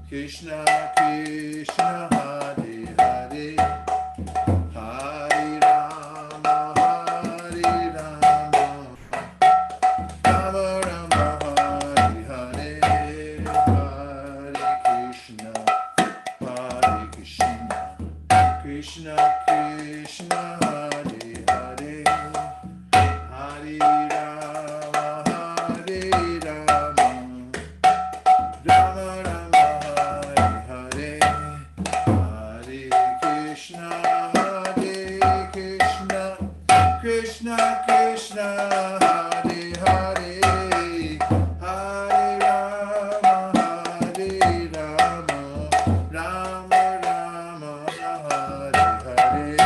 Speaker 1: Krishna Krishna Hare Hare Hare Rama Rama Rama Hare Hare Hare Krishna Krishna Krishna Hare Hare Hare Rama Rama Rama Hare Hare Hare Krishna Krishna Krishna Hare Hare Hare Rama Rama Rama Hare Hare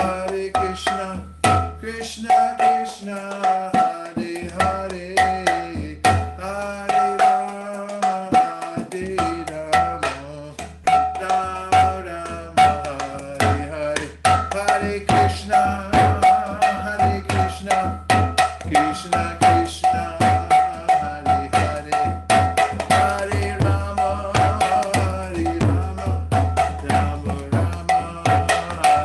Speaker 1: Hare Krishna Krishna Krishna Hare Hare Hare Rama Rama Rama Hare Hare Hare Krishna Krishna Krishna Hare Hare Hare Rama Rama Rama Hare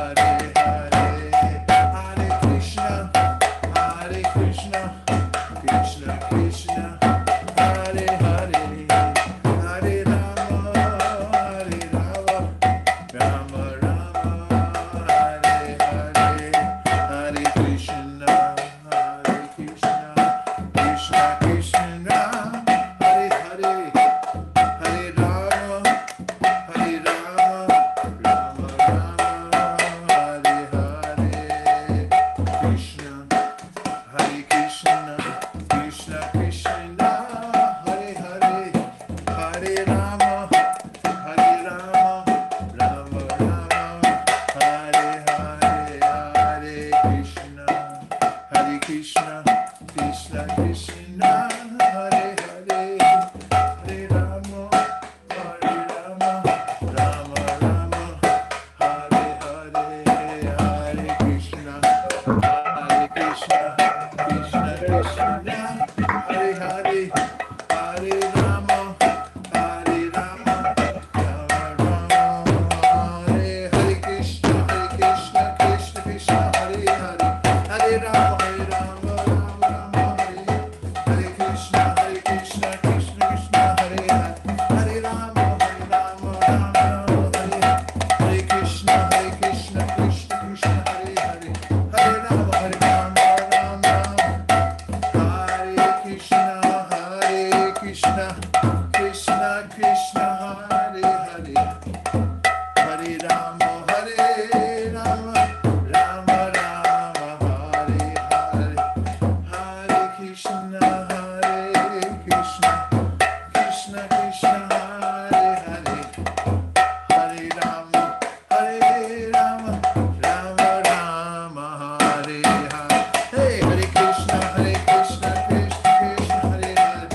Speaker 1: Hare Hare Krishna Krishna Krishna Hare Hare Hare Rama Rama Hare Hare Hare Krishna Krishna Krishna Hare Hare Hare Rama Rama Hare Hare Krishna Hare Krishna Krishna Hare Hare Hare Rama Rama Hare Hare Hare Krishna Krishna Krishna Hare Hare Hare Rama Rama Hare Hare Hare Krishna Krishna Hare Hare Hare Rama Hare Krishna Krishna Hare Hare Hare Rama Hare Krishna Krishna Hare Hare Hare Rama Hare Krishna Krishna Hare Hare Hare Rama Hare Krishna Krishna Krishna Hare Hare Hare Rama Rama Hare Hare Hare Krishna Krishna Krishna Hare Hare Hare Rama Rama Hare Hare Hey Hare Krishna Krishna Hare Hare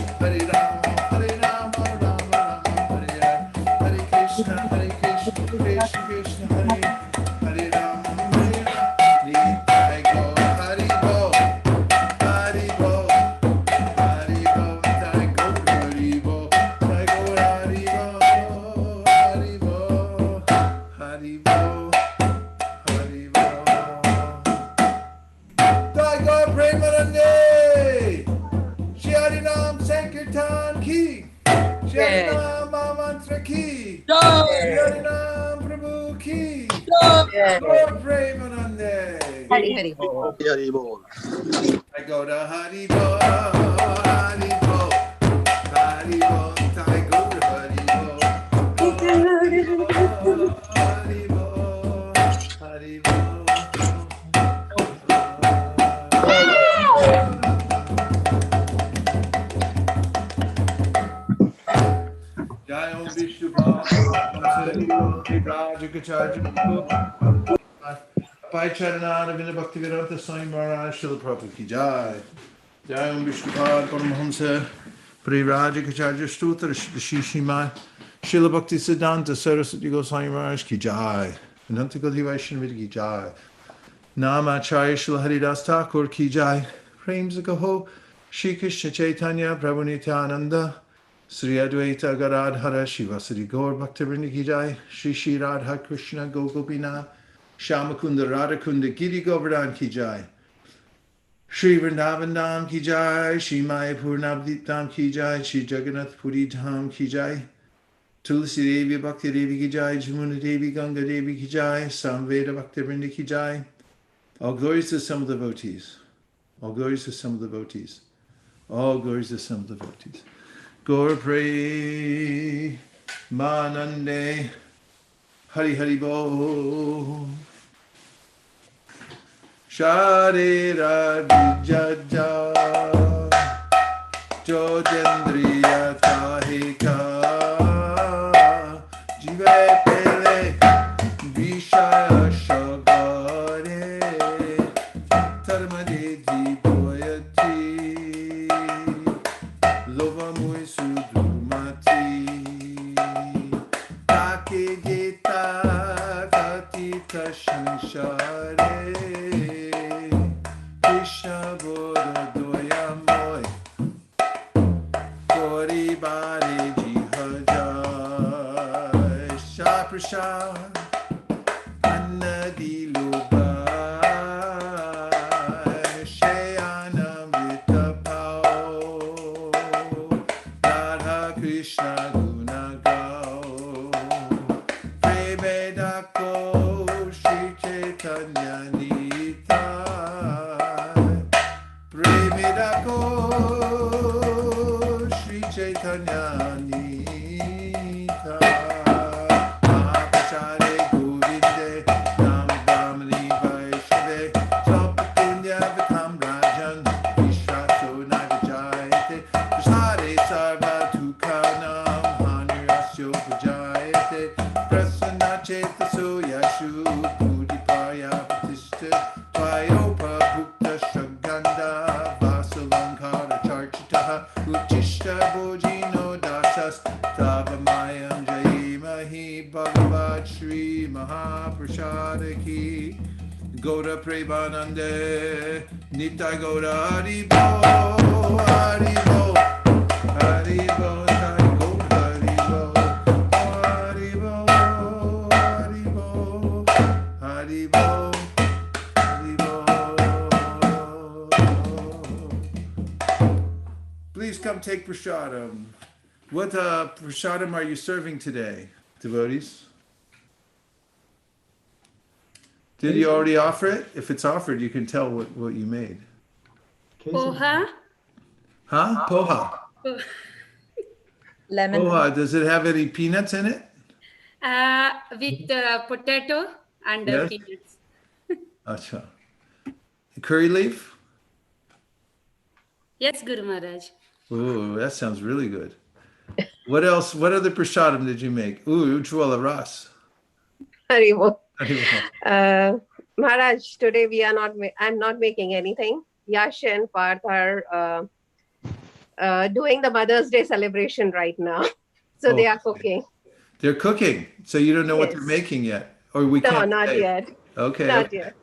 Speaker 1: Hare Rama Rama Hare Hare Hare Krishna Krishna Hare Hare Rama I go Hari Bo Hari Bo I go Hari Bo I go Hari Bo Hari Bo Hari Bo Hari Bo I go Premanande Shri Hari Nam Sankirtan Ki Shri Hari Nam Mantra Ki Shri Hari Nam Prabhu Ki Lord Premanande
Speaker 8: Hari Hari Bol.
Speaker 16: Hari Bol.
Speaker 1: I go to Hari Bo Hari Bo Hari Bo I go to Hari Bo Hari Bo Hari Bo Jai Om Vishnu Pai Charanara Vinabhakti Vedanta Swami Maharaj Srila Prabhupada Ki Jai. Jayam Vishnupada Paramahamsa Parivrajakacharya Stotra Shishima Srila Bhakti Siddhanta Saraswati Goswami Maharaj Ki Jai Ananta Gaudiya Vaishnava Ki Jai Namacharya Srila Haridas Thakur Ki Jai Prem Zakaho Shri Krishna Chaitanya Prabhu Nityananda Sri Advaita Gadadhara Shivasari Gaur Bhaktivinoda Ki Jai Shri Shri Radha Krishna Gopina Shamakunda Radhakunda Giri Govardhan Ki Jai Shri Vrindavan Dham Ki Jai, Shri Mayapur Navadip Dham Ki Jai, Shri Jagannath Puri Dham Ki Jai, Tulsi Devi Bhakti Devi Ki Jai, Jamuna Devi Ganga Devi Ki Jai, Samveda Bhakti Vrinda Ki Jai. All glories to some of the devotees. All glories to some of the devotees. All glories to some of the devotees. Gaur Pre Manande Hari Hari Bo. Sharira Vijaja Jodendriya Tahika Jive Pele Vishaya Shagare Tarmade Jiboyati Lova Mui Sudumati Take Gita Katita Shanshare Krishna Bodoya Moy Kori Bari Jihajai Shaprasha Annadi Lubai Shayana Vitapao Radha Krishna Gunagao Premedako Shri Chaitanya Shri Chaitanya Nita Mahapachare Govinde Namadamani Vaishave Sapapunya Vitam Rajan Vishwaso Nagajayate Prasade Sarva Tukhanam Hanirasyo Pujayate Prasana Chetaso Yashu Pudipaya Patishta Tvayopa Bhukta Shaganda Vasalankara Charchitaha Uchishta Bojino Dasas Tavamayam Jaimahi Bhagavad Shri Mahaprashadaki Goda Prebanande Nitai Goda Haribo Haribo Haribo Haribo Haribo Haribo Please come take prasadam. What prasadam are you serving today, devotees? Did you already offer it? If it's offered, you can tell what you made.
Speaker 16: Poha.
Speaker 1: Huh? Poha.
Speaker 8: Lemon.
Speaker 1: Poha. Does it have any peanuts in it?
Speaker 16: With potato and
Speaker 1: Yes.
Speaker 16: peanuts.
Speaker 1: Acha. Curry leaf?
Speaker 16: Yes, Guru Maharaj.
Speaker 1: Ooh, that sounds really good. What else? What other prasadam did you make? Ooh, Ujjwala Ras.
Speaker 10: Haribo.
Speaker 1: Haribo.
Speaker 10: Maharaj, today we are not. I'm not making anything. Yash and Parth are doing the Mother's Day celebration right now, so they are cooking.
Speaker 1: They're cooking, so you don't know what they're
Speaker 10: Yes.
Speaker 1: making yet, or we
Speaker 10: No,
Speaker 1: can't.
Speaker 10: not
Speaker 1: say.
Speaker 10: yet.
Speaker 1: Okay.
Speaker 10: Not
Speaker 1: Okay.
Speaker 10: yet.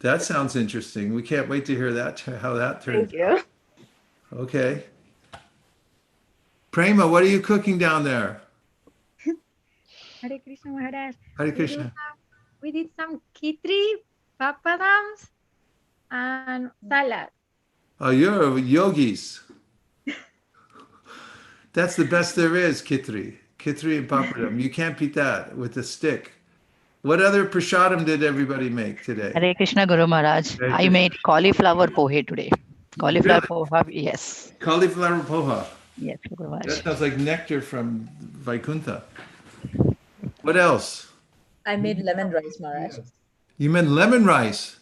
Speaker 1: That sounds interesting. We can't wait to hear that. How that turns.
Speaker 10: Thank you.
Speaker 1: Okay. Prema, what are you cooking down there?
Speaker 17: Hare Krishna Maharaj.
Speaker 1: Hare Krishna.
Speaker 17: We did some khitri, papadams, and salad.
Speaker 1: Oh, you're yogis. That's the best there is, kitri. Kitri and papadam. You can't beat that with a stick. What other prasadam did everybody make today?
Speaker 18: Hare Krishna Guru Maharaj.
Speaker 1: Hare
Speaker 18: I
Speaker 1: Krishna.
Speaker 18: made cauliflower pohe today. Cauliflower
Speaker 1: Really?
Speaker 18: poha, yes.
Speaker 1: Cauliflower poha.
Speaker 18: Yes, Guru
Speaker 1: That
Speaker 18: Maharaj.
Speaker 1: sounds like nectar from Vaikuntha. What else?
Speaker 8: I made lemon rice, Maharaj.
Speaker 1: You meant lemon rice.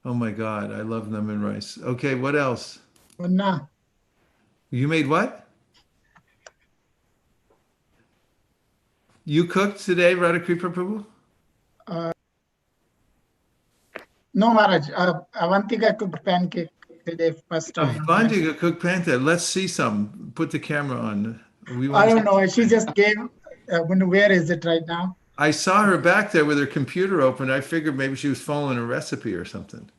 Speaker 1: Oh my God, I love lemon rice. Okay, what else?
Speaker 6: Anna.
Speaker 1: You made what? You cooked today, Radhakripa Prabhu?
Speaker 6: No, Maharaj. Avantika cooked pancake today, first time.
Speaker 1: Avantika cooked pancake. Let's see some. Put the camera on. We
Speaker 6: I
Speaker 1: want.
Speaker 6: don't know. She just gave. Where is it right now?
Speaker 1: I saw her back there with her computer open. I figured maybe she was following a recipe or something.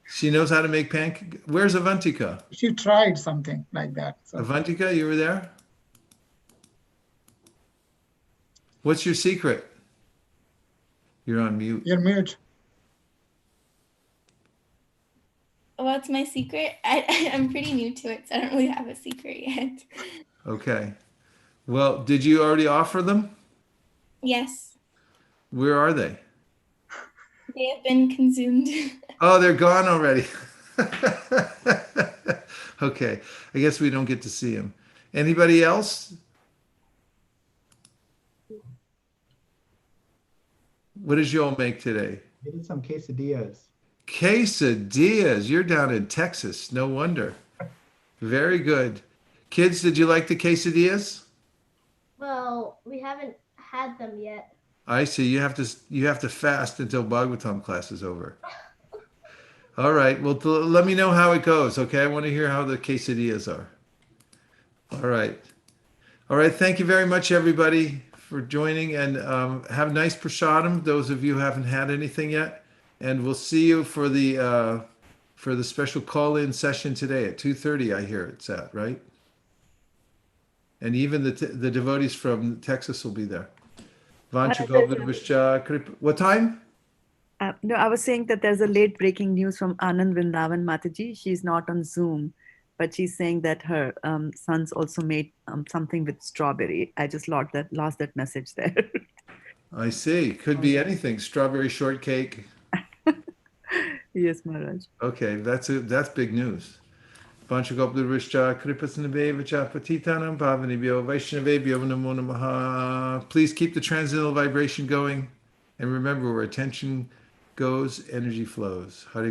Speaker 1: She knows how to make pancake. Where's Avantika?
Speaker 6: She tried something like that. So.
Speaker 1: Avantika, you were there? What's your secret? You're on mute.
Speaker 6: You're mute.
Speaker 15: What's my secret? I'm pretty new to it, so I don't really have a secret yet.
Speaker 1: Okay. Well, did you already offer them?
Speaker 15: Yes.
Speaker 1: Where are they?
Speaker 15: They have been consumed.
Speaker 1: Oh, they're gone already. Okay. I guess we don't get to see them. Anybody else? What did you all make today?
Speaker 3: We did some quesadillas.
Speaker 1: Quesadillas. You're down in Texas. No wonder. Very good. Kids, did you like the quesadillas?
Speaker 19: Well, we haven't had them yet.
Speaker 1: I see. You have to fast until Bhagavatam class is over. All right. Well, let me know how it goes. Okay. I want to hear how the quesadillas are. All right. All right. Thank you very much, everybody, for joining, and have a nice prasadam. Those of you who haven't had anything yet, and we'll see you for the special call-in session today at 2:30. I hear it's at, right? And even the devotees from Texas will be there. What time?
Speaker 12: No, I was saying that there's a late breaking news from Anand Vrindavan Mataji. She's not on Zoom, but she's saying that her sons also made something with strawberry. I just lost that message there.
Speaker 1: I see. Could be anything. Strawberry shortcake.
Speaker 12: Yes, Maharaj.
Speaker 1: Okay, that's big news. Please keep the transcendental vibration going, and remember, where attention goes, energy flows. Hare